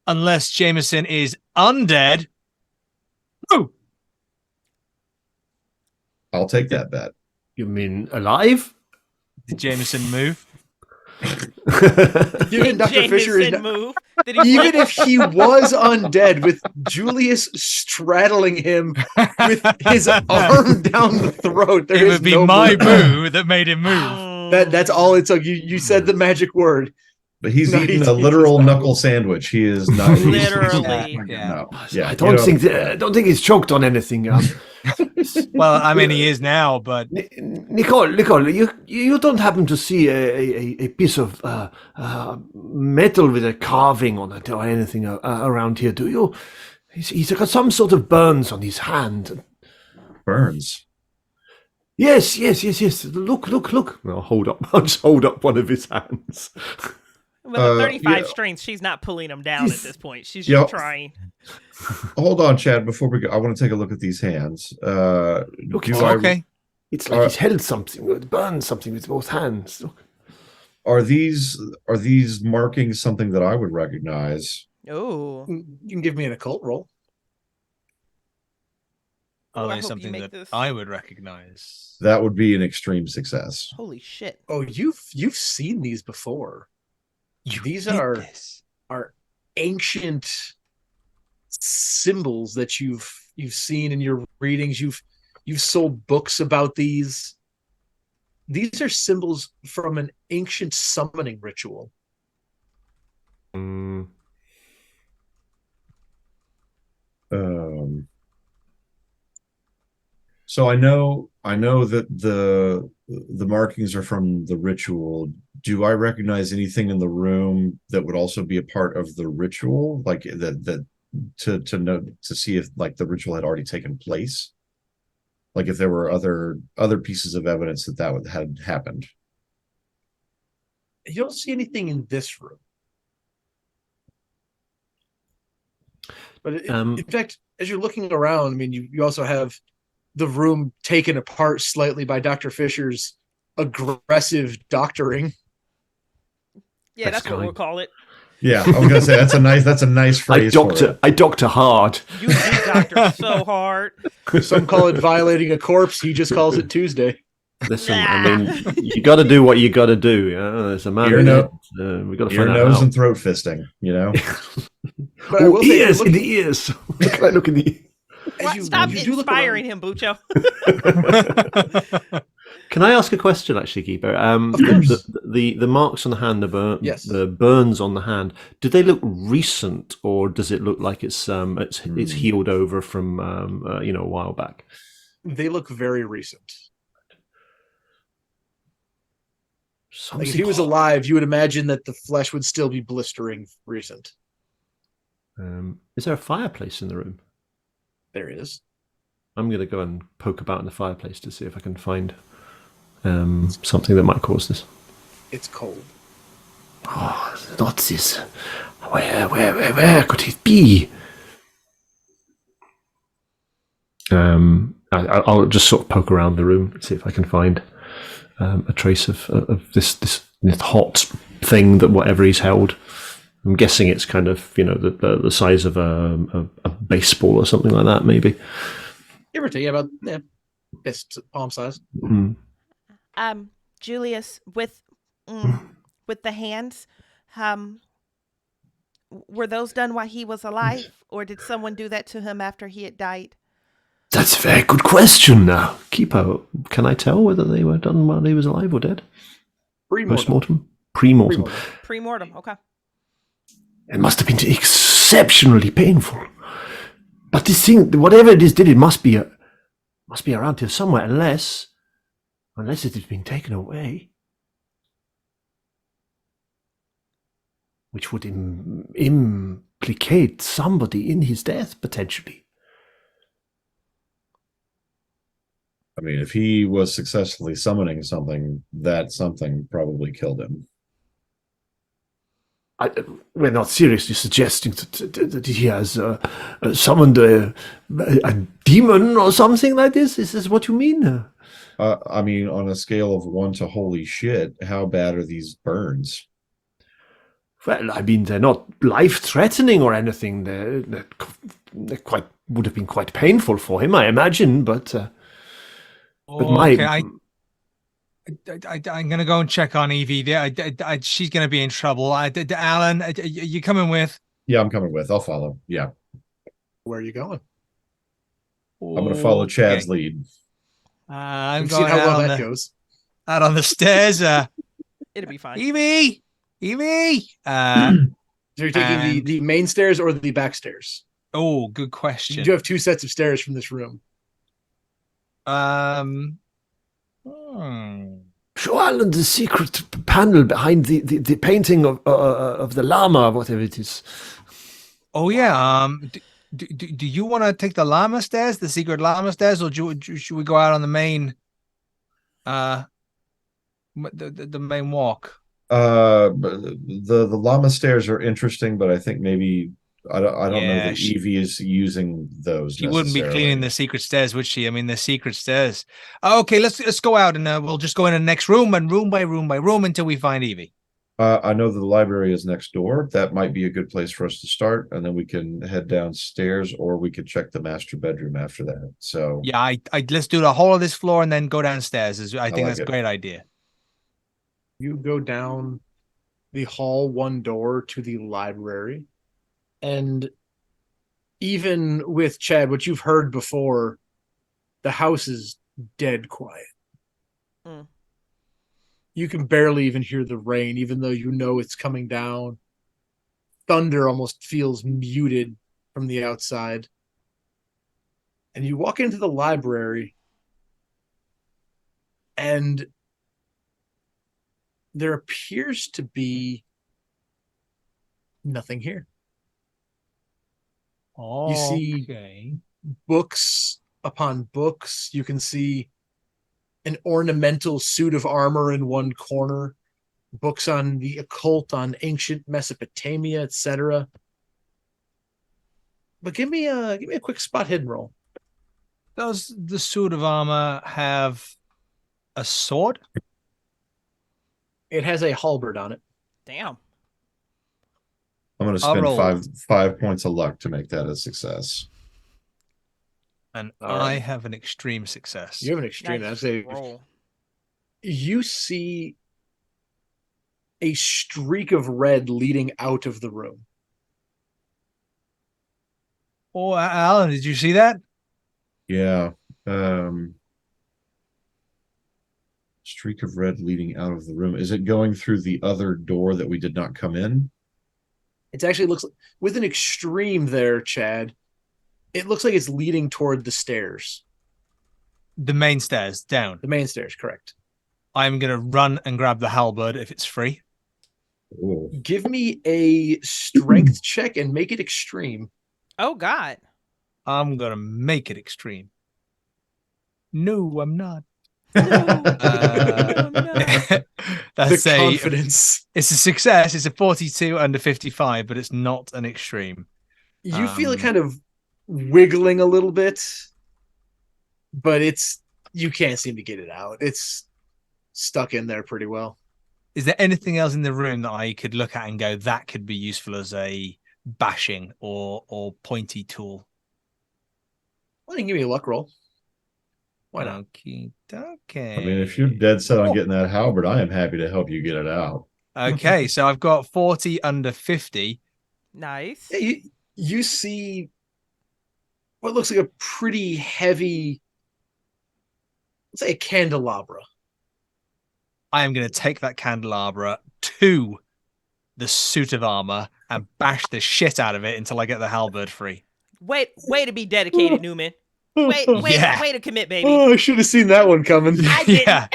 unless Jameson is undead. Oh, I'll take that bet. You mean alive? did Jameson move? Even Dr. Fisher is move. Even if he was undead, with Julius straddling him with his arm down the throat, it would be my boo that made him move. That's all it took. You said the magic word. But he's eating a literal knuckle sandwich. He is not literally. Yeah, I don't think he's choked on anything. Well, I mean, he is now, but Nicole, you don't happen to see a piece of metal with a carving on it or anything around here, do you? He's got some sort of burns on his hand. Burns. Yes. Look. I'll just hold up one of his hands. Well, 35 strength, she's not pulling him down at this point. She's just trying. Hold on, Chad. Before we go, I want to take a look at these hands. okay. It's like he's held something, burned something with both hands. Look. Are these markings something that I would recognize? Oh, You can give me an occult roll. Are they something that I would recognize? That would be an extreme success. Holy shit! Oh, you've seen these before. These are ancient symbols that you've seen in your readings. You've sold books about these. These are symbols from an ancient summoning ritual. So I know that the markings are from the ritual. Do I recognize anything in the room that would also be a part of the ritual, like that to know, to see if like the ritual had already taken place, like if there were other pieces of evidence that had happened? You don't see anything in this room, but in fact, as you're looking around, I mean, you also have the room taken apart slightly by Dr. Fisher's aggressive doctoring. Yeah, that's what we'll call it. Yeah, I was gonna say that's a nice phrase. I doctor hard. You do doctor so hard. Some call it violating a corpse. He just calls it Tuesday. Listen, I mean, you got to do what you got to do. There's a man. We got to find out. Nose and throat fisting. But I will say, ears in the ears. Look in the ears. Stop inspiring him, Bucho. Can I ask a question, actually, Keeper? The marks on the hand, the burns on the hand, do they look recent, or does it look like it's healed over from a while back? They look very recent. Like if he was alive, you would imagine that the flesh would still be blistering recent. Is there a fireplace in the room? There is. I'm going to go and poke about in the fireplace to see if I can find something that might cause this. It's cold. Oh, not this. Where could it be? I'll just sort of poke around the room and see if I can find a trace of this hot thing that whatever he's held. I'm guessing it's kind of the size of a baseball or something like that, maybe. Give or take, about fist palm size. Mm. Julius, with the hands, were those done while he was alive, or did someone do that to him after he had died? That's a very good question now. Keeper, can I tell whether they were done while he was alive or dead? Pre-mortem. Pre-mortem. Pre-mortem, okay. It must have been exceptionally painful. But this thing, whatever it is, it must be around here somewhere, unless it has been taken away, which would implicate somebody in his death potentially. I mean, if he was successfully summoning something, that something probably killed him. We're not seriously suggesting that he has summoned a demon or something like this. Is this what you mean? I mean, on a scale of 1 to holy shit, how bad are these burns? Well, I mean, they're not life-threatening or anything. They're would have been quite painful for him, I imagine. But I'm gonna go and check on Evie. She's gonna be in trouble. Alan, you coming with? Yeah, I'm coming with. I'll follow. Yeah. Where are you going? I'm going to follow Chad's lead. I'm We've going seen how well out that goes. out on the stairs. It'll be fine. Evie. So you're taking the main stairs or the back stairs? Oh, good question. You do have 2 sets of stairs from this room. Show Alan the secret panel behind the painting of the llama, whatever it is. Oh yeah. Do you want to take the llama stairs, the secret llama stairs, or should we go out on the main, the main walk? The llama stairs are interesting, but I think maybe I don't know that Evie is using those. She wouldn't be cleaning the secret stairs, would she? I mean, the secret stairs. Okay, let's go out and we'll just go in the next room and room by room until we find Evie. I know that the library is next door. That might be a good place for us to start, and then we can head downstairs, or we could check the master bedroom after that. So yeah, I let's do the whole of this floor and then go downstairs. I think that's a great idea. You go down the hall, one door to the library, and even with Chad, what you've heard before, the house is dead quiet. Mm. You can barely even hear the rain, even though you know it's coming down. Thunder almost feels muted from the outside. And you walk into the library, and there appears to be nothing here. Oh, you see books upon books. You can see an ornamental suit of armor in one corner, books on the occult, on ancient Mesopotamia, etc. But give me a quick spot hidden roll. Does the suit of armor have a sword? It has a halberd on it. Damn. I'm going to spend five points of luck to make that a success. And I have an extreme success. You have an extreme. Nice roll. You see a streak of red leading out of the room. Oh, Alan, did you see that? Yeah. Streak of red leading out of the room. Is it going through the other door that we did not come in? It actually looks like, with an extreme there, Chad, it looks like it's leading toward the stairs. The main stairs, down. The main stairs, correct. I'm going to run and grab the halberd if it's free. Ooh. Give me a strength check and make it extreme. Oh God. I'm gonna make it extreme. No, I'm not. No, I'm not. That's The confidence. It's a success. It's a 42 under 55, but it's not an extreme. You feel it kind of wiggling a little bit, but you can't seem to get it out. It's stuck in there pretty well. Is there anything else in the room that I could look at and go, that could be useful as a bashing or pointy tool? Well, you can give me a luck roll. Why not? Okay. I mean, if you're dead set on getting that halberd, I am happy to help you get it out. Okay, so I've got 40 under 50. Nice. Yeah, you see what looks like a pretty heavy, let's say a candelabra. I am going to take that candelabra to the suit of armor and bash the shit out of it until I get the halberd free. Way to be dedicated, Newman. Way to commit, baby. Oh, I should have seen that one coming. I didn't. Yeah.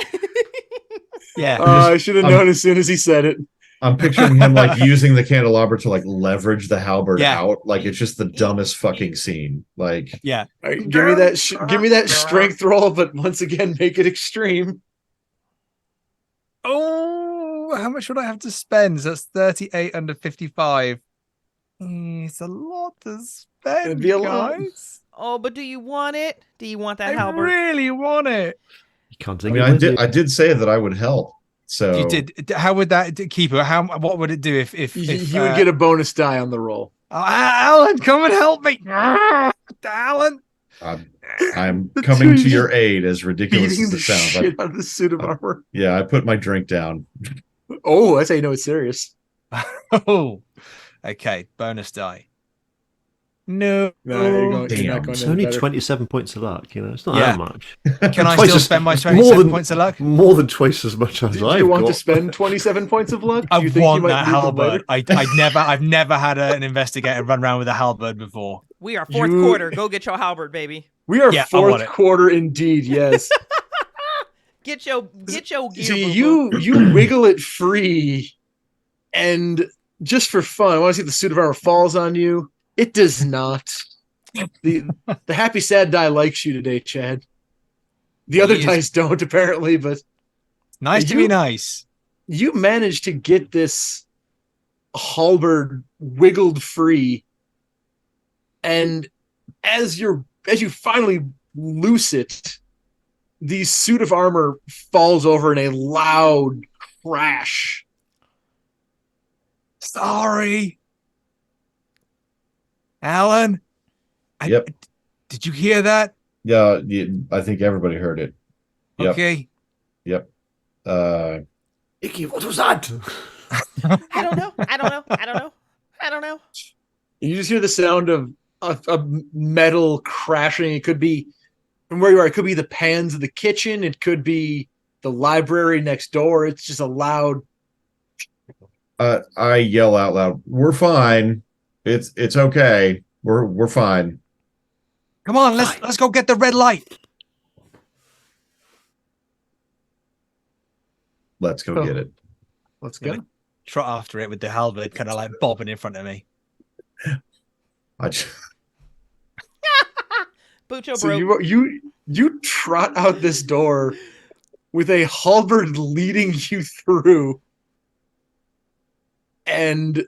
Yeah. I should have known as soon as he said it. I'm picturing him like using the candelabra to like leverage the halberd Yeah. out. Like it's just the dumbest fucking scene. Like, Yeah. All right, give me that strength roll, but once again, make it extreme. Oh, how much would I have to spend? So that's 38 under 55. It's a lot to spend, It'd be a lot. guys. Oh, but do you want it? Do you want that I halberd? really want it. You can't I think mean, of I did say that I would help. So You did. How would that keep it? What would it do if You would get a bonus die on the roll. Alan, come and help me, Alan. I'm coming to your aid, as ridiculous Beating as the it sounds. shit out of the suit of armor. Yeah, I put my drink down. Oh, that's how you know it's serious. Oh, okay. Bonus die. No. No, Damn. you're not going It's any only better. 27 points of luck, it's not Yeah. that much. Can I Twice still as- spend my it's 27 points of luck? More than twice as much as Do I've you want got. to spend 27 points of luck? Do I you think you want might that need them later? halberd. I've never had an investigator run around with a halberd before. We are fourth You- quarter. Go get your halberd, baby. We are Yeah, I want fourth it. quarter indeed, yes. Get your gear. See, boo-boo. you wiggle it free, and just for fun, I want to see if the suit of armor falls on you. It does not. The happy sad die likes you today, Chad. The other He is- dice don't apparently, but Nice to You- be nice. you managed to get this halberd wiggled free, and as you finally loose it, the suit of armor falls over in a loud crash. Sorry. Alan? Yep. Did you hear that? Yeah, I think everybody heard it. Yep. Okay. Yep. Icky, what was that? I don't know. You just hear the sound of metal crashing. It could be from where you are. It could be the pans of the kitchen. It could be the library next door. It's just a loud. I yell out loud, "We're fine. It's okay. We're fine." Come on, let's go get the red light. Let's go get it. Let's I'm go. gonna trot after it with the halberd kind of like bobbing in front of me. I just, Bucho So broke. you trot out this door with a halberd leading you through. And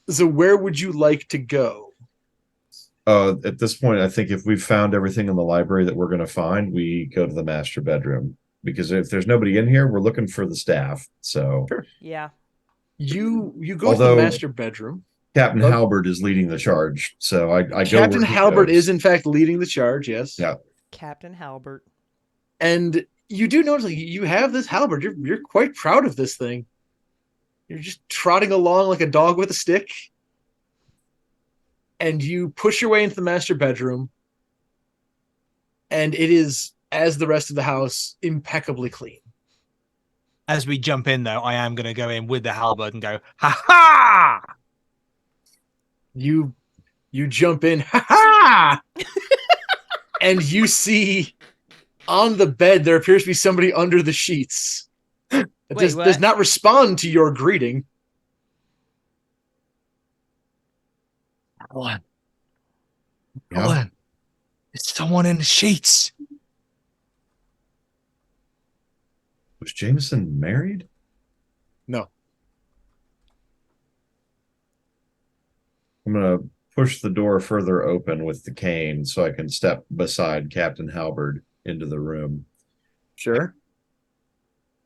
so where would you like to go? at this point, I think if we've found everything in the library that we're going to find, we go to the master bedroom, because if there's nobody in here, we're looking for the staff. So Yeah. You go to Although- the master bedroom. Captain Oh. Halberd is leading the charge. So I go. Captain where he Halbert goes. is in fact leading the charge, yes. Yeah. Captain Halbert. And you do notice like, you have this halberd. You're quite proud of this thing. You're just trotting along like a dog with a stick. And you push your way into the master bedroom. And it is, as the rest of the house, impeccably clean. As we jump in, though, I am going to go in with the halberd and go, ha ha! You jump in, ha ha! And you see on the bed there appears to be somebody under the sheets. It Wait, does what? not respond to your greeting. Alan. Yeah. Alan. It's someone in the sheets. Was Jameson married? No. I'm gonna push the door further open with the cane so I can step beside Captain Halberd into the room. Sure.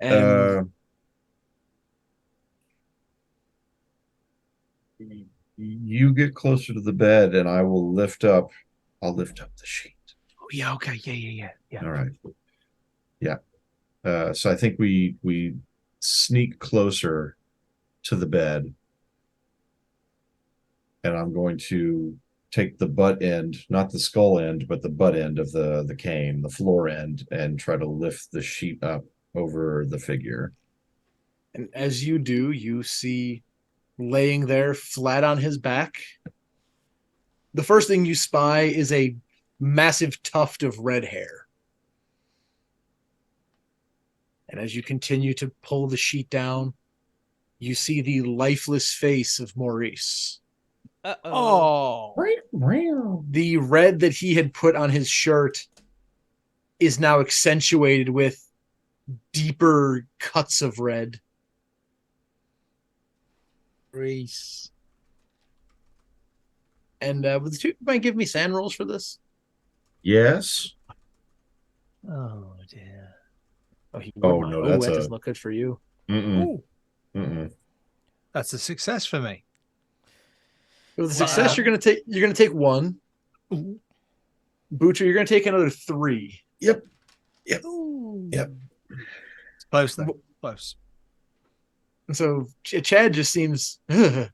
And You get closer to the bed and I'll lift up the sheet. Oh, yeah, okay. Yeah. All right. Yeah. So I think we sneak closer to the bed, and I'm going to take the butt end, not the skull end, but the butt end of the cane, the floor end, and try to lift the sheet up over the figure. And as you do, you see laying there flat on his back. The first thing you spy is a massive tuft of red hair. And as you continue to pull the sheet down, you see the lifeless face of Maurice. Uh-oh. Oh. The red that he had put on his shirt is now accentuated with deeper cuts of red. Reese. And would the two might give me sand rolls for this? Yes. Oh, dear. Oh, no, that's that doesn't look good for you. Mm-mm. Mm-mm. That's a success for me. With the success, you're gonna take one. Bucho, you're gonna take another 3. Yep. Ooh. Yep. It's close though. Close. And so Chad just seems, "Ugh. If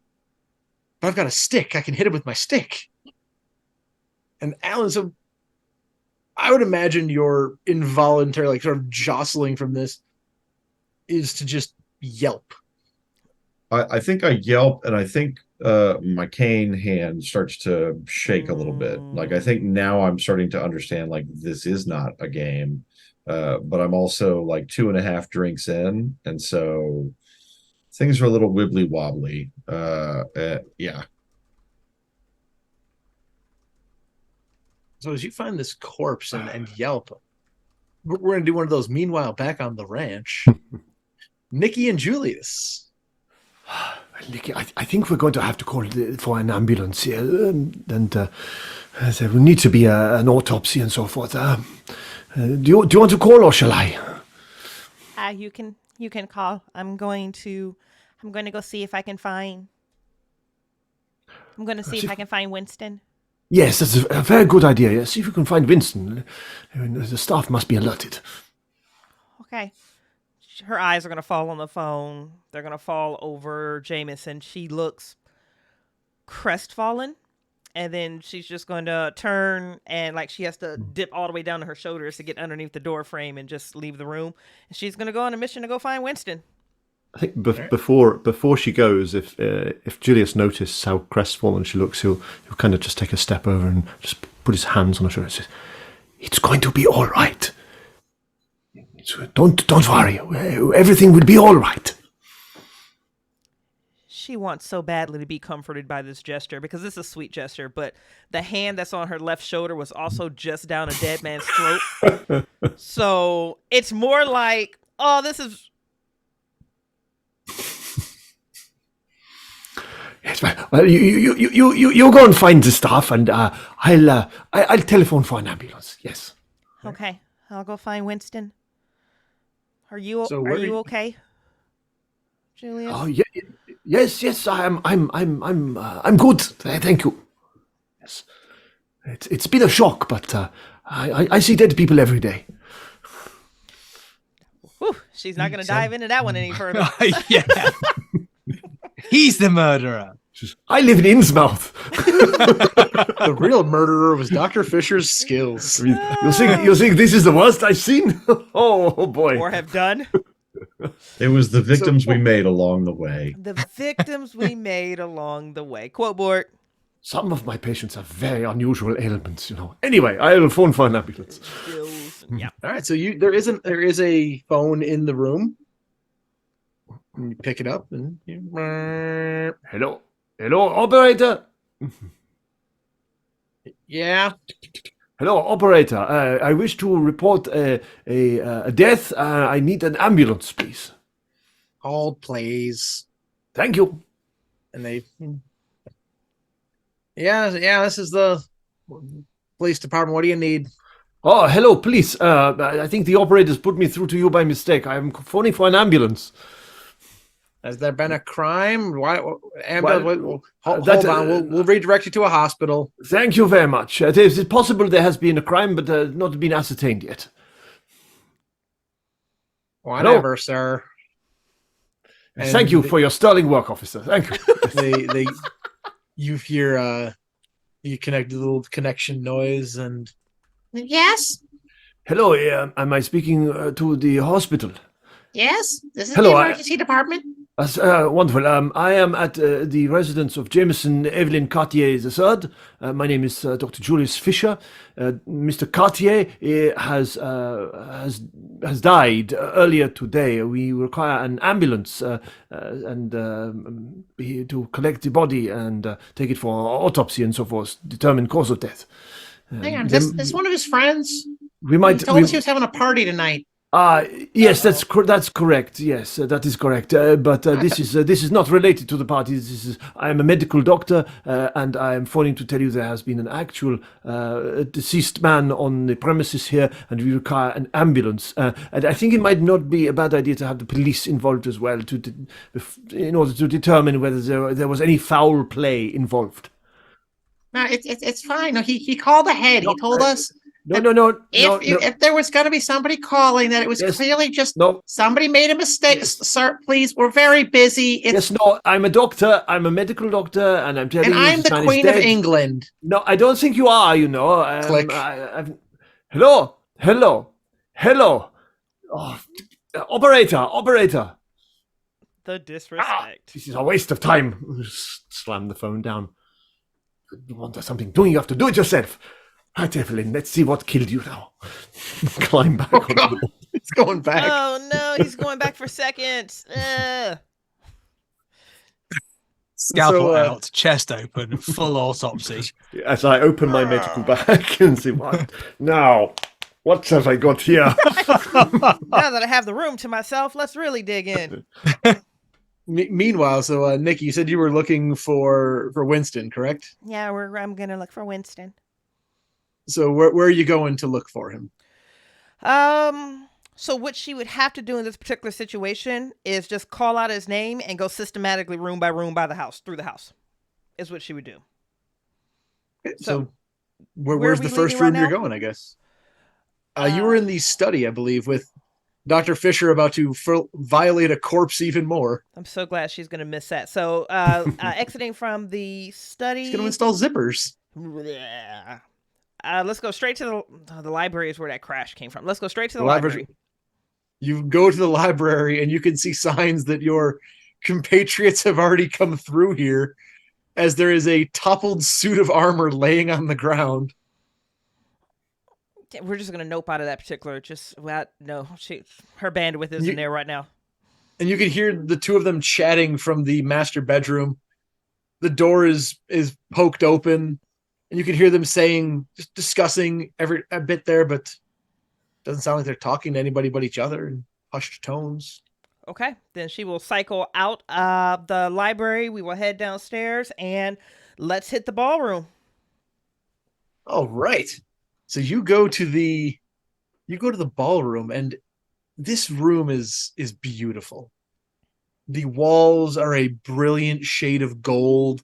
I've got a stick, I can hit him with my stick." And Alan, so I would imagine your involuntary, like sort of jostling from this is to just yelp. I think I yelp, and I think my cane hand starts to shake a little bit. Like, I think now I'm starting to understand, like, this is not a game. But I'm also like 2.5 drinks in, and so things are a little wibbly wobbly. Yeah. So as you find this corpse and yelp, we're going to do one of those. Meanwhile, back on the ranch, Nikki and Julius. Nicky, I think we're going to have to call for an ambulance here, and there will need to be an autopsy and so forth. Do you want to call, or shall I? You can call. I'm going to go see if I can find. I'm going to see if I can find Winston. Yes, that's a very good idea. Yeah, see if you can find Winston. The staff must be alerted. Okay. Her eyes are going to fall on the phone. They're going to fall over Jameson. She looks crestfallen. And then she's just going to turn and like she has to dip all the way down to her shoulders to get underneath the door frame and just leave the room. And she's going to go on a mission to go find Winston. I think before she goes, if Julius noticed how crestfallen she looks, he'll kind of just take a step over and just put his hands on her shoulder and say, "It's going to be all right. Don't worry. Everything will be all right." She wants so badly to be comforted by this gesture because this is a sweet gesture, but the hand that's on her left shoulder was also just down a dead man's throat. So it's more like, oh, this is. Yes, well, you go and find the staff, and I'll telephone for an ambulance. Yes. Okay, I'll go find Winston. Are you So are you okay, Julius? Oh yeah, yes. I'm good. Thank you. Yes. It's been a shock, but I see dead people every day. Whew, she's not going to dive into that one any further. Yeah. He's the murderer. I live in Innsmouth. The real murderer was Dr. Fisher's skills. I mean, you'll think this is the worst I've seen? Oh boy. Or have done. It was the victims we made along the way. The victims we made along the way. Quote board. Some of my patients have very unusual ailments, Anyway, I'll phone for an ambulance. Yeah. All right, so there is a phone in the room. And you pick it up and Hello, operator. Yeah. Hello, operator. I wish to report a death. I need an ambulance, please. Hold, please. Thank you. And they. Yeah. This is the police department. What do you need? Oh, hello, police. I think the operators put me through to you by mistake. I'm phoning for an ambulance. Has there been a crime? Why? Well, Hold that, on. We'll redirect you to a hospital. Thank you very much. It is possible there has been a crime, but not been ascertained yet. Whatever, sir. And thank you for your sterling work, officer. Thank you. You hear you connect a little connection noise and Yes, Hello, am I speaking to the hospital? yes. This is Hello, the emergency department. Wonderful. I am at the residence of Jameson Evelyn Cartier III. My name is Dr. Julius Fisher. Mr. Cartier has died earlier today. We require an ambulance and to collect the body and take it for autopsy and so forth, determine cause of death. Hang on, this one of his friends? We might. He told us he was having a party tonight. Yes, that's correct. Yes, that is correct. But this is not related to the party. I am a medical doctor, and I am phoning to tell you there has been an actual deceased man on the premises here, and we require an ambulance. And I think it might not be a bad idea to have the police involved as well, in order to determine whether there was any foul play involved. No, it's fine. No, he called ahead. He told us. No. If there was going to be somebody calling, that it was clearly just somebody made a mistake. Yes. Sir, please, we're very busy. I'm a doctor. I'm a medical doctor, and I'm telling and you, I'm the Queen of England. No, I don't think you are. Click. Hello. Oh, operator. The disrespect. This is a waste of time. Slam the phone down. You want something doing, you have to do it yourself. Right, Evelyn, let's see what killed you now. Climb back on the wall. It's going back. Oh no, he's going back for seconds. Scalpel out, chest open, full autopsy. As I open my medical bag and see what now. What have I got here? Now that I have the room to myself, let's really dig in. Meanwhile, so Nick, you said you were looking for Winston, correct? Yeah, I'm gonna look for Winston. So where are you going to look for him? So what she would have to do in this particular situation is just call out his name and go systematically room by room through the house. Is what she would do. So where's the first room you're going, I guess? You were in the study, I believe, with Dr. Fisher about to violate a corpse even more. I'm so glad she's going to miss that. So exiting from the study. She's going to install zippers. Let's go straight to the library is where that crash came from. Let's go straight to the library. You go to the library and you can see signs that your compatriots have already come through here, as there is a toppled suit of armor laying on the ground. We're just gonna nope out of that particular. Her bandwidth isn't there right now. And you can hear the two of them chatting from the master bedroom. The door is poked open, and you can hear them just discussing a bit there, but doesn't sound like they're talking to anybody but each other in hushed tones. Okay, then she will cycle out of the library. We will head downstairs and let's hit the ballroom. All right. So you go to the ballroom, and this room is beautiful. The walls are a brilliant shade of gold,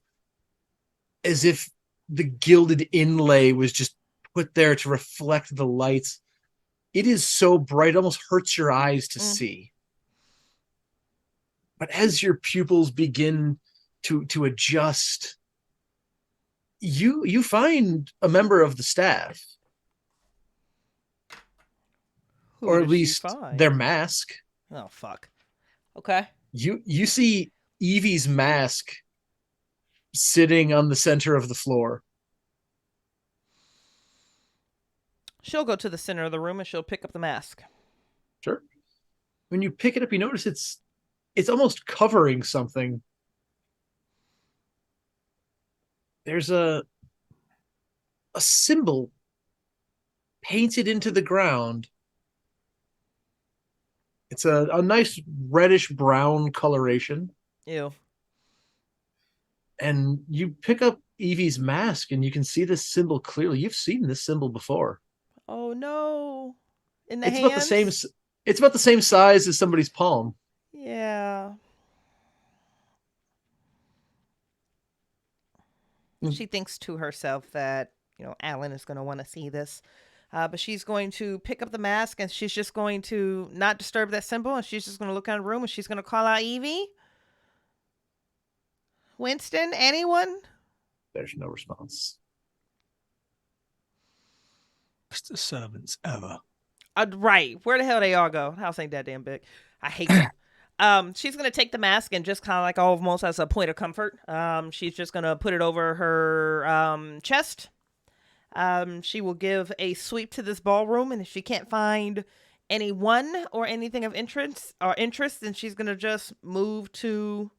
as if the gilded inlay was just put there to reflect the lights. It is so bright, it almost hurts your eyes to see. But as your pupils begin to adjust, you find a member of the staff. Or at least their mask. Oh, fuck. Okay. You see Evie's mask sitting on the center of the floor. She'll go to the center of the room and she'll pick up the mask. Sure. When you pick it up, you notice it's almost covering something. There's a a symbol painted into the ground. It's a nice reddish brown coloration. Ew. And you pick up Evie's mask and you can see this symbol clearly. You've seen this symbol before. Oh no. In the It's hands? about the same. It's about the same size as somebody's palm. Yeah. She thinks to herself that, Alan is going to want to see this. But she's going to pick up the mask and she's just going to not disturb that symbol. And she's just going to look around the room and she's going to call out Evie. Winston, anyone? There's no response. Best servants ever. Right. Where the hell they all go? House ain't that damn big. I hate them. She's going to take the mask and just kind of like almost as a point of comfort. She's just going to put it over her chest. She will give a sweep to this ballroom, and if she can't find anyone or anything of interest, then she's going to just move to...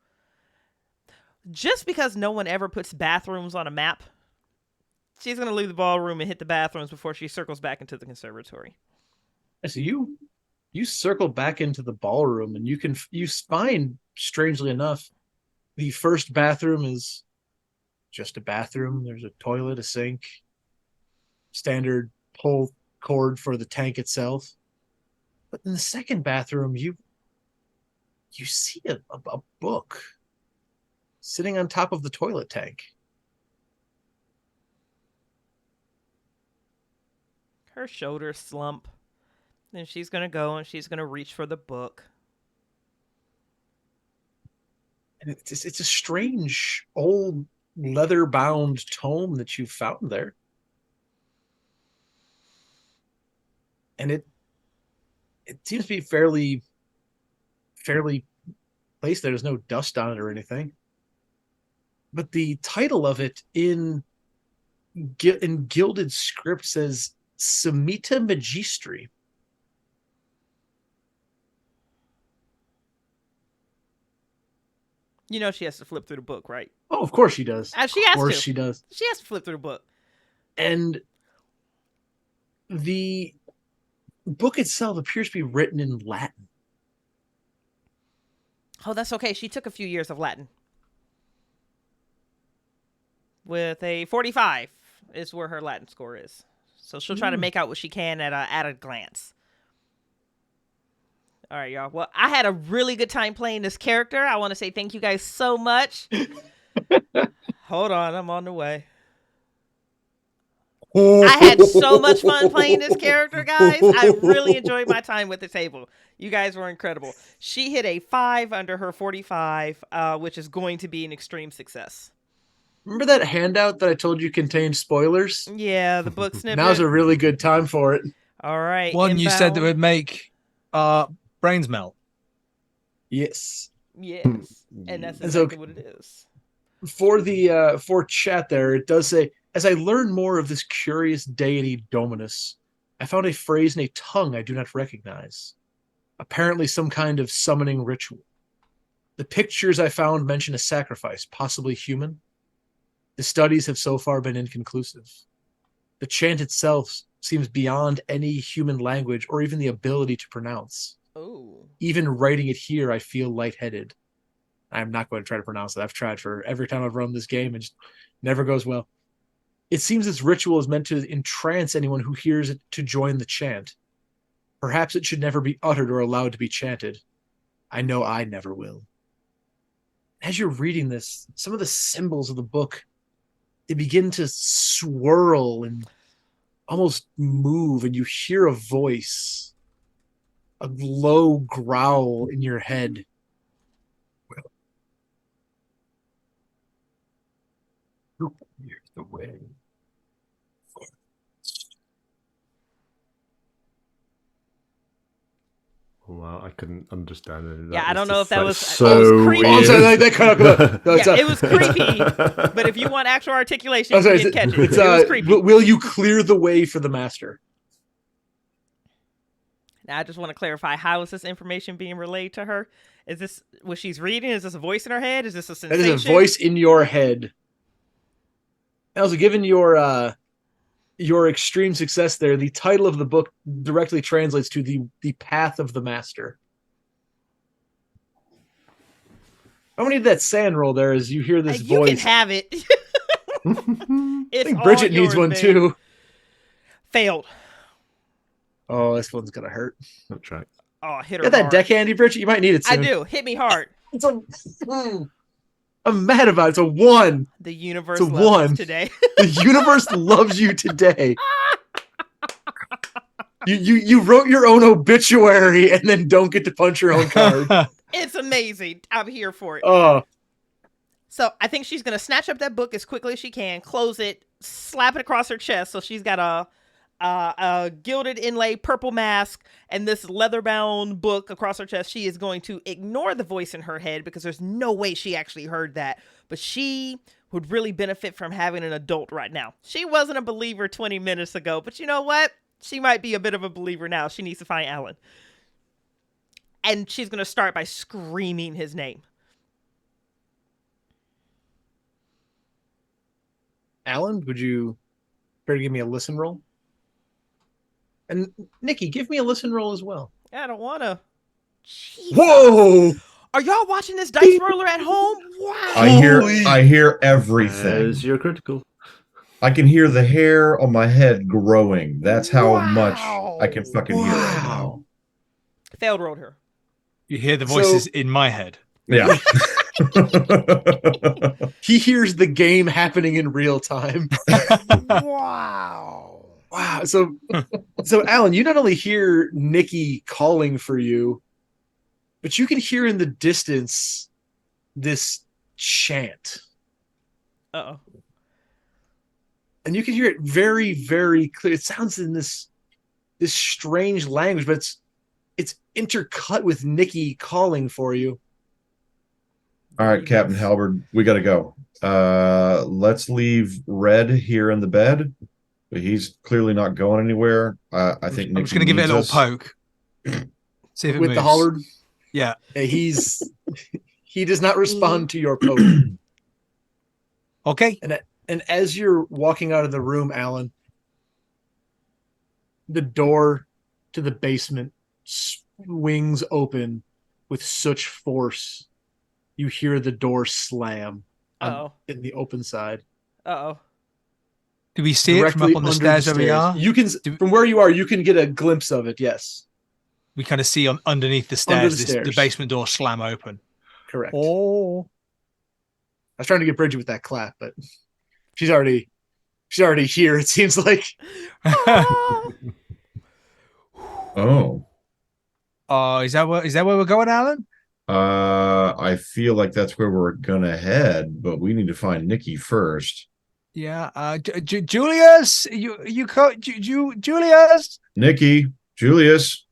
Just because no one ever puts bathrooms on a map, she's going to leave the ballroom and hit the bathrooms before she circles back into the conservatory. So you circle back into the ballroom, and you find, strangely enough, the first bathroom is just a bathroom. There's a toilet, a sink, standard pull cord for the tank itself. But in the second bathroom, you see a book sitting on top of the toilet tank. Her shoulders slump. Then she's going to go and she's going to reach for the book. And it's a strange old leather-bound tome that you found there. And it seems to be fairly placed there. There's no dust on it or anything. But the title of it in gilded script says Semita Magistri. She has to flip through the book, right? Oh, of course she does. She has to. Of course she does. She has to flip through the book. And the book itself appears to be written in Latin. Oh, that's okay. She took a few years of Latin. With a 45 is where her Latin score is. So she'll try to make out what she can at a glance. All right, y'all. Well, I had a really good time playing this character. I want to say thank you guys so much. Hold on, I'm on the way. I had so much fun playing this character, guys. I really enjoyed my time with the table. You guys were incredible. She hit a 5 under her 45, which is going to be an extreme success. Remember that handout that I told you contained spoilers? Yeah, the book snippet. Now's a really good time for it. All right. One you said that would make brains melt. Yes. Yes. And that's exactly what it is. For chat there, it does say, as I learn more of this curious deity Dominus, I found a phrase in a tongue I do not recognize. Apparently some kind of summoning ritual. The pictures I found mention a sacrifice, possibly human. The studies have so far been inconclusive. The chant itself seems beyond any human language or even the ability to pronounce. Oh. Even writing it here, I feel lightheaded. I'm not going to try to pronounce it. I've tried for every time I've run this game. It just never goes well. It seems this ritual is meant to entrance anyone who hears it to join the chant. Perhaps it should never be uttered or allowed to be chanted. I know I never will. As you're reading this, some of the symbols of the book, they begin to swirl and almost move, and you hear a voice, a low growl in your head. Well, who clears the way? Wow, I couldn't understand it. Yeah, I don't know if that was so creepy. weird. Yeah, it was creepy. But if you want actual articulation, you didn't catch it. It was creepy. Will you clear the way for the master? Now, I just want to clarify, how is this information being relayed to her? Is this what she's reading? Is this a voice in her head? Is this a sensation? That is a voice in your head. Also, given your your extreme success there, the title of the book directly translates to the path of the master. How many of that sand roll there as you hear this voice? You can have it. I think Bridget needs one too. Failed. Oh, this one's gonna hurt. That's right. Oh, hit her Got that hard. deck handy, Bridget? You might need it soon. I do. Hit me hard. It's I'm mad about it. It's a 1. The universe It's a loves 1. us today. The universe loves you today. You wrote your own obituary and then don't get to punch your own card. It's amazing. I'm here for it. Oh. So I think she's going to snatch up that book as quickly as she can, close it, slap it across her chest. So she's got a gilded inlay purple mask and this leather-bound book across her chest. She is going to ignore the voice in her head because there's no way she actually heard that. But she would really benefit from having an adult right now. She wasn't a believer 20 minutes ago, but you know what? She might be a bit of a believer now. She needs to find Alan. And she's going to start by screaming his name. Alan, would you care to give me a listen roll? And Nikki, give me a listen roll as well. I don't want to. Whoa! Are y'all watching this dice roller at home? Wow. I hear everything. As you're critical. I can hear the hair on my head growing. That's how much I can fucking hear right now. Failed rolled her. You hear the voices in my head. Yeah. He hears the game happening in real time. Wow. Wow. So Alan, you not only hear Nikki calling for you, but you can hear in the distance this chant. Uh-oh. And you can hear it very, very clear. It sounds in this strange language, but it's intercut with Nikki calling for you. All right, Captain Halberd, we got to go. Let's leave Red here in the bed. But he's clearly not going anywhere. I think I'm just going to give it a little poke. See if it with moves. the Hollard. Yeah. He does not respond to your poke. Okay. And as you're walking out of the room, Alan, the door to the basement swings open with such force. You hear the door slam in the open side. Uh-oh. Do we see it from up on the stairs where we are? You can, from where you are, you can get a glimpse of it, yes. We kind of see underneath the stairs, the basement door slam open. Correct. Oh. I was trying to get Bridget with that clap, but she's already here, it seems like. Oh. Is that where we're going, Alan? I feel like that's where we're gonna head, but we need to find Nikki first. Yeah. Julius, Julius. Nikki, Julius.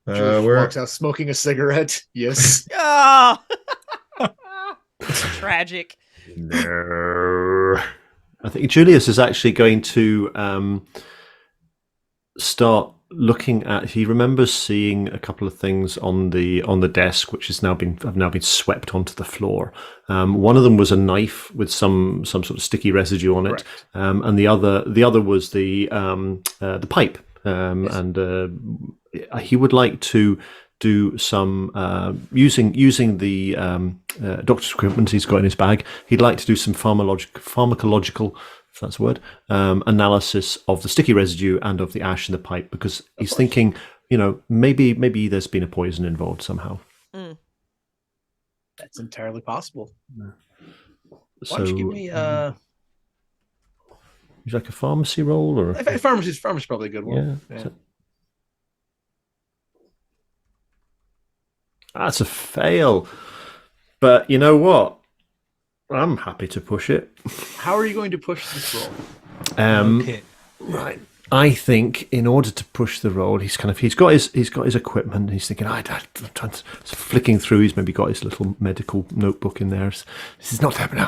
Julius Where walks out smoking a cigarette. Yes. Oh. It's tragic. No. I think Julius is actually going to start looking at. He remembers seeing a couple of things on the desk, which have now been swept onto the floor. One of them was a knife with some sort of sticky residue on it, and the other was the pipe. Yes. And he would like to do some using the doctor's equipment he's got in his bag. He'd like to do some pharmacological, if that's a word, analysis of the sticky residue and of the ash in the pipe, because he's thinking, maybe there's been a poison involved somehow. Mm. That's entirely possible. So, why don't you give me would you like a pharmacy roll, or pharmacy's probably a good one. Yeah. That's a fail. But you know what? I'm happy to push it. How are you going to push this roll? Right. I think in order to push the roll, he's got his equipment. He's thinking, flicking through. He's maybe got his little medical notebook in there. This is not happening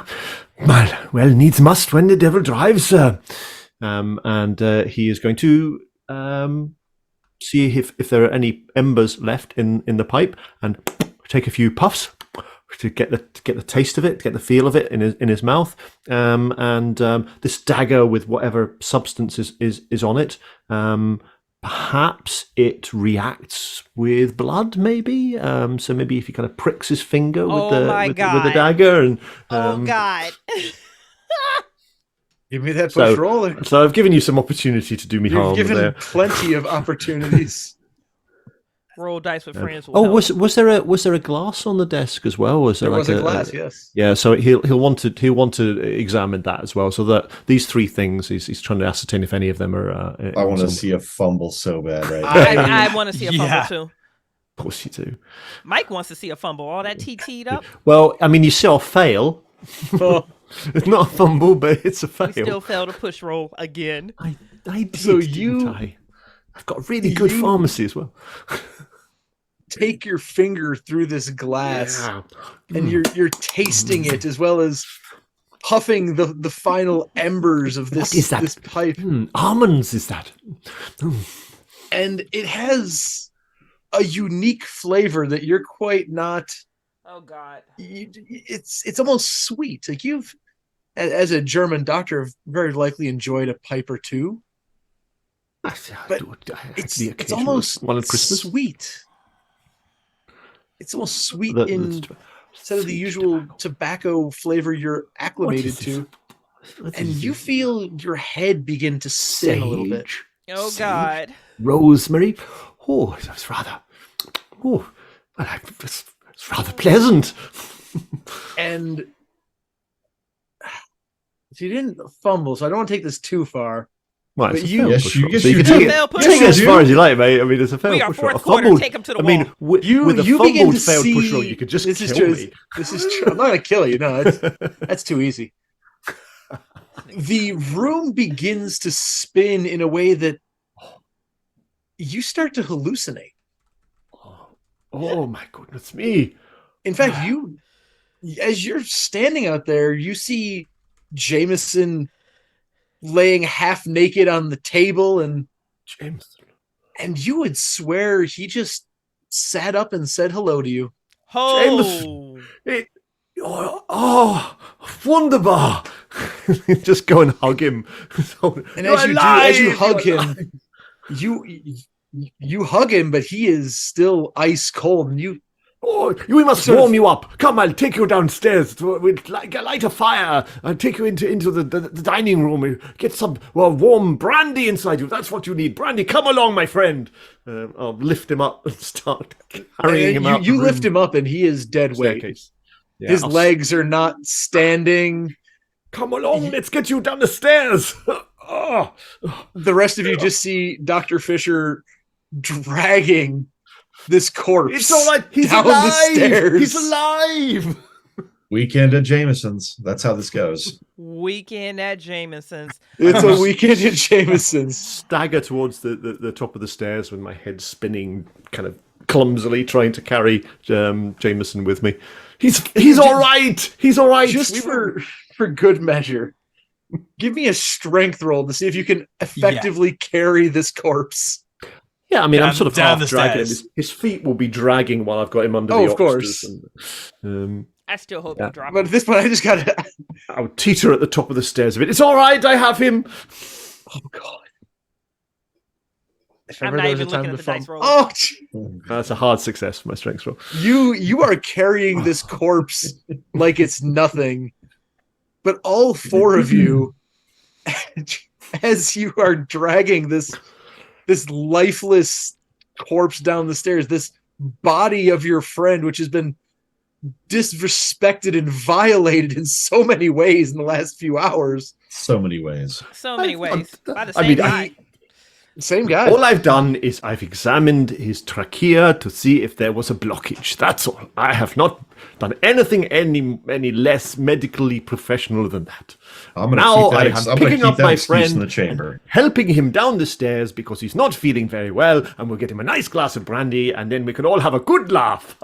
now. Well, needs must when the devil drives. And he is going to see if there are any embers left in the pipe, and take a few puffs. to get the taste of it, get the feel of it in his mouth, and this dagger with whatever substance is on it. Perhaps it reacts with blood, maybe. So maybe if he kind of pricks his finger with the dagger, and oh God. Give me that push roller. So I've given you some opportunity to do me harm. You've given there. plenty of opportunities. Roll dice with friends. Was there a glass on the desk as well? Was there was a glass? Yes. Yeah. So he'll want to examine that as well. So that these three things he's trying to ascertain if any of them are. I want to see a fumble so bad right now. I want to see a fumble too. Of course you do. Mike wants to see a fumble. All that TT'd up. Well, I mean, you saw a fail. It's not a fumble, but it's a fail. We still failed a push roll again. I did. So I've got a really good pharmacy as well. Take your finger through this glass, and you're tasting it as well as puffing the final embers of this. What is that? This pipe. Almonds is that? And it has a unique flavor that you're quite not. Oh God! It's almost sweet. Like you've, as a German doctor, have very likely enjoyed a pipe or two. But it's almost one at Christmas. Sweet. It's almost sweet instead of the usual tobacco flavor you're acclimated to. And you feel your head begin to spin a little bit. Oh God! Rosemary. Oh, that's rather. Oh, it's rather pleasant. And you didn't fumble, so I don't want to take this too far. Well, but you can take it as far as you like, mate. I mean, it's a failed push roll. We are fourth quarter. Take him to the wall. I mean, with a fumbled failed push roll, you could just kill me. This is true. I'm not going to kill you. No, that's too easy. The room begins to spin in a way that you start to hallucinate. Oh my goodness me. In fact, as you're standing out there, you see Jameson laying half naked on the table, and you would swear he just sat up and said hello to you. Oh, wunderbar. Just go and hug him. And as you hug him, you hug him, but he is still ice cold, and we must warm you up. Come, I'll take you downstairs. We'll light a fire. I'll take you into the dining room. Get some warm brandy inside you. That's what you need. Brandy, come along, my friend. I'll lift him up and start carrying him out. You lift him up, and he is dead weight. Yeah, his legs are not standing. Come along, let's get you down the stairs. The rest of you just see Dr. Fisher dragging this corpse. It's all right. He's down alive. The stairs. He's alive. Weekend at Jameson's. That's how this goes. Weekend at Jameson's. It's a weekend at Jameson's. Stagger towards the top of the stairs with my head spinning, kind of clumsily trying to carry Jameson with me. He's all right. He's all right. Just for good measure, give me a strength roll to see if you can effectively carry this corpse. Yeah, I mean, I'm sort of down half dragging him. His feet will be dragging while I've got him under the of course. And, I still hope you drop him. But at this point, I just gotta. I'll teeter at the top of the stairs a bit. It's all right. I have him. Oh God! If I'm ever not there was even a time looking to at the dice fumble. roll. Oh, that's a hard success for my strength roll. you are carrying this corpse like it's nothing, but all four of you, as you are dragging this lifeless corpse down the stairs, this body of your friend, which has been disrespected and violated in so many ways in the last few hours. So many ways. So many ways. By the same guy. Same guy. All I've done is I've examined his trachea to see if there was a blockage. That's all. I have not done anything any less medically professional than that. Now I am picking up my friend in the chamber, helping him down the stairs because he's not feeling very well, and we'll get him a nice glass of brandy, and then we can all have a good laugh.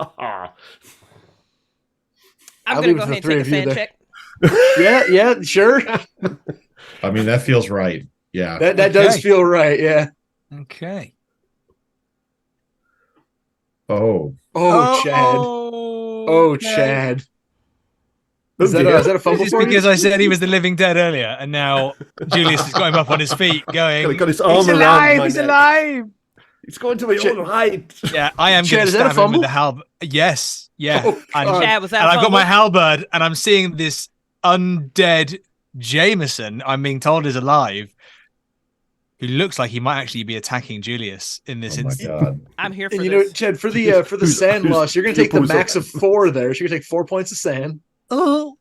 I'm going to go ahead and take a fan check. Yeah, sure. I mean, that feels right. Yeah. That does feel right, yeah. Okay. Oh, Chad. Oh, Chad. Is that a fumble It's for because you? I said he was the living dead earlier, and now Julius has got him up on his feet, going, Got his arm "He's around alive! my He's neck." alive!" It's going to be all right. Yeah, I am Chad, going to is that a stab him with fumble? the halberd. Yes, yeah. Oh, and God. Chad, was that and a I've got my fumble? halberd, and I'm seeing this undead Jameson, I'm being told is alive, who looks like he might actually be attacking Julius in this Oh my instant. god. I'm here for And you this. know, Chad, for the sand loss, you're going to take the who's max up? of 4 there. So you're going to take 4 points of sand. Oh,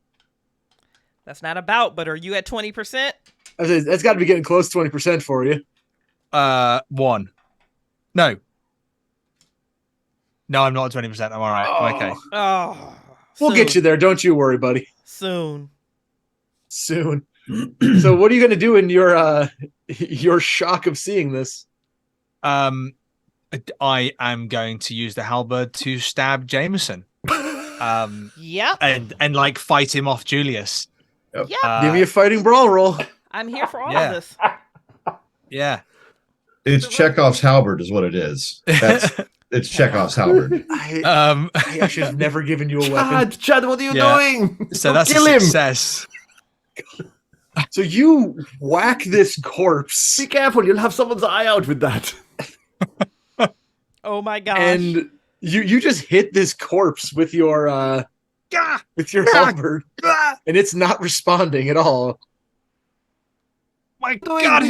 That's not about, but are you at 20%? I said, that's got to be getting close to 20% for you. 1. No, I'm not at 20%. I'm all right. I'm okay. Oh. We'll get you there. Don't you worry, buddy. Soon. Soon. So what are you going to do in your shock of seeing this? I am going to use the halberd to stab Jameson. Yep. and like fight him off Julius. Yep. Give me a fighting brawl roll. I'm here for all Yeah. of this. Yeah. It's Chekhov's halberd, is what it is. It's Chekhov's halberd. I actually have never given you a weapon. Chad, what are you Yeah. doing? So Don't that's kill a him. success. So you whack this corpse, Be careful, you'll have someone's eye out with that. Oh my gosh. and you just hit this corpse with your halberd, and it's not responding at all. My No, God,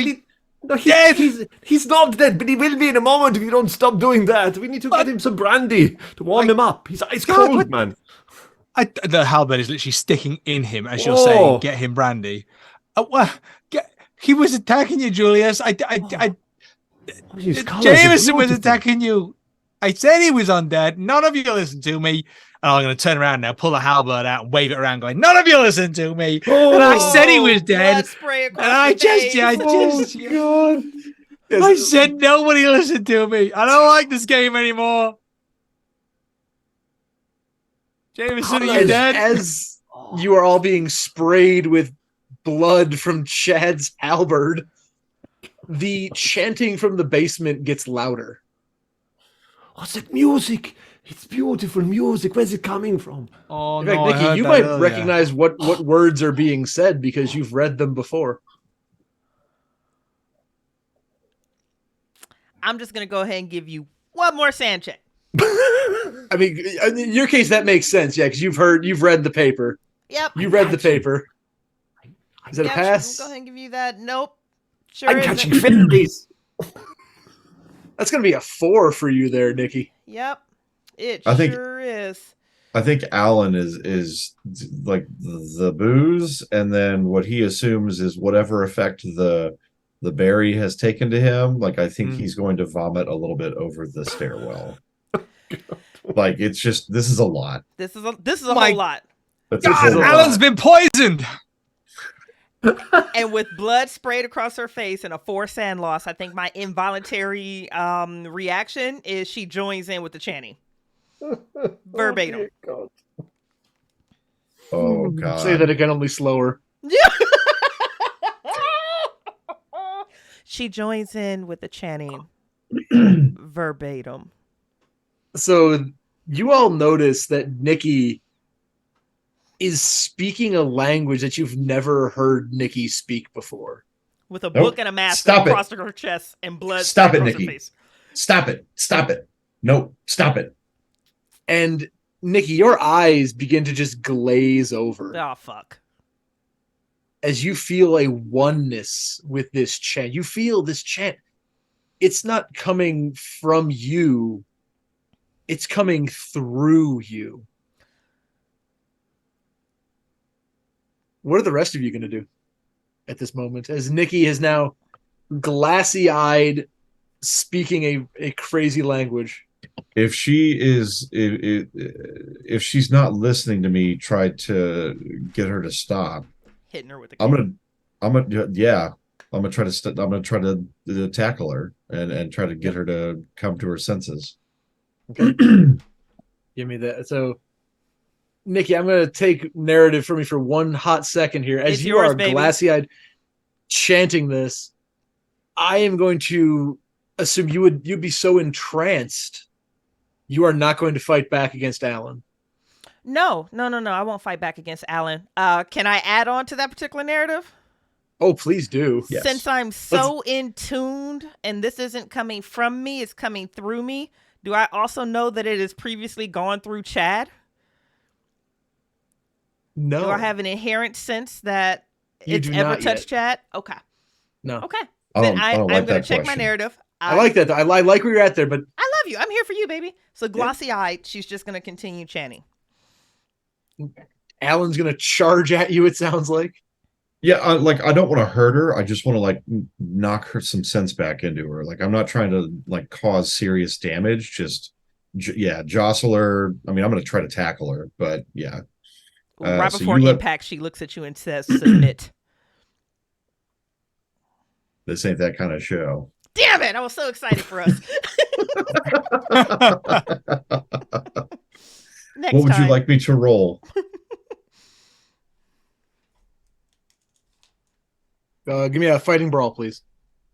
no, he's not dead, but he will be in a moment if you don't stop doing that. We need to get him some brandy to warm him up. He's ice cold, man. the halberd is literally sticking in him as you're Oh. saying, get him brandy. He was attacking you, Julius. His colours are Jameson was beautiful. attacking you. I said he was undead. None of you listened to me. And I'm going to turn around now, pull the halberd out, and wave it around, going, "None of you listened to me." And I said he was dead. Blood spray across And I the just, face. God. I said nobody listened to me. I don't like this game anymore. Jameson, are you dead? As you are all being sprayed with blood from Chad's halberd, the chanting from the basement gets louder. What's that music? It's beautiful music. Where's it coming from? Oh, In fact, no, I Nikki, heard you that might earlier. recognize what words are being said because you've read them before. I'm just going to go ahead and give you one more sand check. I mean, in your case, that makes sense, yeah, because you've read the paper. Yep. You read the paper. Is that a Yep, pass? Go ahead and give you that. Nope. Sure I'm isn't. catching fairies. That's going to be a 4 for you there, Nikki. Yep. It I think- sure is. I think Alan is like the booze, and then what he assumes is whatever effect the berry has taken to him. Like I think he's going to vomit a little bit over the stairwell. Like it's just this is a lot. This is a My whole lot. That's a God, whole lot. Alan's been poisoned. And with blood sprayed across her face and a 4 sand loss, I think my involuntary reaction is she joins in with the chanting. Verbatim. Oh god. Say that again, only slower. She joins in with the chanting. Verbatim. So you all notice that Nikki is speaking a language that you've never heard Nikki speak before. With a Nope. book and a mask Stop it. across her chest and blood Stop sprayed it, across her Nikki. face. Stop it. Stop it. No, stop it. And Nikki, your eyes begin to just glaze over Oh, fuck. as you feel a oneness with this chant. You feel this chant. It's not coming from you. It's coming through you. What are the rest of you going to do at this moment? As Nikki is now glassy-eyed, speaking a crazy language. If she is if she's not listening to me, try to get her to stop. Hitting her with the I'm gonna try to tackle her and try to get her to come to her senses. Give me that. So, Nikki, I'm going to take narrative from you for one hot second here. As It's you yours, are baby. glassy-eyed chanting this, I am going to assume you'd be so entranced, you are not going to fight back against Alan. No. I won't fight back against Alan. Can I add on to that particular narrative? Oh, please do. Yes. Since I'm so in tuned and this isn't coming from me, it's coming through me, do I also know that it has previously gone through Chad? No. Do I have an inherent sense that You it's do ever not touched Chad? Okay. No. Okay. I Then don't like I'm going that to check my question. narrative. I like that. I like where you're at there, but I love you. I'm here for you, baby. So glossy-eyed, she's just going to continue chanting. Alan's going to charge at you, it sounds like. Yeah, I don't want to hurt her. I just want to like knock her some sense back into her. Like I'm not trying to like cause serious damage. Just jostle her. I mean, I'm going to try to tackle her, but yeah. Right so before you let- impact, she looks at you and says, "Submit." This ain't that kind of show. Damn it! I was so excited for us. Next What would time. you like me to roll? Give me a fighting brawl, please.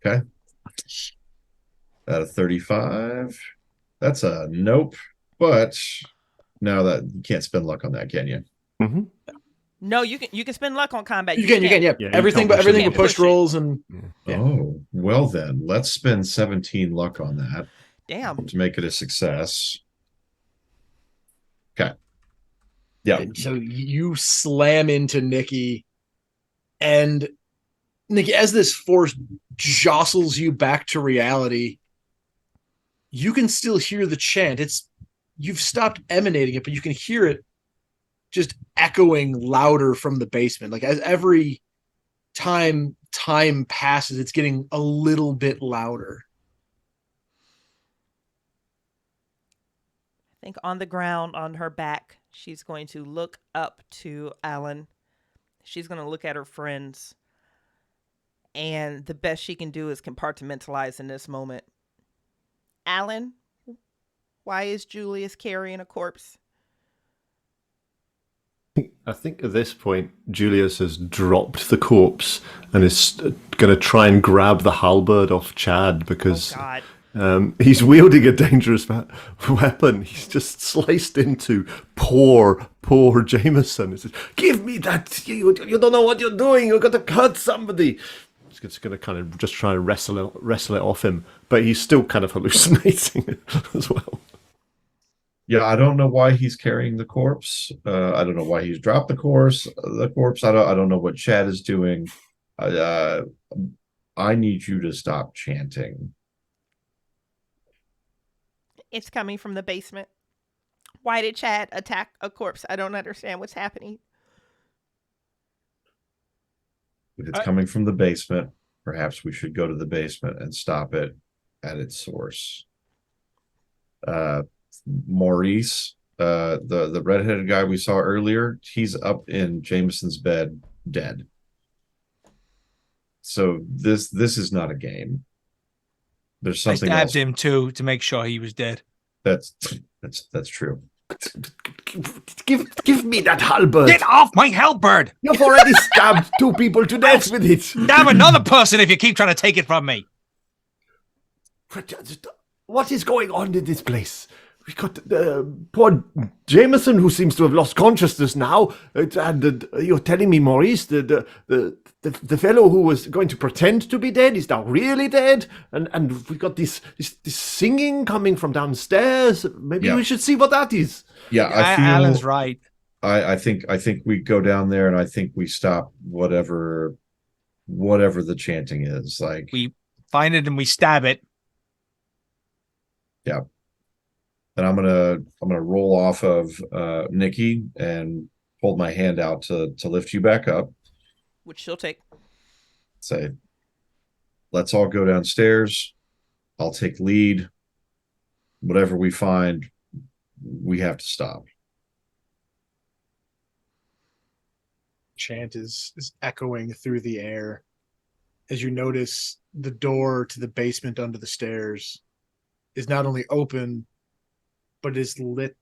Okay. Out of 35. That's a nope. But now that you can't spend luck on that, can you? Mm-hmm. No, you can spend luck on combat. You can, yeah. Yeah, you everything can't but push it. everything but push rolls and Yeah. Oh, well then, let's spend 17 luck on that Damn. to make it a success. Okay. Yeah. And so you slam into Nikki, and Nikki, as this force jostles you back to reality, you can still hear the chant. You've stopped emanating it, but you can hear it just echoing louder from the basement. Like as every time passes, it's getting a little bit louder. I think on the ground, on her back, she's going to look up to Alan. She's going to look at her friends. And the best she can do is compartmentalize in this moment. Alan, why is Julius carrying a corpse? I think at this point, Julius has dropped the corpse and is going to try and grab the halberd off Chad because Oh, God. he's wielding a dangerous weapon. He's just sliced into poor Jameson. He says, "Give me that! You don't know what you're doing. You're going to hurt somebody." He's just going to kind of just try and wrestle it off him, but he's still kind of hallucinating as well. Yeah, I don't know why he's carrying the corpse. I don't know why he's dropped the corpse. I don't know what Chad is doing. I need you to stop chanting. It's coming from the basement. Why did Chad attack a corpse? I don't understand what's happening. If it's coming from the basement, perhaps we should go to the basement and stop it at its source. Maurice, the redheaded guy we saw earlier, he's up in Jameson's bed, dead. So this is not a game. There's I something stabbed else. him too to make sure he was dead. That's true. Give me that halberd. Get off my halberd! You've already stabbed 2 people to death with it. Stab another person if you keep trying to take it from me. What is going on in this place? We got poor Jameson, who seems to have lost consciousness now. And you're telling me, Maurice, the fellow who was going to pretend to be dead is now really dead. And we got this singing coming from downstairs. Maybe we should see what that is. Yeah, I feel Alan's right. I think we go down there and I think we stop whatever the chanting is. Like We find it and we stab it. Yeah. And I'm gonna roll off of Nikki and hold my hand out to lift you back up. Which she'll take. Say, let's all go downstairs. I'll take lead. Whatever we find, we have to stop. Chant is echoing through the air as you notice the door to the basement under the stairs is not only open, but is lit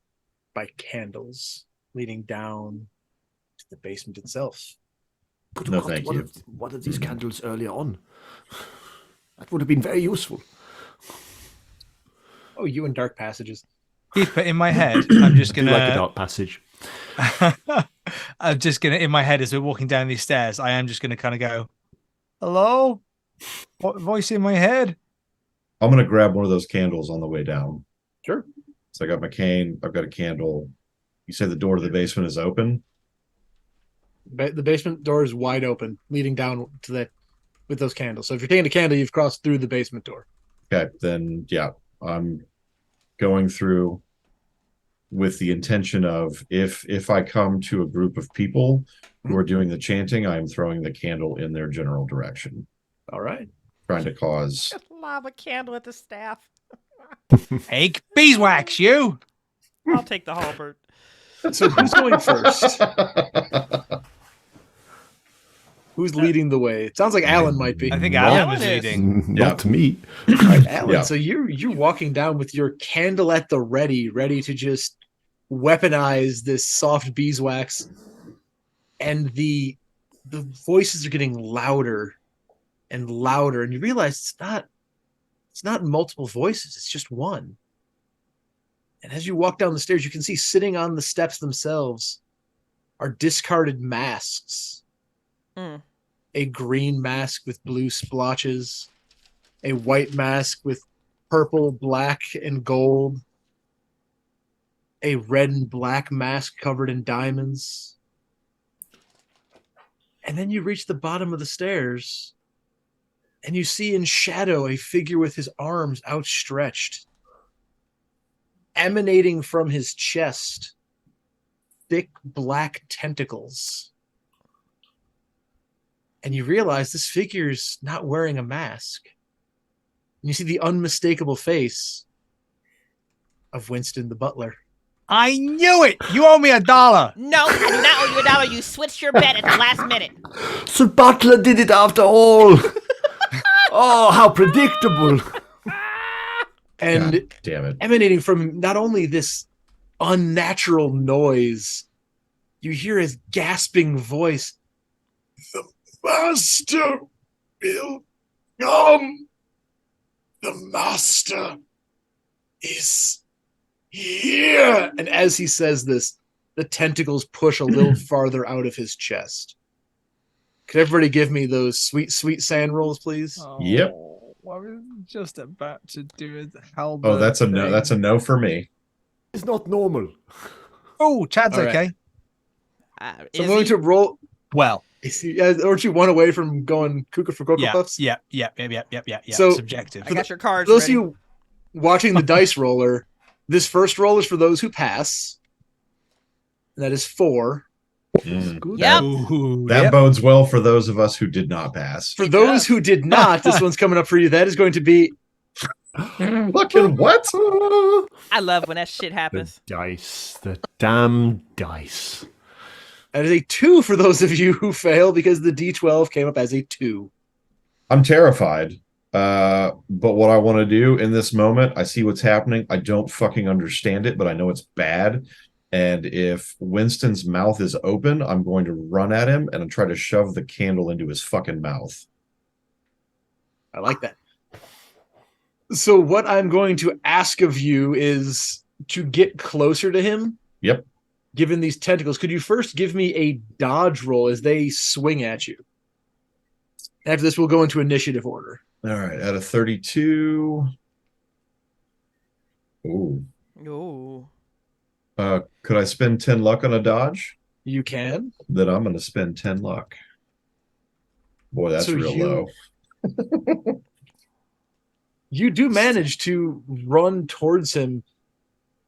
by candles leading down to the basement itself. Could No, have got thank one you. of one of these candles earlier on. That would have been very useful. Oh, you and dark passages. Keep it in my head. I'm just I do like a gonna dark passage. I'm just gonna, in my head, as we're walking down these stairs, I am just gonna kind of go, "Hello, what voice in my head?" I'm gonna grab one of those candles on the way down. Sure. So I got my cane. I've got a candle. You said the door to the basement is open. The basement door is wide open, leading down to the with those candles. So if you're taking a candle, you've crossed through the basement door. Okay, then yeah, I'm going through with the intention of if I come to a group of people who are doing the chanting, I am throwing the candle in their general direction. All right. Trying to cause Lava candle at the staff. Hey, beeswax, you. I'll take the halberd. So who's going first? Who's leading the way? It sounds like Alan might be. I think Not- Alan was leading. Not me. Alan, Yeah. so you're walking down with your candle at the ready to just weaponize this soft beeswax, and the voices are getting louder and louder, and you realize it's not multiple voices, it's just one. And as you walk down the stairs, you can see sitting on the steps themselves are discarded masks. Mm. A green mask with blue splotches, a white mask with purple, black, and gold, a red and black mask covered in diamonds. And then you reach the bottom of the stairs, and you see in shadow a figure with his arms outstretched, emanating from his chest, thick black tentacles. And you realize this figure's not wearing a mask. And you see the unmistakable face of Winston the butler. I knew it. You owe me $1. No, I do not owe you $1. You switched your bet at the last minute. So Butler did it after all. Oh, how predictable. And God damn it. emanating from not only this unnatural noise, you hear his gasping voice. The master will come. The master is here. And as he says this, the tentacles push a little farther out of his chest. Could everybody give me those sweet, sweet sand rolls, please? Yep. I was just about to do it. How Oh, that's a no. That's a no for me. It's not normal. Oh, Chad's All right. okay. So I'm going to roll. Well, Aren't you one away from going cuckoo for Cocoa yeah, Puffs? yeah. So- Subjective. I got your cards For those ready. of you watching the dice roller, this first roll is for those who pass. And that is 4. Mm. Yep. Ooh, That yep. bodes well for those of us who did not pass. For those who did not, this one's coming up for you. That is going to be Fucking what? I love when that shit happens. The dice. The damn dice. that is a 2 for those of you who fail because the D12 came up as a 2. I'm terrified. But what I want to do in this moment, I see what's happening. I don't fucking understand it, but I know it's bad. And if Winston's mouth is open, I'm going to run at him and try to shove the candle into his fucking mouth. I like that. So what I'm going to ask of you is to get closer to him. Yep. Given these tentacles, could you first give me a dodge roll as they swing at you? After this, we'll go into initiative order. All right. Out of 32. Ooh. Ooh. Could I spend 10 luck on a dodge? You can. Then I'm going to spend 10 luck. Boy, that's So real you- low. You do manage to run towards him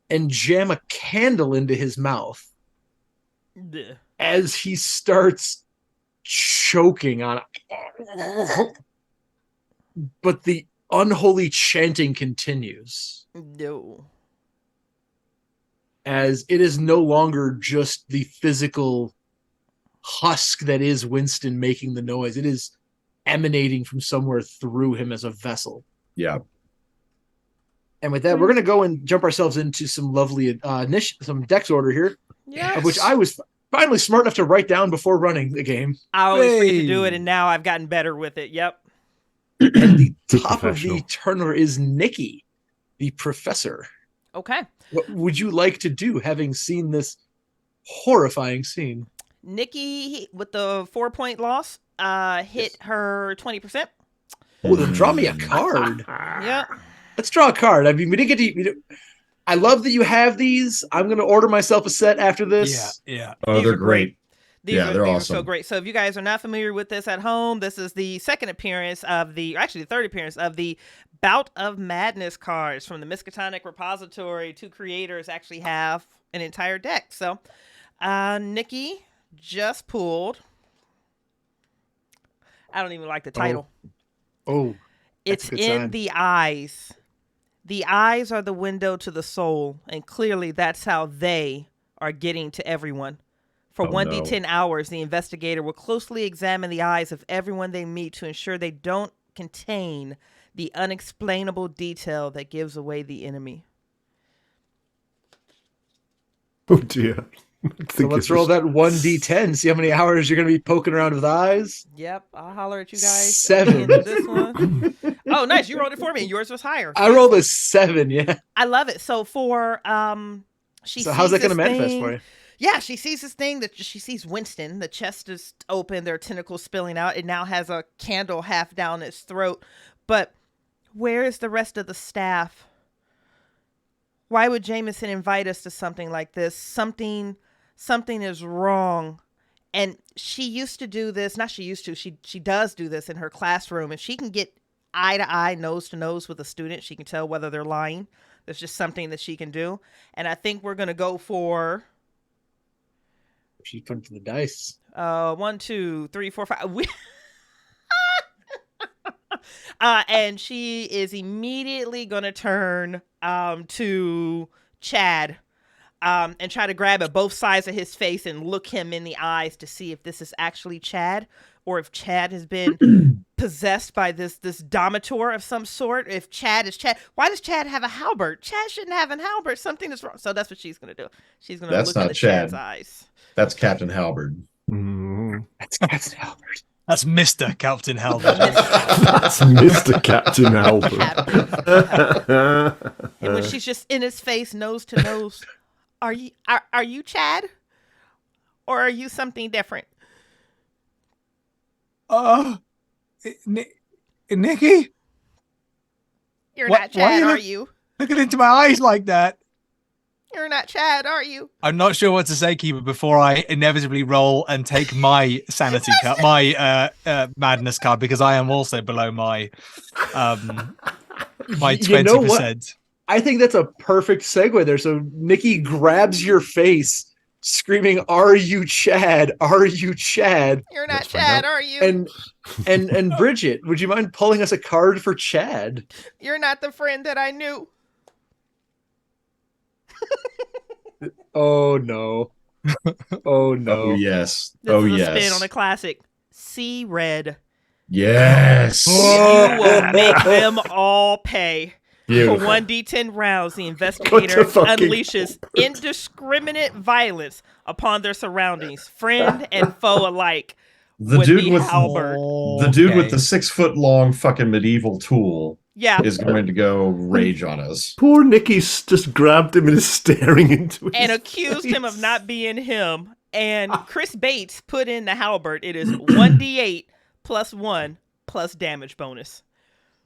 and jam a candle into his mouth Bleh. as he starts choking on it. But the unholy chanting continues No. as it is no longer just the physical husk that is Winston making the noise. It is emanating from somewhere through him as a vessel. Yeah. And with that, we're going to go and jump ourselves into some lovely some dex order here, Yeah. of which I was finally smart enough to write down before running the game. I always forget to do Hey. it, and now I've gotten better with it. Yep. And the Good top of the professional. turnover is Nikki, the professor. Okay. What would you like to do, having seen this horrifying scene. Nikki, with the 4-point loss, hit her 20%. Oh, then draw me a card. Yeah. Let's draw a card. I mean, we didn't get to. I love that you have these. I'm going to order myself a set after this. Yeah. Oh, they're great. These they're are awesome. so great. So if you guys are not familiar with this at home, this is the second appearance of the third appearance of the Bout of Madness cards from the Miskatonic repository. 2 creators actually have an entire deck. So Nikki just pulled. I don't even like the title. Oh, it's in the eyes. The eyes are the window to the soul, and clearly that's how they are getting to everyone. For 1d10 hours, the investigator will closely examine the eyes of everyone they meet to ensure they don't contain the unexplainable detail that gives away the enemy. Oh dear. So let's roll that 1d10, see how many hours you're going to be poking around with eyes. Yep, I'll holler at you guys. 7. This one. Oh, nice. You rolled it for me. Yours was higher. I rolled a 7, yeah. I love it. So for So how's that going to manifest for you? Yeah, she sees this thing that she sees Winston. The chest is open, there are tentacles spilling out. It now has a candle half down its throat. But where is the rest of the staff? Why would Jameson invite us to something like this? Something is wrong. And she used to do this, not she used to, she does do this in her classroom. If she can get eye to eye, nose to nose with a student, she can tell whether they're lying. There's just something that she can do. And I think we're going to go for... She's putting to the dice. 1, 2, 3, 4, 5. And she is immediately going to turn to Chad and try to grab at both sides of his face and look him in the eyes to see if this is actually Chad or if Chad has been possessed by this dominator of some sort. If Chad is Chad, why does Chad have a halberd? Chad shouldn't have an halberd. Something is wrong. So that's what she's going to do. She's going to look into Chad's eyes. That's Captain Halberd. That's Captain Halberd. That's Mr. Captain Halberd. That's Mr. Captain Halberd. And when she's just in his face, nose to nose, are you Chad? Or are you something different? Nikki? You're not Chad, are you? Looking into my eyes like that. You're not Chad, are you? I'm not sure what to say, Keeper, before I inevitably roll and take my sanity card, my madness card, because I am also below my my 20%. I think that's a perfect segue there. So Nikki grabs your face, screaming, "Are you Chad? Are you Chad?" You're not Chad, are you? And Bridget, would you mind pulling us a card for Chad? You're not the friend that I knew. Oh no. Oh no. Oh yes. This is a spin on a classic. See red. Yes. You will make them all pay. Beautiful. For 1d10 rounds, the investigator unleashes indiscriminate violence upon their surroundings, friend and foe alike. The dude with halberd. The dude with the 6-foot-long fucking medieval tool is going to go rage on us. Poor Nikki's just grabbed him and is staring into his and accused him of not being him. And Chris Bates put in the halberd. It is 1d8 plus 1 plus damage bonus.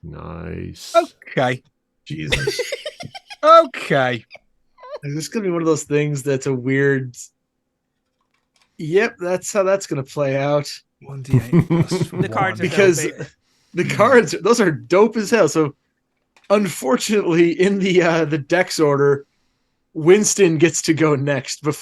Nice. Okay. Jesus. Okay. Is this going to be one of those things that's a weird... Yep, that's how that's going to play out. 1d8 plus The cards are because the cards, those are dope as hell. So, unfortunately, in the dex order, Winston gets to go next. But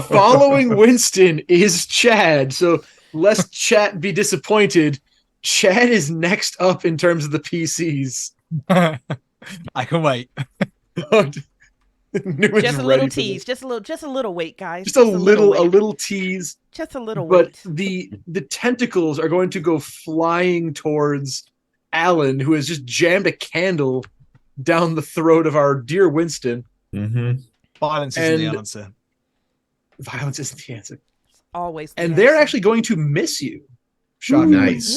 following Winston is Chad. So, lest Chad be disappointed, Chad is next up in terms of the PCs. I can wait. Just a little tease. Just a little wait, guys. Just a little tease. Just a little wait. But the tentacles are going to go flying towards Alan, who has just jammed a candle down the throat of our dear Winston. Mm-hmm. Violence isn't the answer. Violence isn't the answer. Always. They're actually going to miss you. Shockingly. Nice.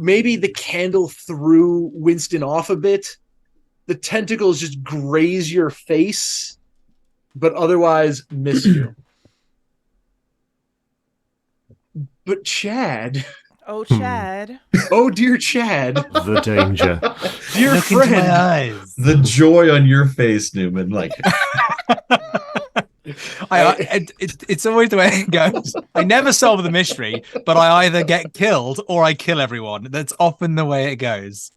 Maybe the candle threw Winston off a bit. The tentacles just graze your face, but otherwise miss you. But Chad, Oh, Chad. oh dear Chad, The danger. dear Look into my friend, eyes. The joy on your face, Newman. Like, It's always the way it goes. I never solve the mystery, but I either get killed or I kill everyone. That's often the way it goes.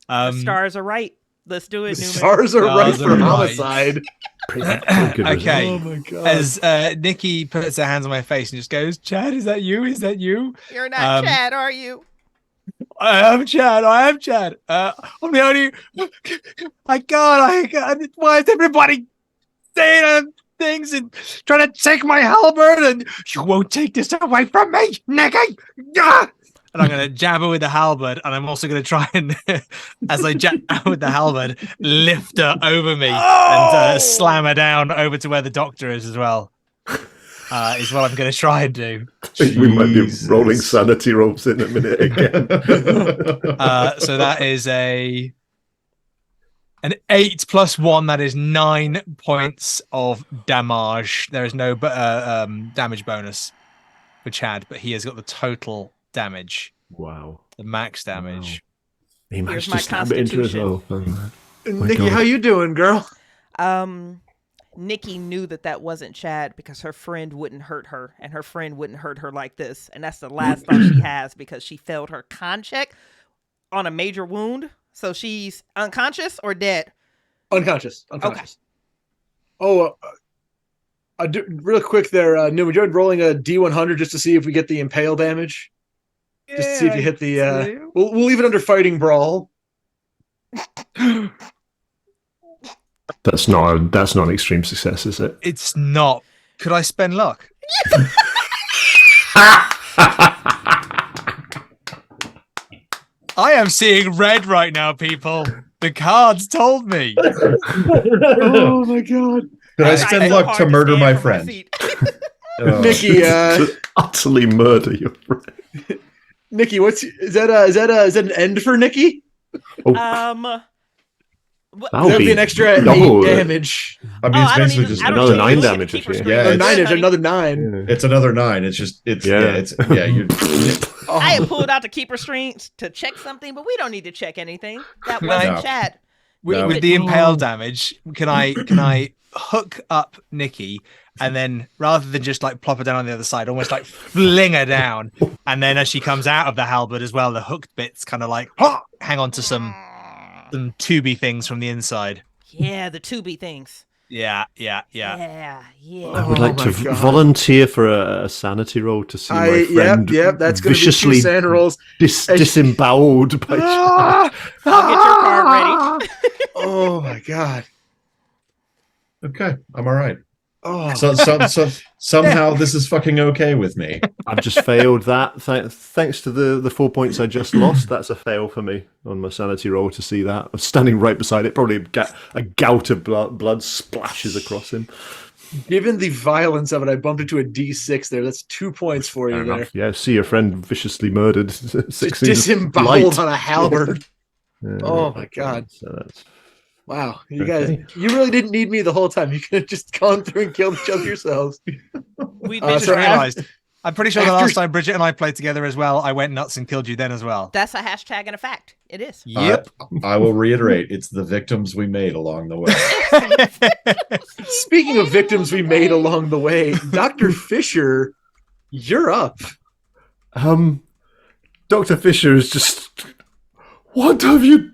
The stars are right. Let's do it, the Newman. stars are right Stars for are right. homicide. Okay. Oh my god. As Nikki puts her hands on my face and just goes, Chad, is that you? Is that you? You're not Chad, are you? I am Chad. I am Chad. I'm the only. I can't. Why is everybody saying things and trying to take my halberd? And you won't take this away from me, Nikki. Ah! And I'm going to jab her with the halberd, and I'm also going to try and, as I jab her with the halberd, lift her over me and slam her down over to where the doctor is as well. Is what I'm going to try and do. I think we might be rolling sanity rolls in a minute again. So that is an 8 plus 1. That is 9 points of damage. There is no damage bonus for Chad, but he has got the total damage. Wow. The max damage. He managed my to stab it into his constitution. Nikki, God. how you doing, girl? Nikki knew that wasn't Chad because her friend wouldn't hurt her, and her friend wouldn't hurt her like this. And that's the last thought she has because she failed her con check on a major wound. So she's unconscious or dead? Unconscious. Okay. Oh, real quick there, Newman, would you mind rolling a D100 just to see if we get the impale damage? Just to see if you hit the. We'll leave it under fighting brawl. That's not an extreme success, is it? It's not. Could I spend luck? I am seeing red right now, people. The cards told me. Oh my god. Could I spend luck to murder my friend? Nikki, To utterly murder your friend. Nikki, is that an end for Nikki? That'll be an extra 8 damage. I mean, it's basically just another 9 damage. Yeah, another 9. It's another 9. It's just you. I had pulled out the keeper strings to check something, but we don't need to check anything. That wasn't Chad. With the impale damage, can I hook up Nikki and then rather than just like plop her down on the other side, almost like fling her down, and then as she comes out of the halberd as well, the hooked bits kind of like hang on to some tubey things from the inside. Yeah, the tubey things. Yeah. I would like to volunteer for a sanity roll to see my friend that's going to be 2 viciously sanity rolls. disemboweled by I'll get your card ready. Oh my god. Okay, I'm all right. Oh. So somehow this is fucking okay with me. I've just failed that. Thanks to the 4 points I just lost. That's a fail for me on my sanity roll to see that. I'm standing right beside it. Probably a gout of blood splashes across him. Given the violence of it, I bumped into a D6 there. That's 2 points for you there. Yeah, see your friend viciously murdered. Disemboweled on a halberd. Yeah, oh my god. So that's... Wow, you guys, you really didn't need me the whole time. You could have just gone through and killed each other yourselves. We just realized. I'm pretty sure the last time Bridget and I played together as well, I went nuts and killed you then as well. That's a hashtag and a fact. It is. Yep. I will reiterate, it's the victims we made along the way. Speaking of victims we made along the way, Dr. Fisher, you're up. Dr. Fisher is just... What have you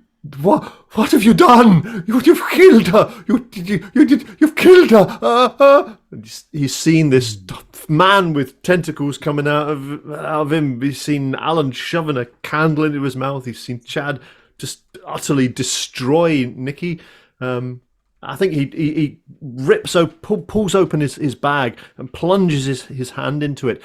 done? You've killed her. You've killed her. He's seen this man with tentacles coming out of him. He's seen Alan shoving a candle into his mouth. He's seen Chad just utterly destroy Nikki. I think he pulls open his bag and plunges his hand into it.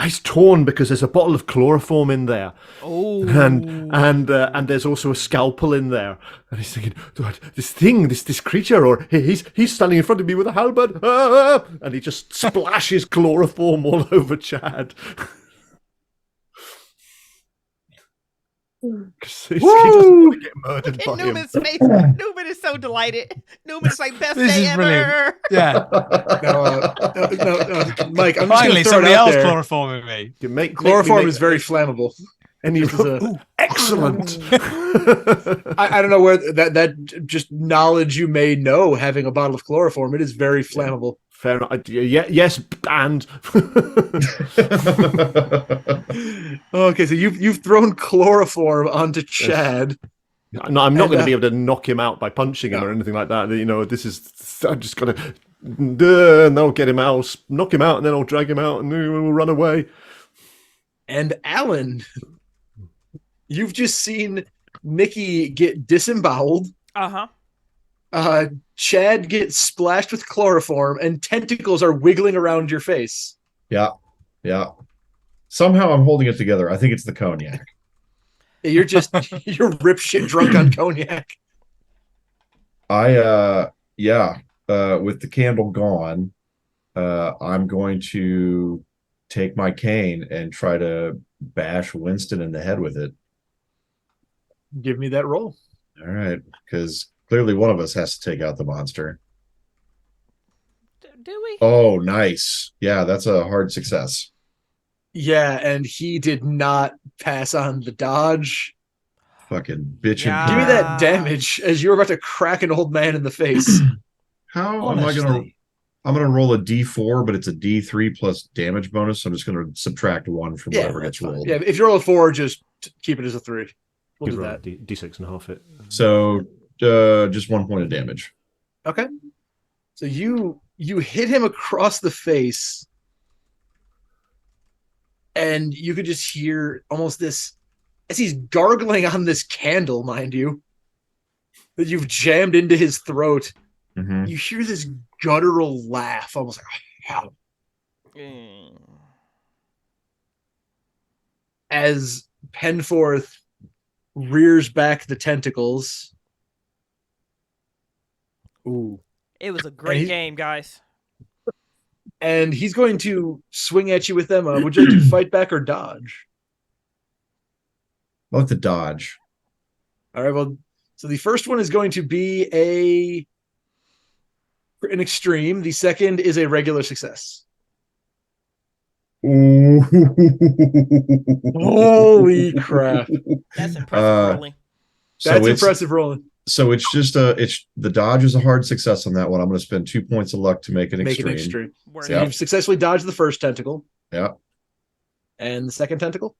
He's torn because there's a bottle of chloroform in there. Oh. And there's also a scalpel in there. And he's thinking, this creature, or he's standing in front of me with a halberd. And he just splashes chloroform all over Chad. 'Cause he doesn't want to get murdered by In him. Newman's face, Newman is so delighted. Newman's like, best This day is brilliant. ever. Yeah. No, Mike, I'm just Finally, going to throw it somebody out else there. chloroforming me. You make Chloroform is very flammable. And you Excellent. I don't know where that just knowledge you may know having a bottle of chloroform. It is very flammable. fair enough. Yeah, yes, and Okay, so you've thrown chloroform onto Chad. no, I'm not And, going to be able to knock him out by punching him or anything like that. You know, this is I'm just going to, and I'll get him out, I'll knock him out, and then I'll drag him out, and then we'll run away. And Alan, you've just seen Mickey get disemboweled. Uh-huh. Chad gets splashed with chloroform, and tentacles are wiggling around your face. Yeah. Somehow I'm holding it together. I think it's the cognac. You're rip shit drunk on cognac. With the candle gone, I'm going to take my cane and try to bash Winston in the head with it. Give me that roll. All right, because clearly one of us has to take out the monster. Do we? Oh, nice. Yeah, that's a hard success. Yeah, and he did not pass on the dodge. Fucking bitch. Yeah. Give me that damage as you're about to crack an old man in the face. How am I going to... I'm going to roll a D4, but it's a D3 plus damage bonus. So I'm just going to subtract 1 from whatever gets rolled. Yeah, if you roll a 4, just keep it as a 3. We'll Give do her that. a D6 and half it. So just 1 point of damage. Okay. So you hit him across the face, and you could just hear almost this, as he's gargling on this candle, mind you, that you've jammed into his throat. Mm-hmm. You hear this guttural laugh, almost like, "How?" As Penforth rears back the tentacles. Ooh. It was a great game, guys. And he's going to swing at you with them. Would you like to fight back or dodge? I'll have to dodge. All right, well, so the first one is going to be an extreme. The second is a regular success. Holy crap. That's impressive rolling. That's impressive rolling. So it's just the dodge is a hard success on that one. I'm going to spend 2 points of luck to make an extreme. So you've successfully dodged the first tentacle. Yeah. And the second tentacle.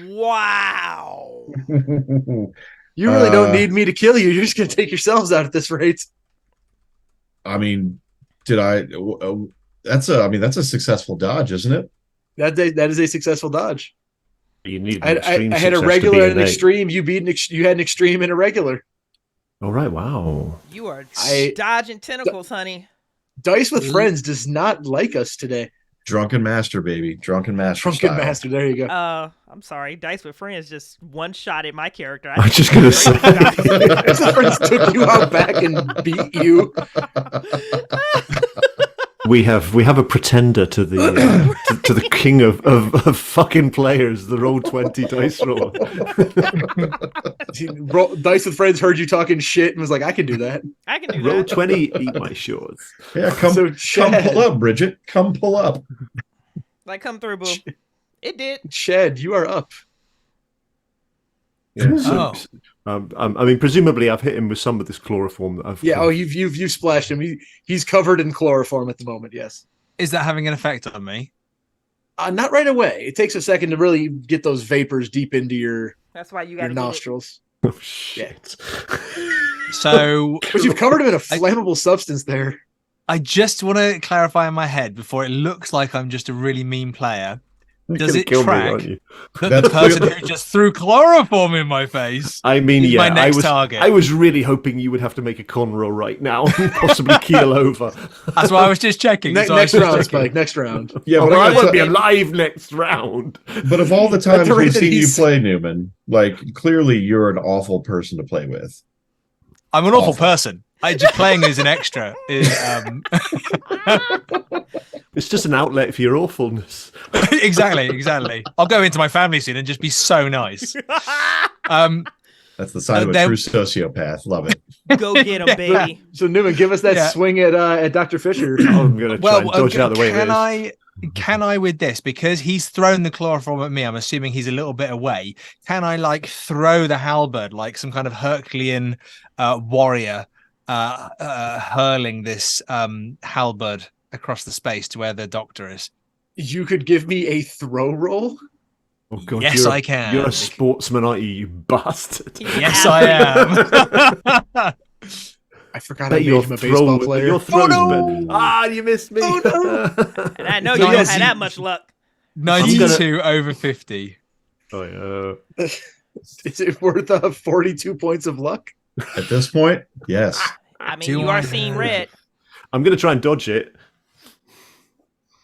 Wow. You really don't need me to kill you. You're just going to take yourselves out at this rate. I mean, that's a successful dodge, isn't it? That is a successful dodge. You need I had a regular and an extreme. You had an extreme and a regular. All right, wow. You are dodging tentacles, honey. Dice with Friends does not like us today. Drunken Master, baby. Drunken Master. Master, there you go. I'm sorry. Dice with Friends just one shot at my character. I was just going to say. Dice with Friends took you out back and beat you. We have a pretender to the to the king of fucking players, the Roll20 dice roll. Dice with Friends heard you talking shit and was like, I can do that. I can do that. Roll20, eat my shorts. Yeah, come pull up, Bridget. Come pull up. Like, come through, boo. It did. Shed, you are up. Yeah, so, I mean, presumably I've hit him with some of this chloroform that I've. Yeah. Oh, you've splashed him. He's covered in chloroform at the moment. Yes. Is that having an effect on me? Not right away. It takes a second to really get those vapors deep into your. That's why you got your nostrils. Oh shit! So, but you've covered him in a flammable substance there. I just want to clarify in my head before it looks like I'm just a really mean player. Does it track that the person who just threw chloroform in my face? I mean, is my next target? I was really hoping you would have to make a con roll right now and possibly keel over. That's why I was just checking. Next round, Spike. Next round. Yeah, but I won't be alive next round. But of all the times we've seen you play, Newman, like clearly you're an awful person to play with. I'm an awful person. Just playing as an extra is It's just an outlet for your awfulness. exactly. I'll go into my family soon and just be so nice. That's the sign of a true sociopath. Love it. Go get him, baby. So Newman, give us that swing at Dr. Fisher. I'm going to try and dodge out of the way. Can I with this, because he's thrown the chloroform at me, I'm assuming he's a little bit away, can I like throw the halberd like some kind of Herculean warrior hurling this halberd across the space to where the doctor is? You could give me a throw roll? Oh God, yes, I can. You're a sportsman, aren't you, you bastard? Yes, I am. I forgot I made him a baseball player. Your throws, you missed me. Oh, no. And I know you don't have that much luck. 92 over 50. Oh, Is it worth 42 points of luck? At this point, yes. I mean, you are seeing red. I'm going to try and dodge it.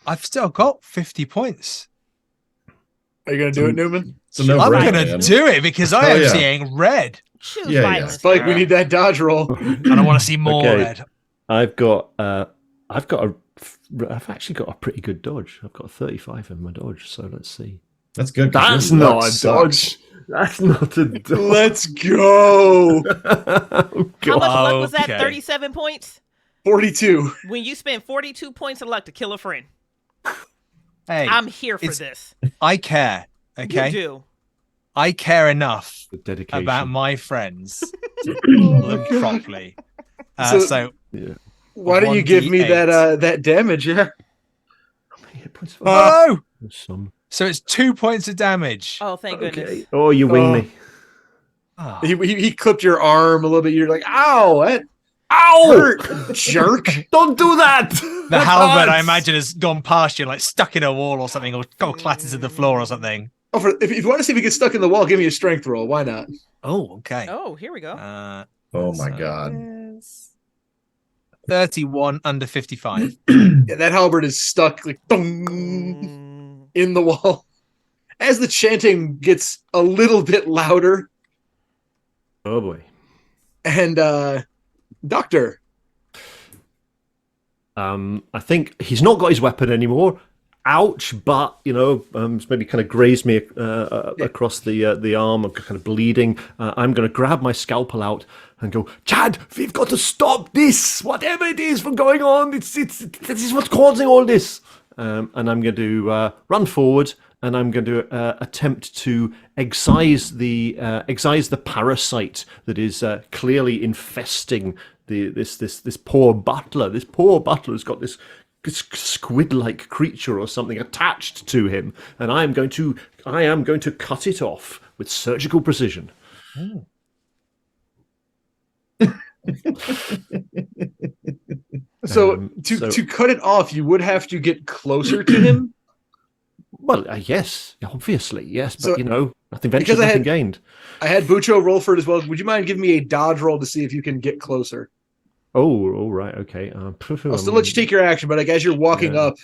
I've still got 50 points. Are you going to do it, Newman? I'm going to do it because I am seeing red. Choose violence. Spike, we need that dodge roll. And I want to see more red. I've actually got a pretty good dodge. I've got a 35 in my dodge, so let's see. That's good. That's not a dodge. That's not a dodge. Let's go. Oh, how much luck was that? 37 points? 42. When you spend 42 points of luck to kill a friend. Hey, I'm here for this. I care. Okay. You do. I care enough about my friends to look properly. So why don't you give me that damage? Yeah. Oh! So it's 2 points of damage. Oh, thank goodness. Oh, you winged me. Oh. He clipped your arm a little bit. You're like, ow, that ow, hurt, jerk. Don't do that. The halberd, I imagine, has gone past you, like stuck in a wall or something, or got clattered to the floor or something. Oh, if you want to see if he gets stuck in the wall, give me a strength roll. Why not? Oh, okay. Oh, here we go. Oh my God. 31 under 55. Yeah, that halberd is stuck like dong, in the wall. As the chanting gets a little bit louder. Oh boy. And Doctor. I think he's not got his weapon anymore. Ouch, but maybe kind of grazed me across the arm. I'm kind of bleeding. I'm going to grab my scalpel out and go, Chad, we've got to stop this, whatever it is from going on. This is what's causing all this. And I'm going to run forward, and I'm going to attempt to excise the parasite that is clearly infesting this poor butler. This poor butler has got this squid-like creature or something attached to him, and I am going to cut it off with surgical precision. Oh. So to cut it off, you would have to get closer to him. Well, yes, obviously, yes, but nothing ventured, nothing gained. I had Bucho roll for it as well. Would you mind giving me a dodge roll to see if you can get closer? Oh, all right, okay. I'll still let you take your action, but as you're walking up.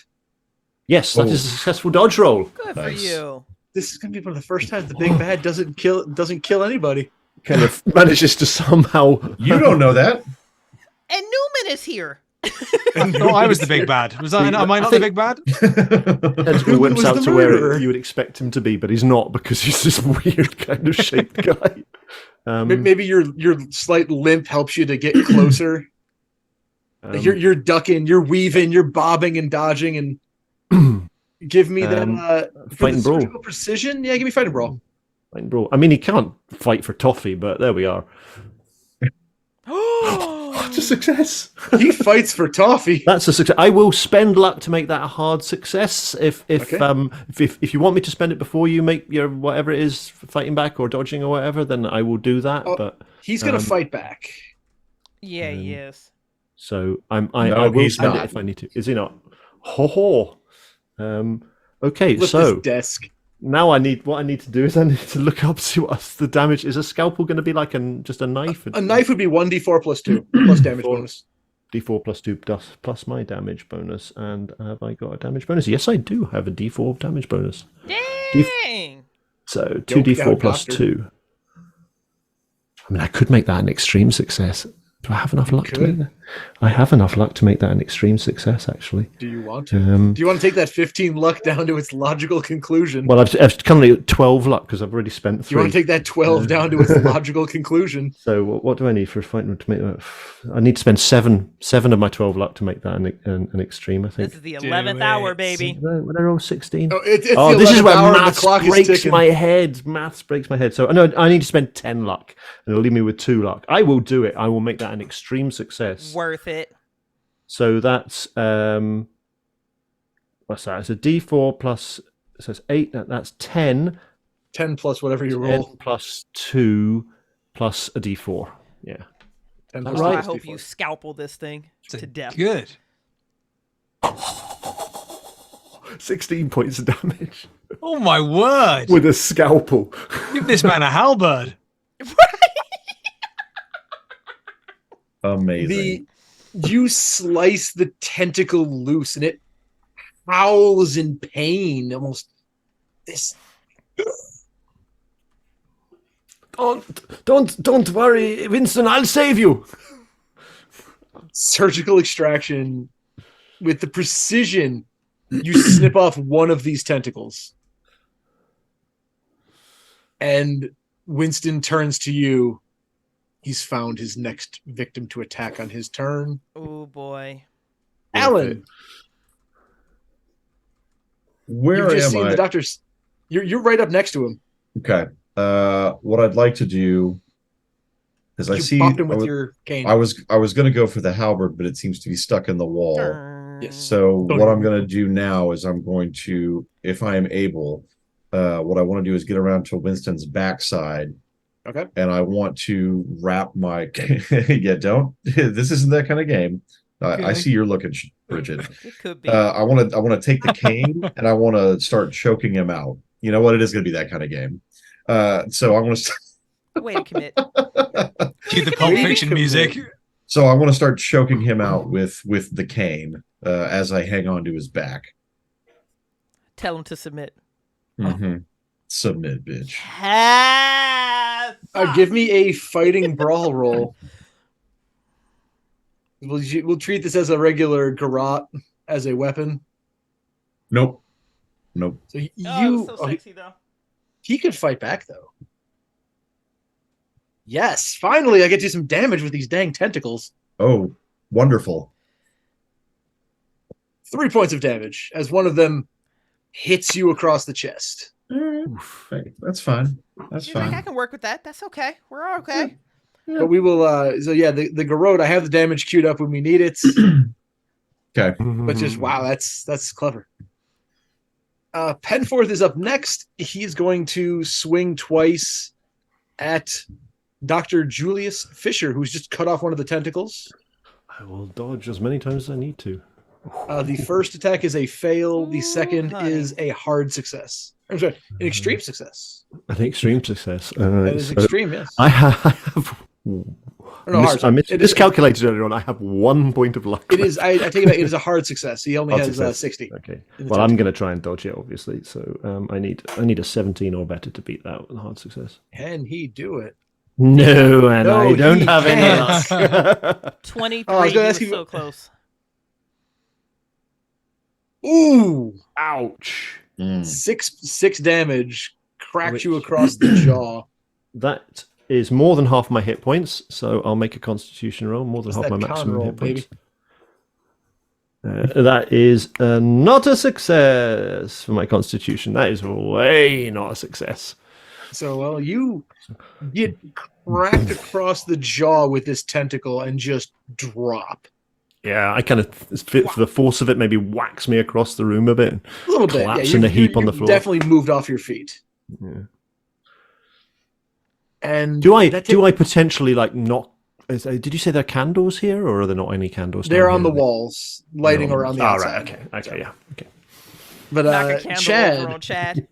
Yes, that is a successful dodge roll. Good for you. This is going to be one of the first times the big bad doesn't kill anybody. Kind of manages to somehow. You don't know that. And Newman is here. No, I was the big bad. Am I not the big bad? He whips out to where you would expect him to be, but he's not because he's this weird kind of shaped guy. Maybe your slight limp helps you to get closer. You're ducking, you're weaving, you're bobbing and dodging, and give me that fight and brawl precision. Yeah, give me fight and brawl. Fight and brawl. I mean, he can't fight for toffee, but there we are. It's a success. He fights for toffee. That's a success. I will spend luck to make that a hard success. If you want me to spend it before you make your whatever it is, fighting back or dodging or whatever, then I will do that. But he's going to fight back. Yeah, he is. So I will spend it if I need to. Is he not? Ho. Okay, Lift so his desk. Now I need to do is I need to look up, see what's the damage. Is a scalpel going to be like just a knife? A knife would be 1d4 plus 2 plus damage bonus. D4 plus 2 plus my damage bonus. And have I got a damage bonus? Yes, I do have a D4 damage bonus. Dang! So 2d4 plus 2. I mean, I could make that an extreme success. Do I have enough luck to could. make that? I have enough luck to make that an extreme success, actually. Do you want to? Do you want to take that 15 luck down to its logical conclusion? Well, I've currently got 12 luck because I've already spent 3. Do you want to take that 12 down to its logical conclusion? So what do I need for a fight to make that? I need to spend 7 of my 12 luck to make that an extreme, I think. This is the 11th hour, baby. When I roll 16. Oh, it's This is where maths clock breaks my head. Maths breaks my head. So I need to spend 10 luck, and it'll leave me with 2 luck. I will do it. I will make that an extreme success. Worth it. So that's what's that? It's a D4 plus. So it's 8. That's 10. 10 plus whatever you 10 roll. plus 2 plus a D4. Yeah. 10 Oh, plus I plus hope D4. you scalpel this thing to death. Good. 16 points of damage Oh my word! with a scalpel. Give this man a halberd. Amazing. You slice the tentacle loose and it howls in pain. Almost this. Don't worry, Winston. I'll save you. Surgical extraction with the precision. You snip off one of these tentacles. And Winston turns to you. He's found his next victim to attack on his turn. Oh boy. Alan, Where you've just am seen I? the doctor's. You're right up next to him. Okay. What I'd like to do is I You see. bopped him with your cane. I was going to go for the halberd, but it seems to be stuck in the wall. Yes. So what I'm going to do now is I'm going to, if I am able, what I want to do is get around to Winston's backside. Okay. And I want to wrap my. Yeah, don't. This isn't that kind of game. I see you're looking, Bridget. It could be. I want to take the cane and I want to start choking him out. You know what? It is going to be that kind of game. So I want to. Way to commit. Cue the Pulp Fiction music. So I want to start choking him out with the cane as I hang on to his back. Tell him to submit. Mm-hmm. Submit, bitch. Give me a fighting brawl roll. We'll treat this as a regular garrote, as a weapon. Nope. Oh, so sexy though. He could fight back though. Yes, finally I get to do some damage with these dang tentacles. Oh, wonderful. 3 points of damage as one of them hits you across the chest. Hey, that's fine. That's She's like, I fine. can work with that. That's okay. We're all okay. But we will the garrote, I have the damage queued up when we need it. Okay. But just wow, that's clever. Penforth is up next. He's going to swing twice at Dr. Julius Fisher, who's just cut off one of the tentacles. I will dodge as many times as I need to. The first attack is a fail. The second honey. is a hard success. I'm sorry, an extreme success. An extreme success. That is extreme, yes. I have. No, hard. I It is- miscalculated earlier on. I have 1 point of luck. It is. I take it back. It is a hard success. He only Hard has success. 60. Okay. in the Well, I'm tentacle. going to try and dodge it, obviously. So I need a 17 or better to beat that with a hard success. Can he do it? No, and No, I don't he have any can't. luck. 23. Oh, I was He gonna was ask you- so close. Ooh, Ouch. six damage. Cracks you Which- across the jaw. That is more than half my hit points, so I'll make a Constitution roll. More than It's half that my con maximum roll, hit points. baby. That is not a success for my Constitution. That is way not a success. So, well, you get cracked across the jaw with this tentacle and just drop. Yeah, I kind of fit for the force of it. Maybe whacks me across the room a bit. A little bit. Collapse Yeah, in a heap on the you floor. definitely moved off your feet. Yeah. And Do I that potentially like knock? Did you say there are candles here, or are there not any candles? They're down on the here? walls, lighting No. around the Oh, outside. right. Okay. Yeah. Okay. But Knock a candle over Chad, on Chad.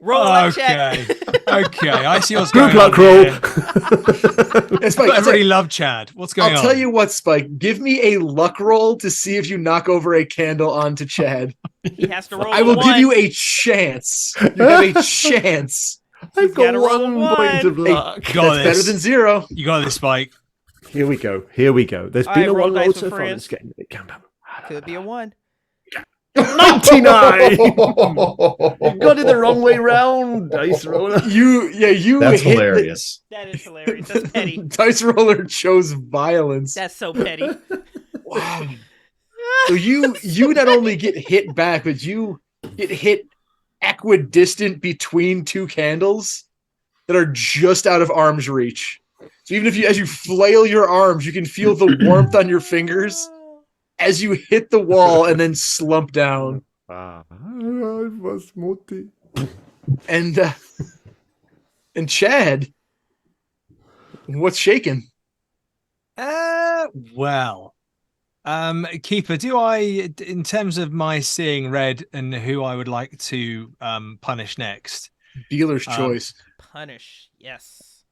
Roll like Chad. Okay, I see what's Good going luck on. roll. here. and Spike, I really love Chad. What's going I'll on? tell you what, Spike. Give me a luck roll to see if you knock over a candle onto Chad. He has to roll. I will a give one. you a chance. You have a chance. I've got gotta roll 1 point of Hey, luck. Got That's better this. than 0. You got this, Spike. Here we go. There's All been right, a roll one dice roll for so far. friends. Let's get into it. Count down. Could be a 1. 99! You got it the wrong way round, dice roller. You That's hit hilarious. That is hilarious. That's petty. Dice roller chose violence. That's so petty. Wow. So you not only get hit back, but you get hit equidistant between two candles that are just out of arm's reach. So even if as you flail your arms, you can feel the warmth on your fingers as you hit the wall and then slump down. And Chad, what's shaking? Well, Keeper, do I, in terms of my seeing red and who I would like to punish next? Dealer's choice. Punish, yes.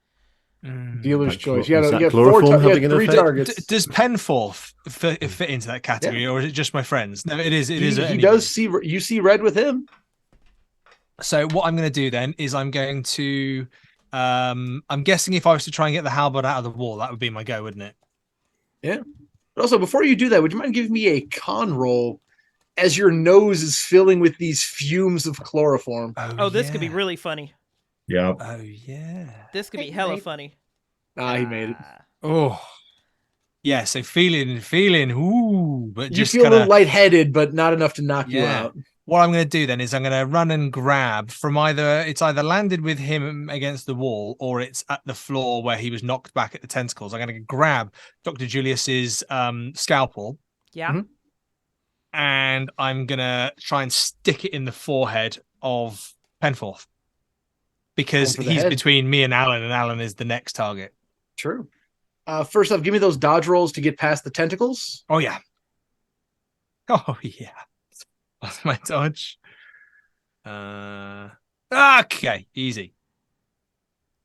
Dealer's Like, choice. is You that got chloroform having an 3 effect? targets. Does Penforth fit into that category, or is it just my friends? No, it is. It is. He does see. You see red with him. So what I'm going to do then is I'm going to. I'm guessing if I was to try and get the halberd out of the wall, that would be my go, wouldn't it? Yeah. But also, before you do that, would you mind giving me a con roll as your nose is filling with these fumes of chloroform? Oh, this could be really funny. Yeah. Oh yeah. This could be hella funny. He made it. Oh. Yeah, so feeling, ooh, but You just feel a kinda, little lightheaded, but not enough to knock you Yeah. out. What I'm going to do then is I'm going to run and grab from it's either landed with him against the wall or it's at the floor where he was knocked back at the tentacles. I'm going to grab Dr. Julius's scalpel. Yeah. Mhm. And I'm going to try and stick it in the forehead of Penforth because Going for the he's head. between me and Alan is the next target. True. First off, give me those dodge rolls to get past the tentacles. Oh, yeah. Oh, yeah. That's my dodge. Okay, easy.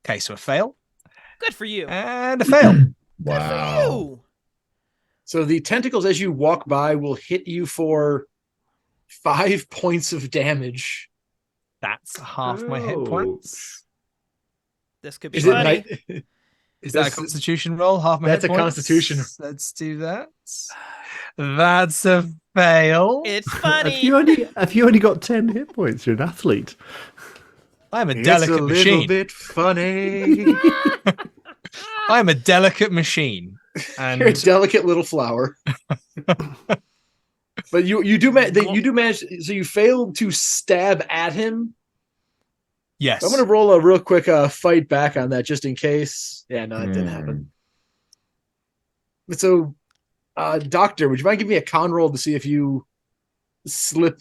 Okay, so a fail Good for you. and a fail. Good Wow. for you. So the tentacles, as you walk by, will hit you for 5 points of damage. That's half my hit Oh. points. This could be Is it funny. night? Is that a That's- constitution roll? Half my that's hit a points? constitution. Let's do that. That's a fail. It's Have funny. you only got 10 hit points? You're an athlete. I'm a It's delicate a little machine. bit funny. I'm a delicate machine. You're a And delicate little flower. But you do manage. So you failed to stab at him. yes. I'm going to roll a real quick fight back on that just in case. Yeah, no, it didn't happen. But so, Doctor, would you mind giving me a con roll to see if you slip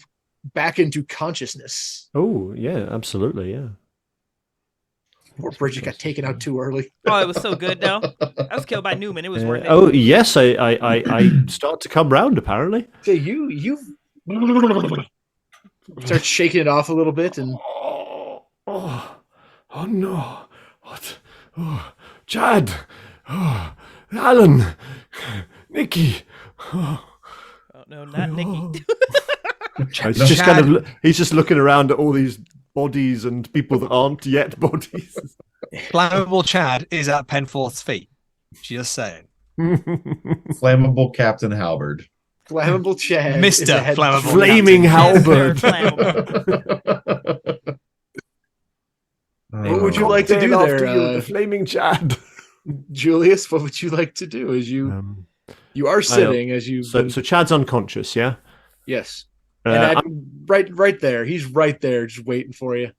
back into consciousness? Oh, yeah, absolutely, yeah. Poor Bridget got taken out too early. Oh, it was so good, though. I was killed by Newman. It was worth it. Oh, yes, I start to come round, apparently. So you start shaking it off a little bit, and Oh no. What? Oh, Chad. Oh, Alan. Nikki. Oh, Oh, no, not Nikki. It's just he's just looking around at all these bodies and people that aren't yet bodies. Flammable Chad is at Penforth's feet. Just saying. Flammable Captain Halberd. flammable Chad, Mr. is ahead- Flammable Flaming Yes, halberd. they're flammable. What would you like to do After there, you, the flaming Chad. Julius? What would you like to do? As you are sitting, as you So Chad's unconscious, yeah? yes, and I'm- right there, he's right there, just waiting for you.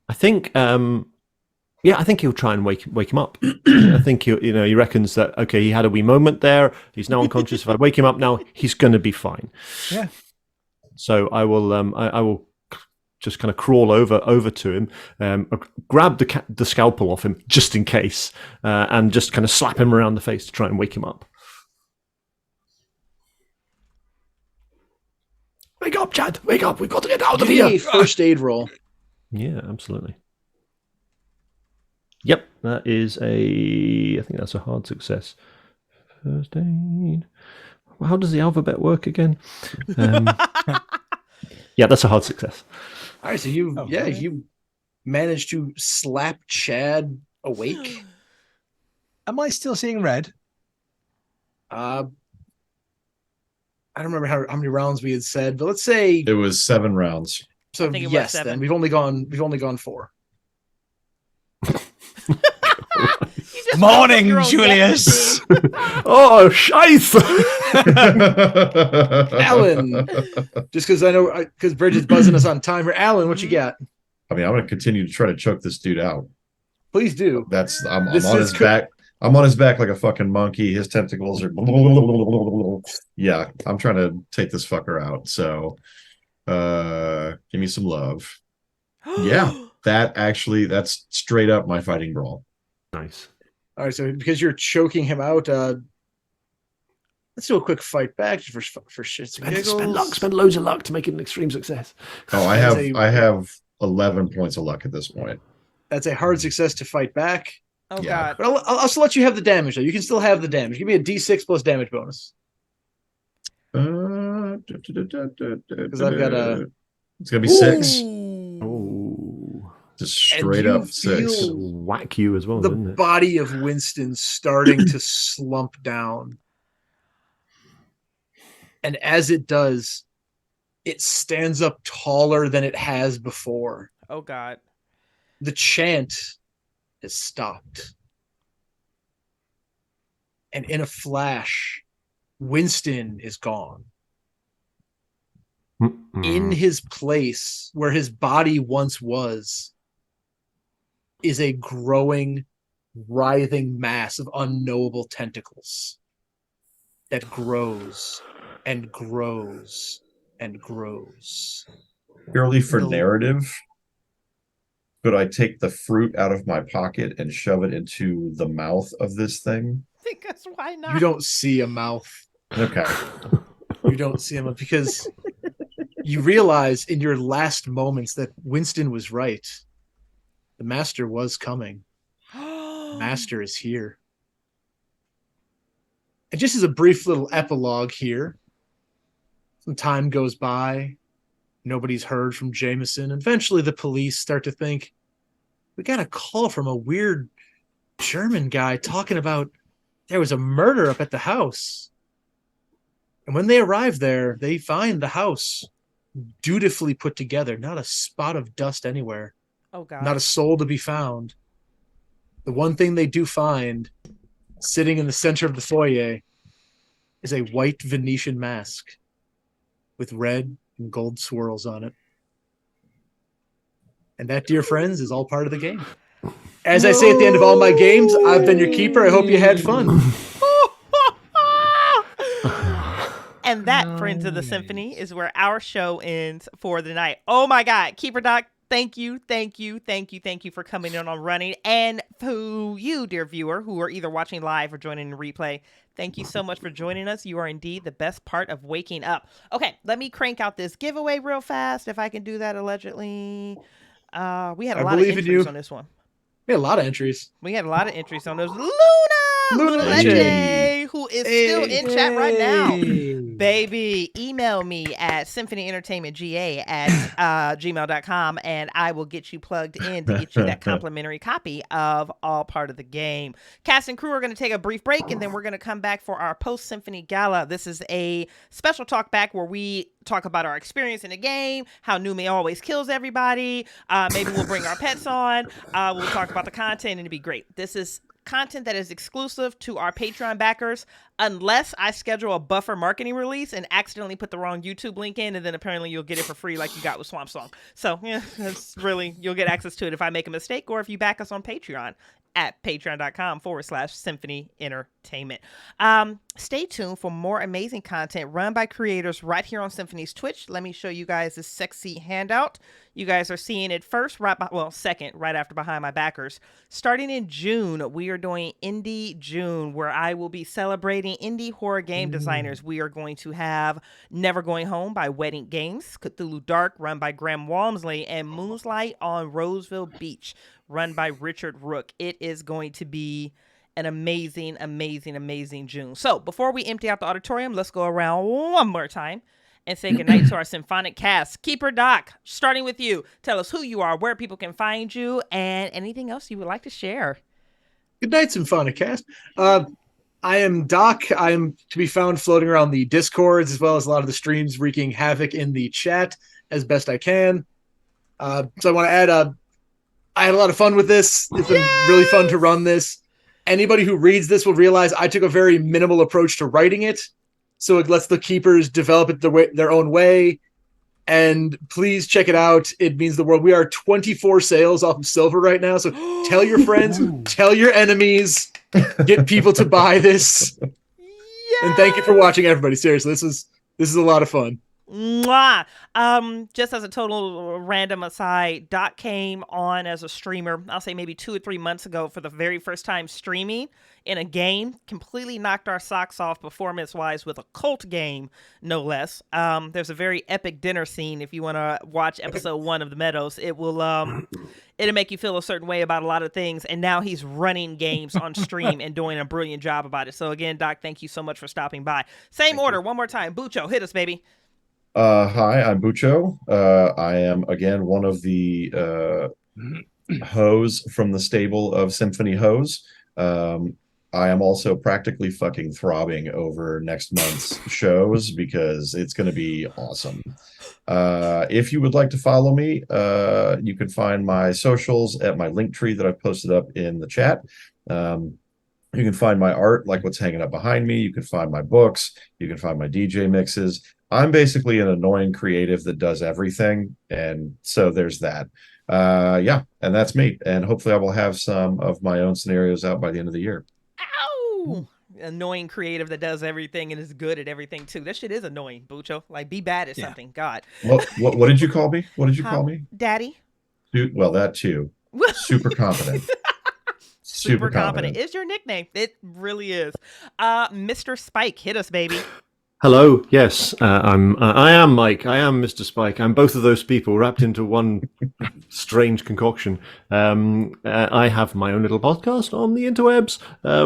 I think I think he'll try and wake him up. I think he reckons that okay, he had a wee moment there. He's now unconscious. If I wake him up now, he's going to be fine. Yeah. So I will just kind of crawl over to him, grab the scalpel off him just in case, and just kind of slap him around the face to try and wake him up. Wake up, Chad. Wake up. We've got to get out of Give me here. a first aid roll. Yeah, absolutely. Yep, that is I think that's a hard success. First aid. How does the alphabet work again? Yeah, that's a hard success. All right, so you managed to slap Chad awake. Am I still seeing red? I don't remember how many rounds we had said, but let's say It was 7 rounds. so. I think it was Yes, 7. then we've only gone 4. You just Morning, your own Julius. destiny. Oh, scheiße! Alan, just because I know because Bridget's buzzing us on time here. Alan, what you got? I mean, I'm going to continue to try to choke this dude out. Please do. I'm This on is his back. I'm on his back like a fucking monkey. His tentacles are. Yeah, I'm trying to take this fucker out. So, give me some love. Yeah, that's straight up my fighting brawl. Nice. All right, so because you're choking him out, let's do a quick fight back for shits and giggles. Spend luck, spend loads of luck to make it an extreme success. Oh, I have 11 points of luck at this point. That's a hard success to fight back. Oh Yeah. God. But I'll also let you have the damage, though. You can still have the damage. Give me a D6 plus damage bonus. Because I've got a. It's gonna be 6. Oh, Just straight up 6. feel whack you as well, the doesn't it? body of Winston starting to slump down. And as it does, it stands up taller than it has before. Oh God. The chant has stopped. And in a flash, Winston is gone. In his place, where his body once was, is a growing, writhing mass of unknowable tentacles that grows and grows and grows. Purely for The- narrative, could I take the fruit out of my pocket and shove it into the mouth of this thing? Because why not? You don't see a mouth. Okay. You don't see him because you realize in your last moments that Winston was right. The master was coming. The master is here. And just as a brief little epilogue here, some time goes by. Nobody's heard from Jameson. Eventually the police start to think, we got a call from a weird German guy talking about there was a murder up at the house. And when they arrive there, they find the house dutifully put together, not a spot of dust anywhere, Oh God. not a soul to be found. The one thing they do find, sitting in the center of the foyer, is a white Venetian mask with red and gold swirls on it. And that, dear friends, is all part of the game. As I say at the end of all my games, I've been your keeper. I hope you had fun. And that, friends of the symphony, is where our show ends for the night. Oh my God, Keeper Doc, thank you for coming in on Running. And to you, dear viewer, who are either watching live or joining in replay, thank you so much for joining us. You are indeed the best part of waking up. Okay, let me crank out this giveaway real fast, if I can do that allegedly. We had a lot of entries on this one. We had a lot of entries. We had a lot of entries on those. Luna Luna Legend, who is still in chat right now. Hey. Baby, email me at symphonyentertainmentga@gmail.com and I will get you plugged in to get you that complimentary copy of All Part of the Game. Cast and crew are going to take a brief break and then we're going to come back for our post-symphony gala. This is a special talk back where we talk about our experience in the game, how Newman always kills everybody. Maybe we'll bring our pets on. We'll talk about the content and it'll be great. This is content that is exclusive to our Patreon backers, unless I schedule a buffer marketing release and accidentally put the wrong YouTube link in, and then apparently you'll get it for free like you got with Swamp Song. So yeah, that's really, you'll get access to it if I make a mistake or if you back us on Patreon at patreon.com/Symphony Entertainment. Stay tuned for more amazing content run by creators right here on Symphony's Twitch. Let me show you guys this sexy handout. You guys are seeing it first, second, right after behind my backers. Starting in June, we are doing Indie June, where I will be celebrating indie horror game designers. We are going to have Never Going Home by Wedding Games, Cthulhu Dark, run by Graham Walmsley, and Moonlight on Roseville Beach, run by Richard Rook. It is going to be an amazing, amazing, amazing June. So before we empty out the auditorium, let's go around one more time and say goodnight to our symphonic cast. Keeper Doc, starting with you. Tell us who you are, where people can find you, and anything else you would like to share. Good night, Symphonic Cast. I am Doc. I am to be found floating around the Discords as well as a lot of the streams, wreaking havoc in the chat as best I can. So I want to add, I had a lot of fun with this. It's been really fun to run this. Anybody who reads this will realize I took a very minimal approach to writing it. So it lets the keepers develop it their own way. And please check it out. It means the world. We are 24 sales off of silver right now. So tell your friends, tell your enemies, get people to buy this. And thank you for watching, everybody. Seriously, this is a lot of fun. Mwah. Just as a total random aside, Doc came on as a streamer, I'll say maybe 2 or 3 months ago for the very first time streaming in a game, completely knocked our socks off performance-wise with a cult game, no less. There's a very epic dinner scene. If you want to watch episode 1 of The Meadows, it will it'll make you feel a certain way about a lot of things. And now he's running games on stream and doing a brilliant job about it. So again, Doc, thank you so much for stopping by. Same order, one more time. Bucho, hit us, baby. Hi, I'm Bucho. I am again one of the hoes from the stable of Symphony Hoes. I am also practically fucking throbbing over next month's shows because it's going to be awesome. If you would like to follow me, you can find my socials at my link tree that I've posted up in the chat. You can find my art, like what's hanging up behind me. You can find my books. You can find my DJ mixes. I'm basically an annoying creative that does everything. And so there's that. And that's me. And hopefully I will have some of my own scenarios out by the end of the year. Ow! Annoying creative that does everything and is good at everything too. That shit is annoying, Bucho. Like, be bad at something. God. What did you call me? What did you call me? Daddy. Dude, well, that too. Super competent. Super competent is your nickname. It really is. Mr. Spike, hit us, baby. Hello. Yes, I am Mike. I am Mr. Spike. I'm both of those people wrapped into one strange concoction. I have my own little podcast on the interwebs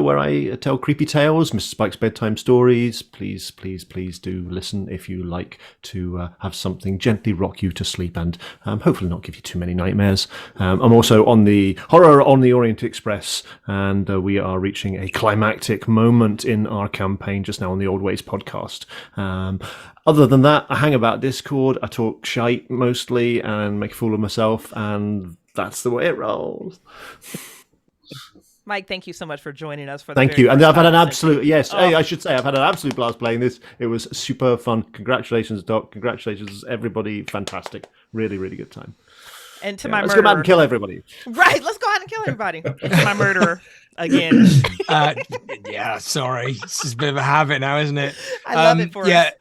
where I tell creepy tales, Mr. Spike's bedtime stories. Please, please, please do listen if you like to have something gently rock you to sleep and hopefully not give you too many nightmares. I'm also on the Horror on the Orient Express, and we are reaching a climactic moment in our campaign just now on the Old Ways podcast. Other than that, I hang about Discord, I talk shite mostly and make a fool of myself, and that's the way it rolls. Mike, thank you so much for joining us. Thank you. And I've had an absolute, I should say, I've had an absolute blast playing this. It was super fun. Congratulations, Doc. Congratulations, everybody. Fantastic. Really, really good time. And to my murderer. Let's go out and kill everybody. Right, let's go out and kill everybody. To my murderer, again. Sorry. This is a bit of a habit now, isn't it? I love it for us.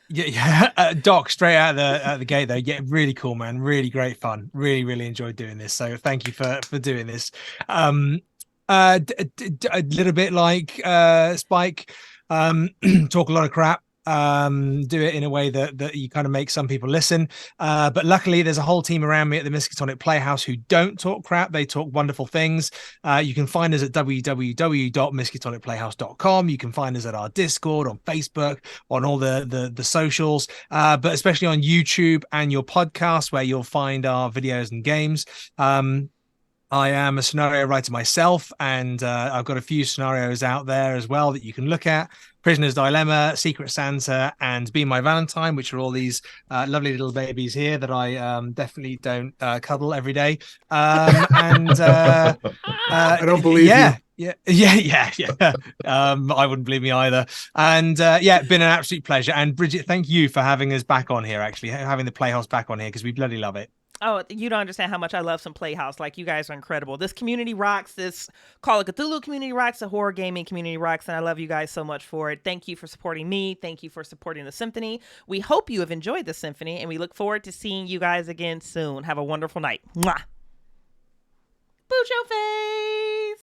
Yeah. Doc, straight out of the gate, though. Yeah, really cool, man. Really great fun. Really, really enjoyed doing this. So thank you for doing this. A little bit like Spike, talk a lot of crap. Do it in a way that you kind of make some people listen, but luckily there's a whole team around me at the Miskatonic Playhouse who don't talk crap. They talk wonderful things. You can find us at www.miskatonicplayhouse.com. You can find us at our Discord, on Facebook, on all the socials, but especially on YouTube and your podcast where you'll find our videos and games. I am a scenario writer myself, and I've got a few scenarios out there as well that you can look at. Prisoner's Dilemma, Secret Santa, and Be My Valentine, which are all these lovely little babies here that I definitely don't cuddle every day. I don't believe you. Yeah. I wouldn't believe me either. And been an absolute pleasure. And Bridget, thank you for having us back on here, actually, having the Playhouse back on here, because we bloody love it. Oh, you don't understand how much I love some Playhouse. Like, you guys are incredible. This community rocks. This Call of Cthulhu community rocks. The horror gaming community rocks. And I love you guys so much for it. Thank you for supporting me. Thank you for supporting the Symphony. We hope you have enjoyed the Symphony, and we look forward to seeing you guys again soon. Have a wonderful night. Mwah. Bucho face.